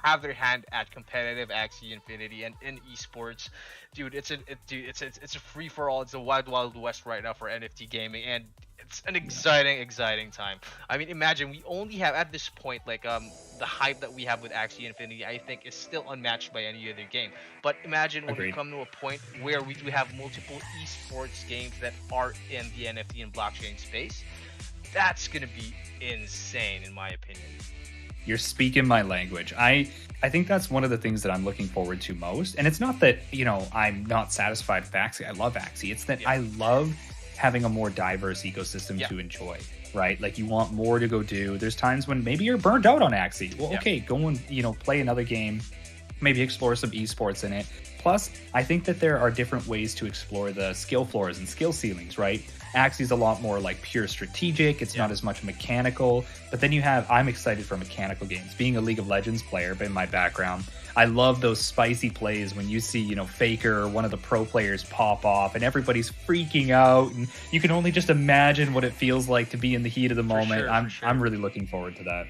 S1: have their hand at competitive Axie Infinity and in esports. Dude, it's a free for all. It's a wild west right now for NFT gaming, and it's an exciting time. I mean, imagine we only have at this point like the hype that we have with Axie Infinity, I think, is still unmatched by any other game. But imagine when we
S7: Agreed.
S1: come to a point where we do have multiple esports games that are in the NFT and blockchain space. That's gonna be insane, in my opinion.
S7: You're speaking my language. I think that's one of the things that I'm looking forward to most. And it's not that, I'm not satisfied with Axie. I love Axie. It's that I love having a more diverse ecosystem to enjoy, right? Like you want more to go do. There's times when maybe you're burned out on Axie. Well, okay, go and, play another game, maybe explore some esports in it. Plus, I think that there are different ways to explore the skill floors and skill ceilings, right? Axie's a lot more like pure strategic. It's not as much mechanical. But then I'm excited for mechanical games. Being a League of Legends player in my background, I love those spicy plays when you see, Faker or one of the pro players pop off and everybody's freaking out. And you can only just imagine what it feels like to be in the heat of the moment. I'm really looking forward to that.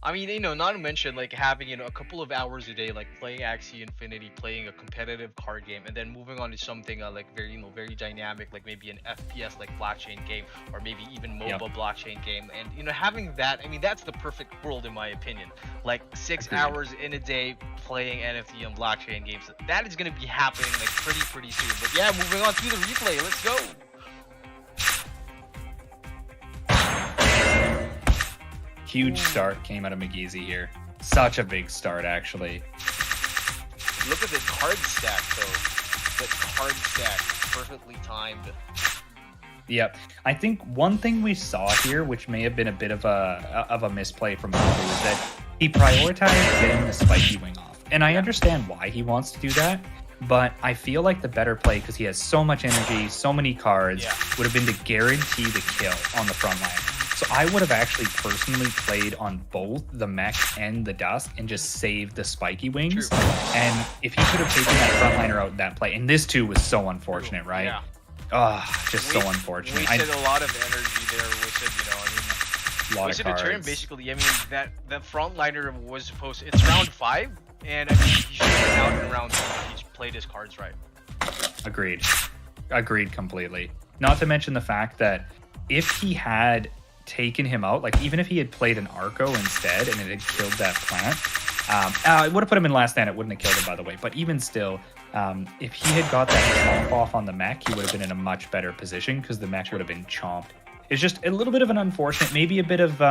S1: I mean, not to mention like having, a couple of hours a day, like playing Axie Infinity, playing a competitive card game, and then moving on to something like very, very dynamic, like maybe an FPS like blockchain game, or maybe even MOBA blockchain game. And, having that, I mean, that's the perfect world in my opinion. Like 6 hours in a day playing NFT and blockchain games. That is going to be happening like pretty soon. But yeah, moving on to the replay. Let's go.
S7: Huge start came out of McGeezy here. Such a big start, actually.
S1: Look at this card stack, though. The card stack, perfectly timed.
S7: Yep. I think one thing we saw here, which may have been a bit of a misplay from Abu, is that he prioritized getting the spiky wing off. And I understand why he wants to do that, but I feel like the better play, because he has so much energy, so many cards, would have been to guarantee the kill on the front line. So I would have actually personally played on both the mech and the dusk and just saved the spiky wings. True. And if he could have taken that frontliner out in that play, and this too was so unfortunate, right? Yeah. Just so unfortunate.
S1: Wasted a lot of energy there. Wasted a turn basically. I mean, that frontliner was supposed. It's round 5, and I mean he should have been out in round 2. He played his cards right.
S7: Agreed completely. Not to mention the fact that if he had taken him out, like even if he had played an Arco instead and it had killed that plant, it would have put him in last stand. It wouldn't have killed him, by the way. But even still, if he had got that chomp off on the mech, he would have been in a much better position because the mech would have been chomped. It's just a little bit of an unfortunate, maybe a bit of,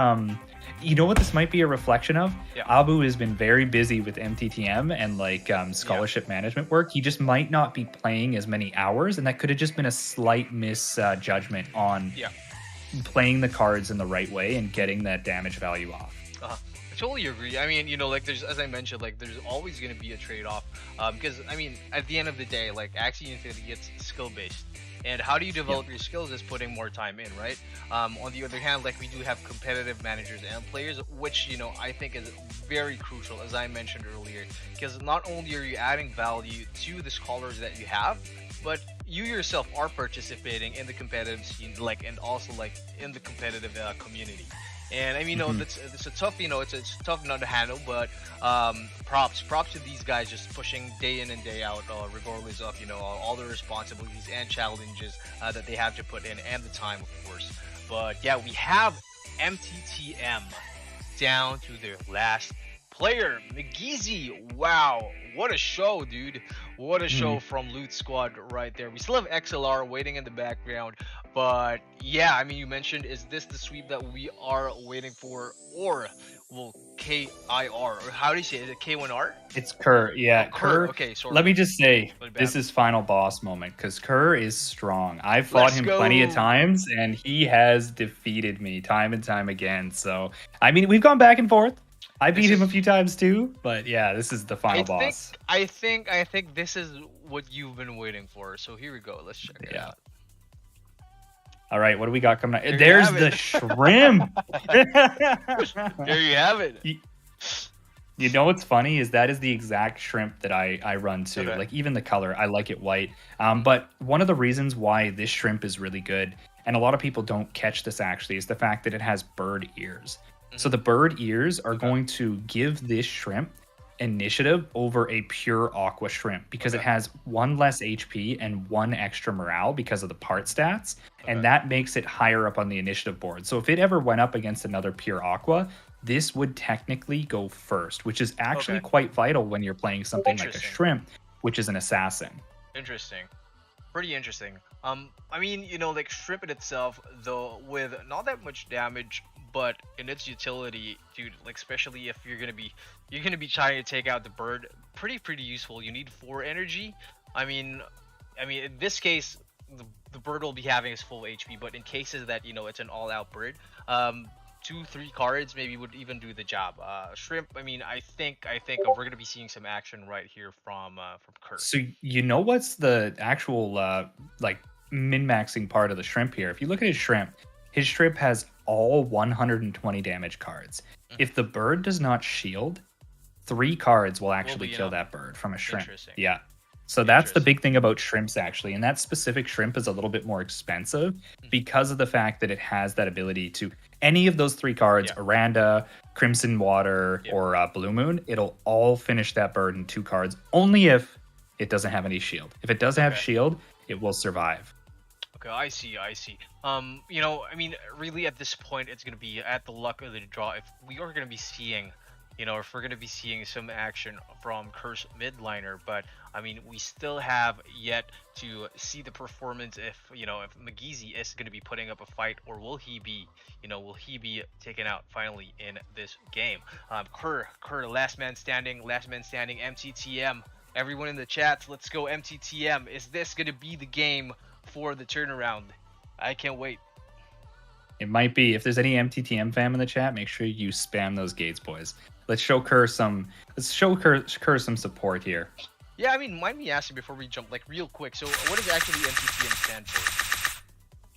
S7: you know what this might be a reflection of? Abu has been very busy with MTTM and like scholarship management work. He just might not be playing as many hours, and that could have just been a slight misjudgment on playing the cards in the right way and getting that damage value off.
S1: I totally agree. I mean, like there's, as I mentioned, like there's always going to be a trade-off, because I mean, at the end of the day, like Axie Infinity gets skill-based, and how do you develop your skills is putting more time in, right? On the other hand, like we do have competitive managers and players, which I think is very crucial, as I mentioned earlier, because not only are you adding value to the scholars that you have, but you yourself are participating in the competitive scene, like, and also like in the competitive community. And I mean, it's a tough, it's a tough nut to handle, but props to these guys just pushing day in and day out, regardless of all the responsibilities and challenges that they have to put in, and the time, of course. But yeah, we have MTTM down to their last player, McGeezy. Wow, what a show, dude. What a show from Loot Squad right there. We still have XLR waiting in the background, but yeah, I mean, you mentioned, is this the sweep that we are waiting for, or will KIR, or how do you say it? Is it K1R?
S7: It's Kerr, yeah.
S1: Kerr. Okay, sorry.
S7: Let me just say, this is final boss moment, because Kerr is strong. I've fought him plenty of times, and he has defeated me time and time again. So, I mean, we've gone back and forth. I beat
S1: This
S7: him a
S1: is-
S7: few times too, but yeah, this is the final boss.
S1: I think this is what you've been waiting for. So here we go. Let's check it
S7: Yeah.
S1: out.
S7: All right, what do we got coming up?
S1: There you
S7: There's
S1: have
S7: the
S1: it.
S7: shrimp.
S1: There you have it.
S7: You know what's funny is that is the exact shrimp that I run to.
S1: Okay.
S7: Like even the color, I like it white. But one of the reasons why this shrimp is really good, and a lot of people don't catch this actually, is the fact that it has bird ears. So the bird ears are going to give this shrimp initiative over a pure aqua shrimp because it has 1 less HP and 1 extra morale because of the part stats, and that makes it higher up on the initiative board. So if it ever went up against another pure aqua, this would technically go first, which is actually quite vital when you're playing something like a
S1: Interesting.
S7: shrimp, which is an assassin.
S1: Interesting. Pretty interesting. I mean, you know, like shrimp in itself, though, with not that much damage, but in its utility, dude, like especially if you're gonna be trying to take out the bird, pretty useful. You need 4 energy. I mean, in this case, the bird will be having his full HP, but in cases that you know it's an all-out bird, 2-3 cards maybe would even do the job. Shrimp, I mean, I think we're gonna be seeing some action right here from Kurt.
S7: So you know what's the actual like min-maxing part of the shrimp here? If you look at his shrimp has all 120 damage cards. If the bird does not shield, 3 cards will actually
S1: be
S7: kill
S1: enough.
S7: that bird from a shrimp.
S1: Interesting.
S7: Yeah. So that's the big thing about shrimps actually, and that specific shrimp is a little bit more expensive because of the fact that it has that ability to any of those 3 cards, Aranda, Crimson Water, or Blue Moon, it'll all finish that bird in 2 cards, only if it doesn't have any shield. If it doesn't have shield, it will survive.
S1: Okay, I see. You know, I mean, really at this point, it's gonna be at the luck of the draw. If we are gonna be seeing, you know, if we're gonna be seeing some action from Curse midliner, but I mean, we still have yet to see the performance. If you know, if McGeezy is gonna be putting up a fight, or will he be taken out finally in this game? Kerr, last man standing, MTTM. Everyone in the chat, let's go MTTM. Is this gonna be the game for the turnaround? I can't wait.
S7: It might be. If there's any MTTM fam in the chat, make sure you spam those gates, boys. Let's show Kerr some some support here.
S1: Yeah, I mean, mind me asking before we jump, like real quick. So, what does actually MTTM stand for?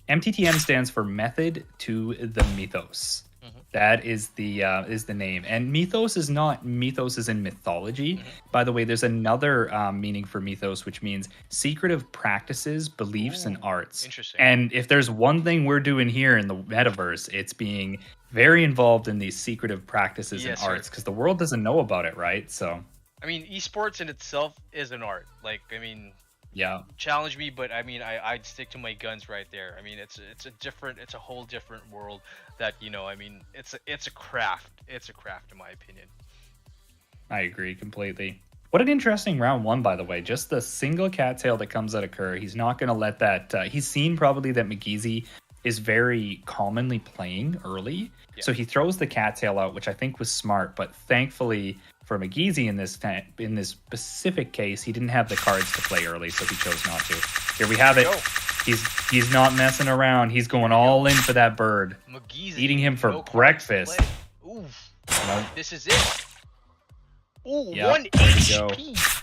S7: MTTM stands for Method to the Mythos. That is the name. And mythos is not mythos as in mythology. By the way, there's another meaning for mythos, which means secretive practices, beliefs, and arts.
S1: Interesting.
S7: And if there's one thing we're doing here in the metaverse, it's being very involved in these secretive practices and arts because the world doesn't know about it, right? So,
S1: I mean, esports in itself is an art. Like, I mean,
S7: yeah.
S1: Challenge me, but I mean, I'd stick to my guns right there. I mean, it's a whole different world that, you know, I mean, it's a craft. It's a craft in my opinion.
S7: I agree completely. What an interesting round 1, by the way. Just the single cattail that comes out of Kerr. He's not going to let that. He's seen probably that McGeezy is very commonly playing early, so he throws the cattail out, which I think was smart. But thankfully for McGeezy in this specific case, he didn't have the cards to play early, so he chose not to. Here we have it. He's not messing around. He's going all in for that bird.
S1: McGeezy
S7: Eating him for
S1: no cards to
S7: breakfast.
S1: play. Ooh,
S7: Nope.
S1: this is it. Ooh,
S7: Yep,
S1: 1
S7: there we go.
S1: HP.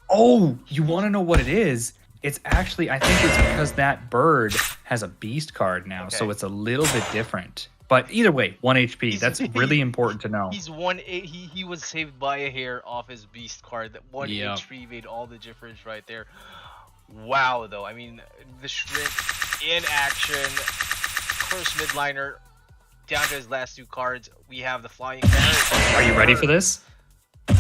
S7: Oh, you want to know what it is? It's actually, I think it's because that bird has a beast card now, so it's a little bit different. But either way, 1 HP. That's really important to know.
S1: He's he was saved by a hair off his beast card. That 1 HP made all the difference right there. Wow, though. I mean, the shrimp in action. First midliner down to his last 2 cards. We have the flying carrot.
S7: Are you ready for this? 4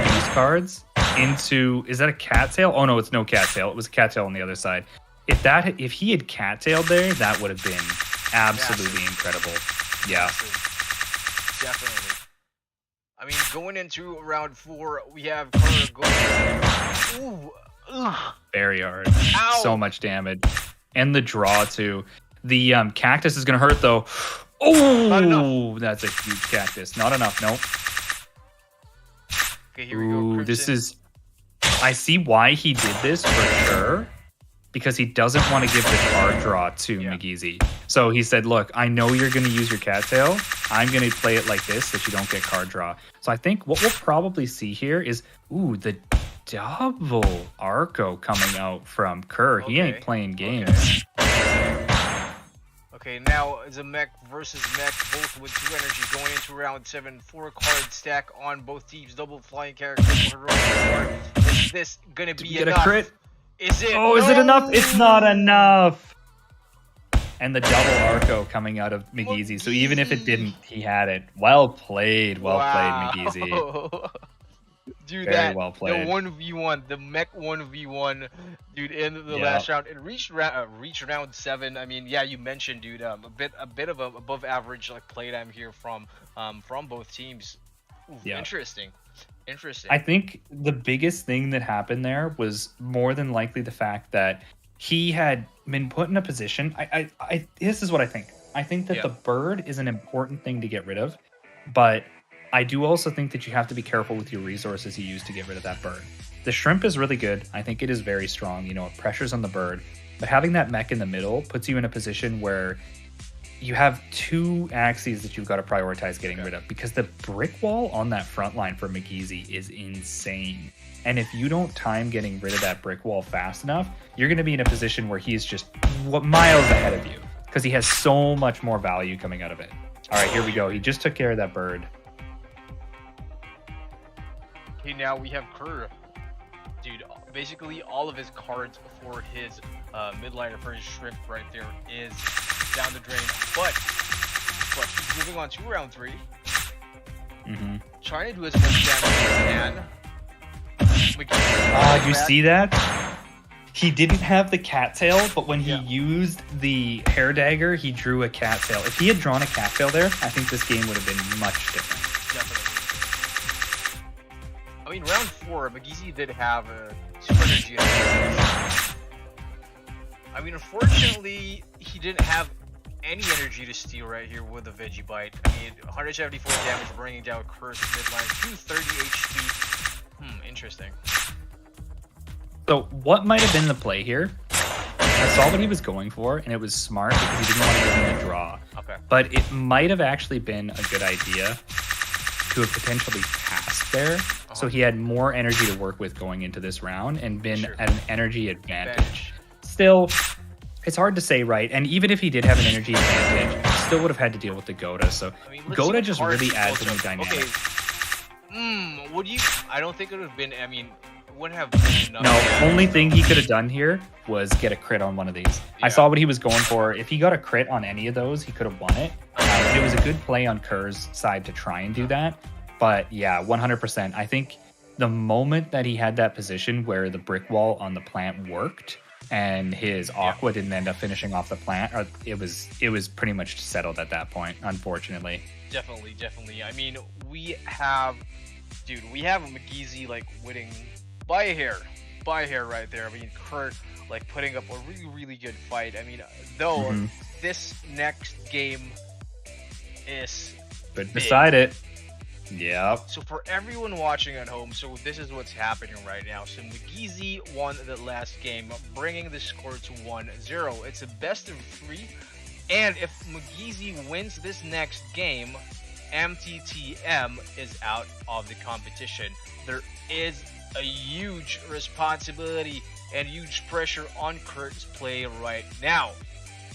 S7: beast cards into, is that a cattail? Oh no, it's no cattail. It was a cattail on the other side. If he had cattailed there, that would have been absolutely incredible. Yeah.
S1: Definitely. I mean, going into round 4, we have Carter going. Ooh. Ugh.
S7: Very hard.
S1: Ow.
S7: So much damage. And the draw too. The cactus is gonna hurt though. Oh, that's a huge cactus. Not enough. Nope.
S1: Okay, here we go.
S7: This
S1: Crimson.
S7: is. I see why he did this for sure. because he doesn't want to give the card draw to McGeezy. So he said, look, I know you're going to use your cattail. I'm going to play it like this so that you don't get card draw. So I think what we'll probably see here is, ooh, the double Arco coming out from Kerr. He ain't playing games.
S1: Okay, now it's a mech versus mech, both with 2 energy going into round 7. 4-card stack on both teams, double flying characters. Is this gonna be
S7: get
S1: enough?
S7: A crit?
S1: Is it?
S7: Oh, is it enough? It's not enough. And the double Arco coming out of McGeezy. So even if it didn't, he had it. Well played, played, McGeezy.
S1: Dude,
S7: very well played.
S1: The 1v1, the mech 1v1, dude, in the last round, it reached round 7. I mean, yeah, you mentioned, dude, a bit of a above average like playtime here from both teams. Ooh, interesting.
S7: I think the biggest thing that happened there was more than likely the fact that he had been put in a position. This is what I think. I think that the bird is an important thing to get rid of, but I do also think that you have to be careful with your resources you use to get rid of that bird. The shrimp is really good. I think it is very strong. You know, it pressures on the bird, but having that mech in the middle puts you in a position where you have 2 Axies that you've got to prioritize getting rid of, because the brick wall on that front line for McGeezy is insane. And if you don't time getting rid of that brick wall fast enough, you're going to be in a position where he's just miles ahead of you, because he has so much more value coming out of it. All right, here we go. He just took care of that bird.
S1: Okay, now we have Kerr. Dude, basically all of his cards for his midliner, for his shrimp right there, is down the drain. But he's moving on to round 3. Trying to do as much damage as he can.
S7: You see that? He didn't have the cattail, but when he used the hair dagger, he drew a cattail. If he had drawn a cattail there, I think this game would have been much different.
S1: Definitely. I mean, round 4, McGeezy did have 2 energy. I mean, unfortunately, he didn't have any energy to steal right here with a Veggie Bite. I mean, 174 damage, bringing down Kerr's midline, 230 HP. Interesting.
S7: So, what might have been the play here? I saw what he was going for, and it was smart because he didn't want to give him the draw.
S1: Okay.
S7: But it might have actually been a good idea to have potentially passed there, so he had more energy to work with going into this round and been at an energy advantage. Still, it's hard to say, right? And even if he did have an energy advantage, he still would have had to deal with the Goda. So I mean, Goda just really adds a new dynamic.
S1: Okay. Would you? I don't think it would have been. I mean, wouldn't have been enough.
S7: No, only thing he could have done here was get a crit on one of these. I saw what he was going for. If he got a crit on any of those, he could have won it. And it was a good play on Kerr's side to try and do that. But yeah, 100%. I think the moment that he had that position where the brick wall on the plant worked and his Aqua didn't end up finishing off the plant, it was pretty much settled at that point, unfortunately.
S1: Definitely. I mean, we have McGeezy like winning by a hair right there. I mean, Kerr like putting up a really good fight. I mean, though this next game is
S7: but beside it. Yep.
S1: So for everyone watching at home, so this is what's happening right now. So McGeezy won the last game, bringing the score to 1-0. It's a best of 3. And if McGeezy wins this next game, MTTM is out of the competition. There is a huge responsibility and huge pressure on Kurt's play right now.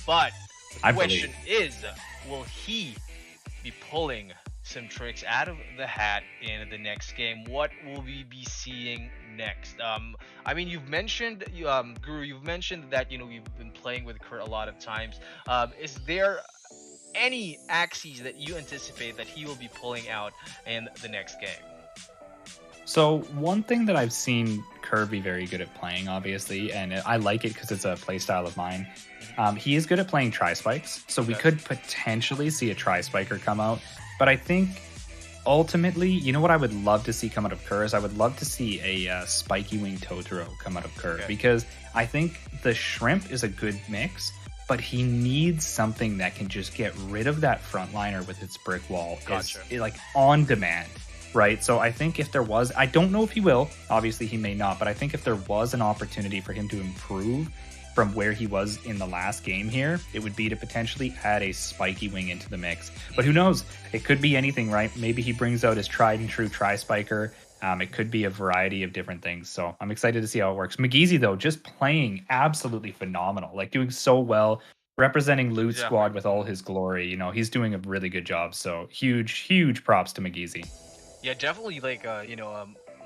S1: But the question is, will he be pulling some tricks out of the hat in the next game? What will we be seeing next? I mean, you've mentioned, Guru, you've mentioned that, you know, you've been playing with Kurt a lot of times. Is there any Axies that you anticipate that he will be pulling out in the next game?
S7: So one thing that I've seen Kerr be very good at playing, obviously, and I like it because it's a play style of mine. He is good at playing Tri-Spikes, so we could potentially see a Tri-Spiker come out. But I think ultimately, you know what I would love to see come out of Kerr is I would love to see a Spiky Wing Totoro come out of Kerr, because I think the Shrimp is a good mix, but he needs something that can just get rid of that frontliner with its brick wall. Like on demand, right? So I think if there was, I don't know if he will, obviously he may not, but I think if there was an opportunity for him to improve from where he was in the last game here, it would be to potentially add a spiky wing into the mix. But who knows? It could be anything, right? Maybe he brings out his tried and true tri-spiker. It could be a variety of different things. So I'm excited to see how it works. McGeezy, though, just playing absolutely phenomenal, like doing so well, representing Loot Squad with all his glory. You know, he's doing a really good job. So huge props to McGeezy.
S1: Yeah, definitely. Like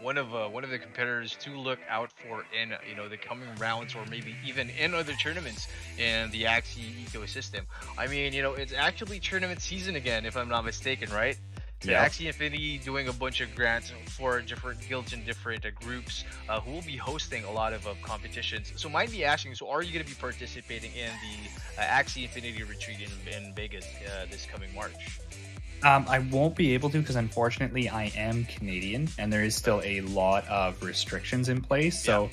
S1: one of the competitors to look out for in the coming rounds, or maybe even in other tournaments in the Axie ecosystem. I mean, it's actually tournament season again, if I'm not mistaken, right? So
S7: Yeah.
S1: Axie Infinity doing a bunch of grants for different guilds and different groups who will be hosting a lot of competitions. So might be asking, so are you going to be participating in the Axie Infinity retreat in Vegas this coming March?
S7: I won't be able to because unfortunately I am Canadian and there is still a lot of restrictions in place. So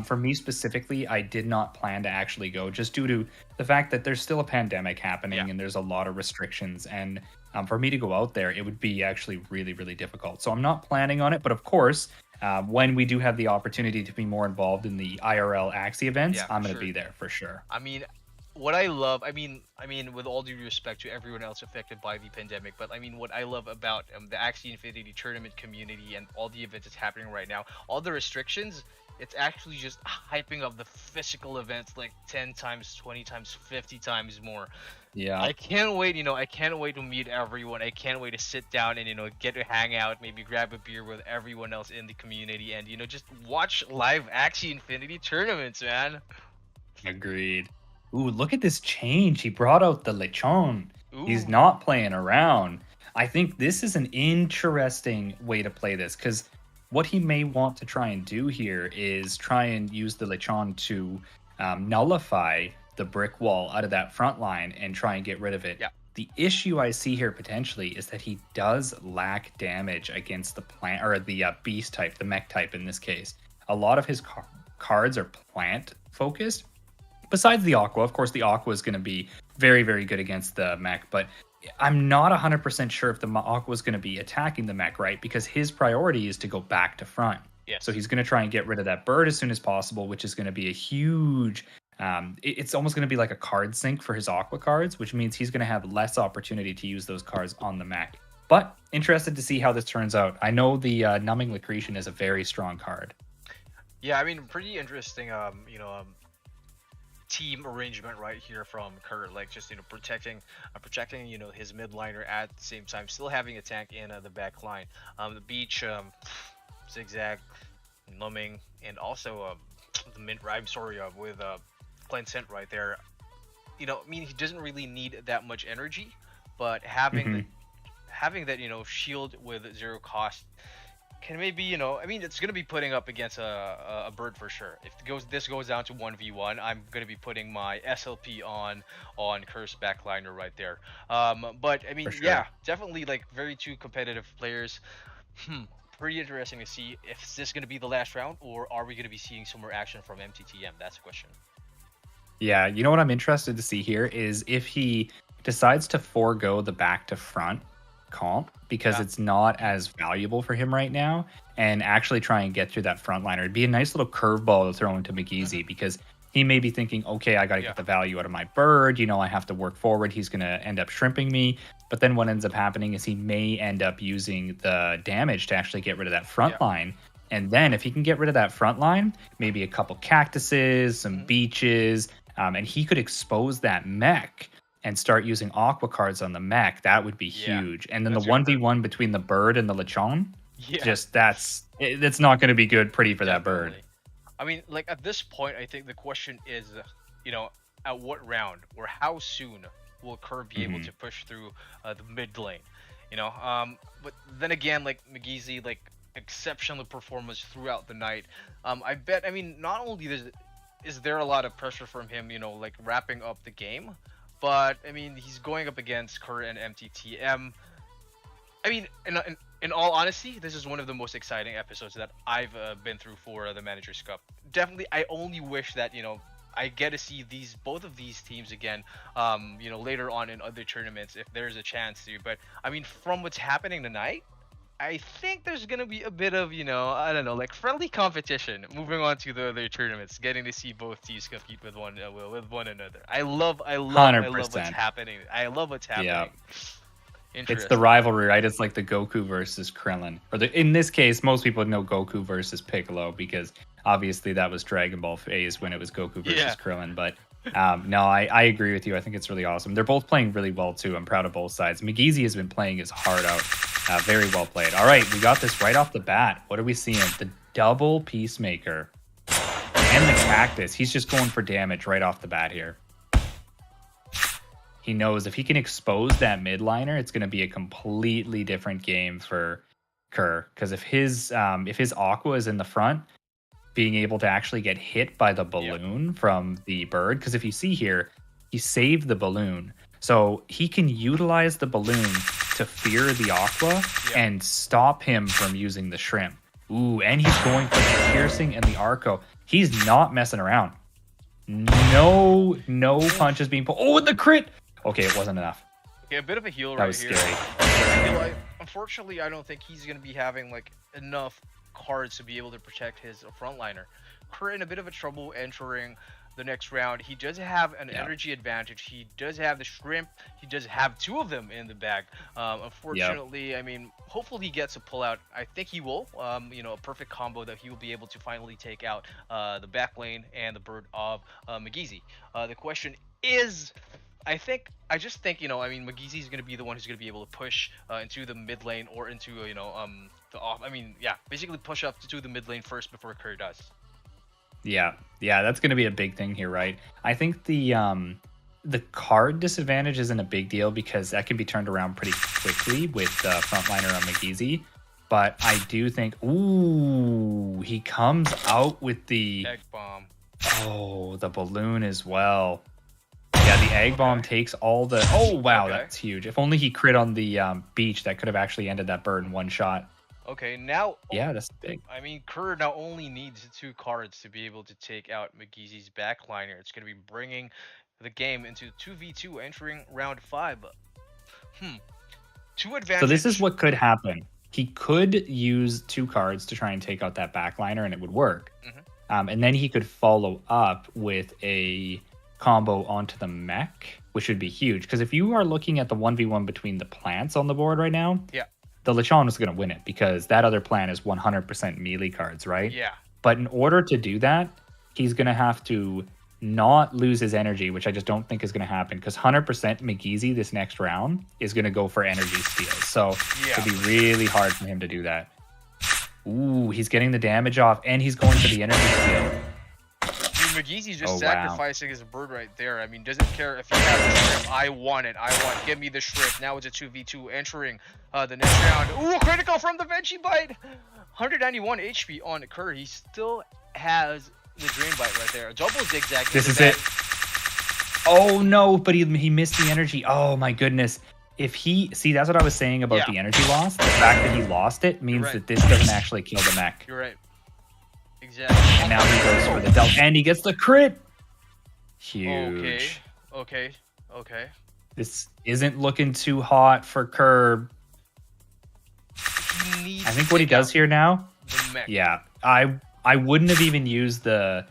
S7: for me specifically, I did not plan to actually go just due to the fact that there's still a pandemic happening and there's a lot of restrictions. And for me to go out there, it would be actually really difficult. So I'm not planning on it. But of course, when we do have the opportunity to be more involved in the IRL Axie events, I'm going to be there for sure.
S1: I mean, what I love, I mean, with all due respect to everyone else affected by the pandemic, but I mean, what I love about the Axie Infinity tournament community and all the events that's happening right now, all the restrictions, it's actually just hyping up the physical events like 10 times, 20 times, 50 times more.
S7: Yeah.
S1: I can't wait, I can't wait to meet everyone. I can't wait to sit down and, get to hang out, maybe grab a beer with everyone else in the community and, just watch live Axie Infinity tournaments, man.
S7: Agreed. Ooh, look at this change. He brought out the lechon.
S1: Ooh.
S7: He's not playing around. I think this is an interesting way to play this because what he may want to try and do here is try and use the lechon to nullify the brick wall out of that front line and try and get rid of it.
S1: Yeah.
S7: The issue I see here potentially is that he does lack damage against the plant or the beast type, the mech type in this case. A lot of his cards are plant focused. Besides the Aqua, of course, the Aqua is going to be very good against the mech, but I'm not 100% sure if the Aqua is going to be attacking the mech, right? Because his priority is to go back to front.
S1: Yes.
S7: So he's going to try and get rid of that bird as soon as possible, which is going to be a huge... it's almost going to be like a card sink for his Aqua cards, which means he's going to have less opportunity to use those cards on the mech. But interested to see how this turns out. I know the Numbing Lacretian is a very strong card.
S1: Yeah, I mean, pretty interesting, team arrangement right here from Kurt, like just protecting his midliner at the same time still having a tank in the back line. The beach, zigzag, numbing, and also the mint rhyme story with Cleansent right there. I mean, he doesn't really need that much energy, but having that shield with 0 cost can maybe I mean, it's gonna be putting up against a bird for sure. If this goes down to 1v1, I'm gonna be putting my SLP on Curse backliner right there. But I mean, yeah, definitely like very two competitive players. Pretty interesting to see if is this gonna be the last round or are we gonna be seeing some more action from MTTM? That's the question.
S7: Yeah, you know what I'm interested to see here is if he decides to forego the back to front comp because it's not as valuable for him right now and actually try and get through that frontliner. It'd be a nice little curveball to throw into McGeezy because he may be thinking, okay, I got to get the value out of my bird. I have to work forward. He's going to end up shrimping me. But then what ends up happening is he may end up using the damage to actually get rid of that front line. And then if he can get rid of that front line, maybe a couple cactuses, some beaches, and he could expose that mech and start using Aqua cards on the mech. That would be huge. And then the 1v1 between the bird and the lechon, just that's not going to be good pretty for that bird.
S1: I mean, like at this point, I think the question is, at what round or how soon will Kerr be able to push through the mid lane? But then again, like McGeezy, like exceptional performance throughout the night. I bet, I mean, not only is there a lot of pressure from him, like wrapping up the game, but I mean, he's going up against Kerr and MTTM. I mean, in all honesty, this is one of the most exciting episodes that I've been through for the Managers Cup. Definitely, I only wish that I get to see both of these teams again, later on in other tournaments if there's a chance to. But I mean, from what's happening tonight, I think there's gonna be a bit of, I don't know, like friendly competition. Moving on to the other tournaments, getting to see both teams compete with one another. I love what's
S7: 100%.
S1: happening. I love what's happening.
S7: Yeah. It's the
S1: Interesting.
S7: rivalry, right? It's like the Goku versus Krillin. Or in this case, most people know Goku versus Piccolo because obviously that was Dragon Ball phase when it was Goku versus
S1: Yeah.
S7: Krillin. But no, I agree with you. I think it's really awesome. They're both playing really well too. I'm proud of both sides. McGeezy has been playing his heart out. Very well played. All right, we got this right off the bat. What are we seeing? The double Peacemaker and the Cactus. He's just going for damage right off the bat here. He knows if he can expose that midliner, it's going to be a completely different game for Kerr. Because if his Aqua is in the front, being able to actually get hit by the balloon from the bird. Because if you see here, he saved the balloon. So he can utilize the balloon to fear the Aqua and stop him from using the shrimp. Ooh, and he's going for the piercing and the Arco. He's not messing around. No punches being pulled. Oh, and the crit! Okay, it wasn't enough.
S1: Okay, a bit of a heal
S7: That
S1: right
S7: was
S1: here.
S7: scary.
S1: I feel like, unfortunately, I don't think he's going to be having like enough cards to be able to protect his frontliner. Kerr in a bit of a trouble entering the next round. He does have an energy advantage. He does have the shrimp. He does have two of them in the bag. Unfortunately, I mean, hopefully he gets a pullout. I think he will. A perfect combo that he will be able to finally take out the back lane and the bird of McGeezy. The question is, I just think, McGeezy is going to be the one who's going to be able to push into the mid lane or into, the off. Basically push up to the mid lane first before Kerr does.
S7: Yeah, that's going to be a big thing here, right? I think the card disadvantage isn't a big deal because that can be turned around pretty quickly with the frontliner on McGeezy. But I do think, ooh, he comes out with the
S1: Egg bomb.
S7: Oh, the balloon as well. Yeah, the egg bomb takes all the. Oh wow, that's huge. If only he crit on the beach, that could have actually ended that bird in one shot.
S1: Okay, now.
S7: Yeah, that's big.
S1: I mean, Kerr now only needs 2 cards to be able to take out McGeezy's backliner. It's going to be bringing the game into 2v2 entering round 5. 2 advantage.
S7: So this is what could happen. He could use 2 cards to try and take out that backliner, and it would work. And then he could follow up with a combo onto the mech, which would be huge. Because if you are looking at the 1v1 between the plants on the board right now, the Lechon is going to win it because that other plant is 100% melee cards, right?
S1: Yeah.
S7: But in order to do that, he's going to have to not lose his energy, which I just don't think is going to happen because 100% McGeezy this next round is going to go for energy steals. So it'll be really hard for him to do that. Ooh, he's getting the damage off and he's going for the energy steal.
S1: McGeezy's just sacrificing his bird right there. I mean, doesn't care if you have the shrimp. I want it. Give me the shrimp. Now it's a 2v2 entering the next round. Ooh, critical from the Veggie Bite. 191 HP on Kerr. He still has the Drain Bite right there. A double zigzag.
S7: This is it. Oh no, but he missed the energy. Oh my goodness. If he see, that's what I was saying about the energy loss. The fact that he lost it means that this doesn't actually kill the mech.
S1: You're right. Exactly.
S7: And now he goes for the delta, and he gets the crit. Huge.
S1: Okay.
S7: This isn't looking too hot for Kerr. I think what he does here now. Yeah, I wouldn't have even used the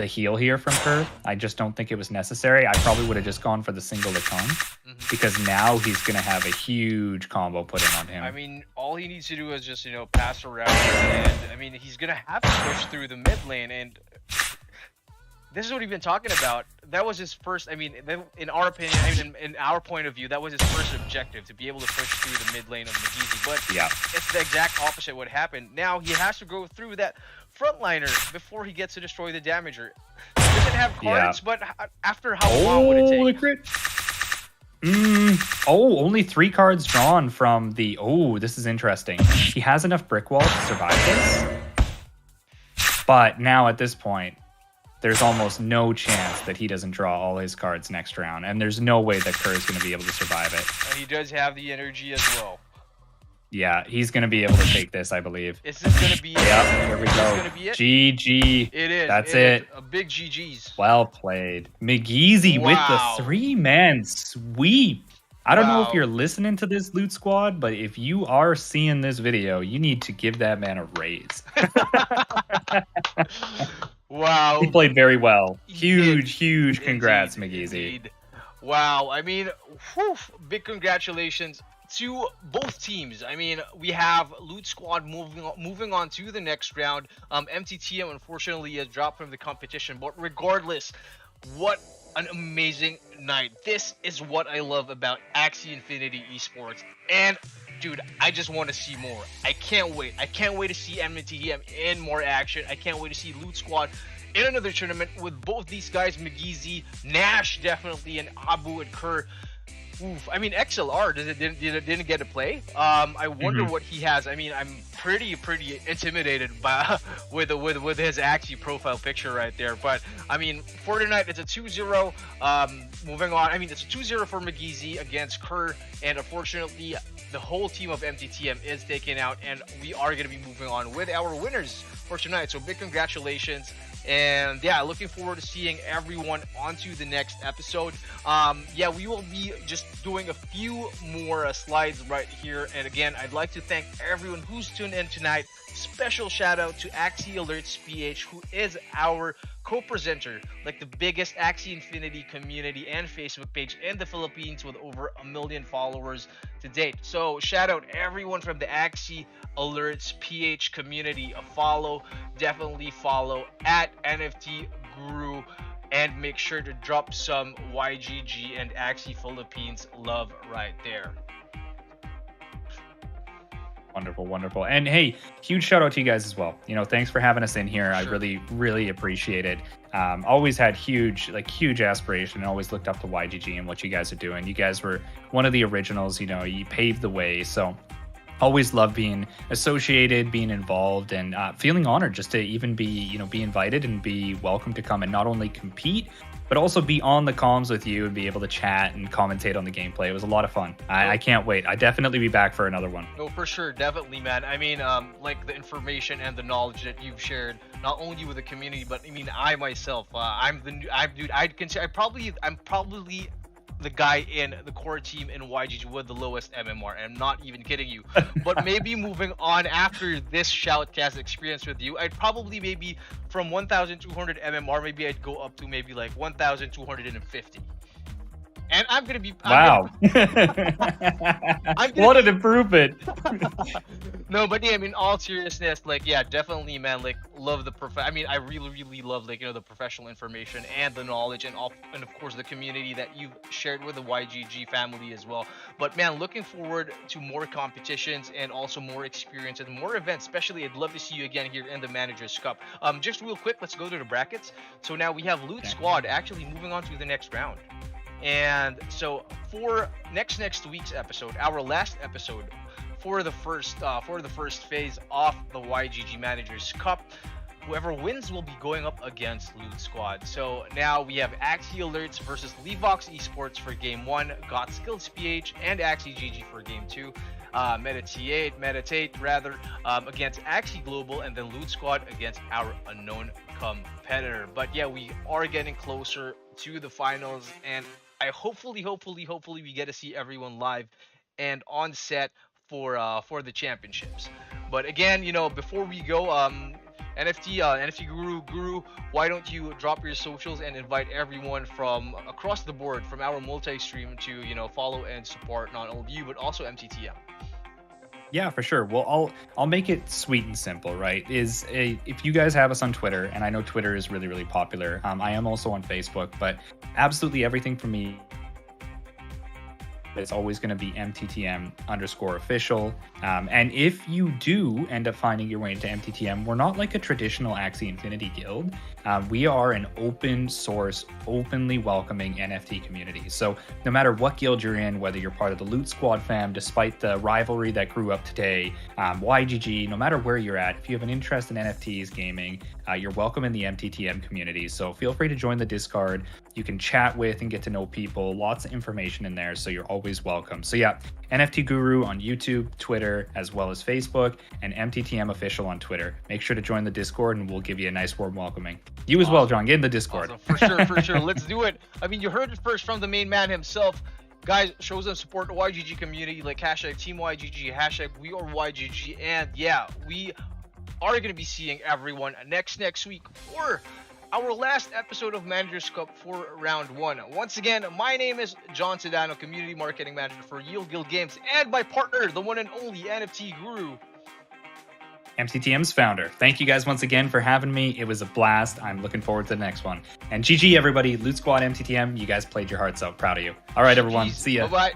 S7: heal here from Kerr. I just don't think it was necessary. I probably would have just gone for the single Lechon because now he's gonna have a huge combo put in on him.
S1: I mean, all he needs to do is just pass around, and I mean he's gonna have to push through the mid lane, and this is what we've been talking about. That was his first. I mean, in our opinion, in our point of view, that was his first objective to be able to push through the mid lane of McGeezy. But it's the exact opposite what happened. Now he has to go through that frontliner before he gets to destroy the damager. He doesn't have cards, but after how long would it take?
S7: The crit. Only 3 cards drawn from the. Oh, this is interesting. He has enough brick wall to survive this, but now at this point, there's almost no chance that he doesn't draw all his cards next round, and there's no way that Kerr is going to be able to survive it.
S1: And he does have the energy as well.
S7: Yeah, he's going to be able to take this, I believe.
S1: Is this going to be it?
S7: Yep, here we go.
S1: Is this going to be it?
S7: GG.
S1: It is.
S7: That's it.
S1: A big GG's.
S7: Well played. McGeezy with the 3-man sweep. I don't know if
S1: Wow.
S7: you're listening to this, Loot Squad, but if you are seeing this video, you need to give that man a raise.
S1: Wow.
S7: He played very well.
S1: He did.
S7: Huge congrats,
S1: Indeed,
S7: McGeezy.
S1: indeed. Wow. I mean, whew, big congratulations to both teams. I mean, we have Loot Squad moving on to the next round. MTTM unfortunately has dropped from the competition, but regardless, what an amazing night. This is what I love about Axie Infinity Esports. And dude, I just want to see more. I can't wait. I can't wait to see MTTM in more action. I can't wait to see Loot Squad in another tournament with both these guys, McGeezy, Nash definitely, and Abu and Kerr. Oof. I mean, XLR didn't get to play. I wonder what he has. I mean, I'm pretty intimidated by with his Axie profile picture right there. But I mean, for tonight, it's a 2-0. Moving on. I mean, it's a 2-0 for McGeezy against Kerr, and unfortunately, the whole team of MTTM is taken out, and we are going to be moving on with our winners for tonight. So big congratulations. And yeah, looking forward to seeing everyone onto the next episode. Yeah, we will be just doing a few more slides right here. And again, I'd like to thank everyone who's tuned in tonight. Special shout out to Axie Alerts PH, who is our co-presenter, like the biggest Axie Infinity community and Facebook page in the Philippines with over 1 million followers to date. So shout out everyone from the Axie Alerts PH community. A follow, definitely follow at NFT Guru, and make sure to drop some YGG and Axie Philippines love right there.
S7: Wonderful. And hey, huge shout out to you guys as well. You know, thanks for having us in here. I
S1: Sure.
S7: really appreciate it. Always had huge aspiration, and always looked up to YGG and what you guys are doing. You guys were one of the originals, you know, you paved the way. So always love being associated, being involved, and feeling honored just to even be invited and be welcome to come and not only compete, but also be on the comms with you and be able to chat and commentate on the gameplay. It was a lot of fun. I can't wait. I definitely be back for another one.
S1: No, for sure, definitely, man. I mean, like the information and the knowledge that you've shared, not only with the community, but I mean, I myself, I'm probably the guy in the core team in YGG with the lowest MMR, and I'm not even kidding you. But maybe moving on after this shoutcast experience with you, I'd probably maybe from 1,200 MMR, maybe I'd go up to maybe like 1,250. And I'm gonna be
S7: Wow. What an improvement.
S1: No, but yeah, I mean, all seriousness, like, yeah, definitely, man, like, love the I mean, I really love, like, you know, the professional information and the knowledge, and and of course the community that you've shared with the YGG family as well. But man, looking forward to more competitions and also more experience and more events. Especially, I'd love to see you again here in the Managers Cup. Just real quick, let's go to the brackets. So now we have Loot Squad actually moving on to the next round. And so for next week's episode, our last episode for the first phase of the YGG Managers Cup, whoever wins will be going up against Loot Squad. So now we have Axie Alerts versus Levox Esports for game 1, Got Skills PH and Axie GG for game 2. Meditate against Axie Global, and then Loot Squad against our unknown competitor. But yeah, we are getting closer to the finals, and I hopefully we get to see everyone live and on set for the championships. But again, you know, before we go, NFT Guru, why don't you drop your socials and invite everyone from across the board from our multi-stream to, you know, follow and support not only you but also MTTM.
S7: Yeah, for sure. Well, I'll make it sweet and simple, right? If you guys have us on Twitter, and I know Twitter is really popular. I am also on Facebook, but absolutely everything from me, it's always going to be MTTM_official. And if you do end up finding your way into MTTM, we're not like a traditional Axie Infinity guild. We are an open source, openly welcoming NFT community. So no matter what guild you're in, whether you're part of the Loot Squad fam, despite the rivalry that grew up today, YGG, no matter where you're at, if you have an interest in NFTs, gaming, you're welcome in the MTTM community. So feel free to join the Discord. You can chat with and get to know people. Lots of information in there, so you're always welcome. So yeah, NFT Guru on YouTube, Twitter, as well as Facebook, and MTTM Official on Twitter. Make sure to join the Discord, and we'll give you a nice warm welcoming. You as well, John. Get in the Discord.
S1: Awesome. For sure. Let's do it. I mean, you heard it first from the main man himself. Guys, show some support to YGG community, like hashtag Team YGG, hashtag We Are YGG, and yeah, we are going to be seeing everyone next week for our last episode of Managers Cup for round 1. Once again, my name is John Sedano, Community Marketing Manager for Yield Guild Games, and my partner, the one and only NFT Guru,
S7: MTTM's founder. Thank you guys once again for having me. It was a blast. I'm looking forward to the next one. And GG everybody, Loot Squad MTTM, you guys played your hearts out. Proud of you. All right, everyone. See ya.
S1: Bye-bye.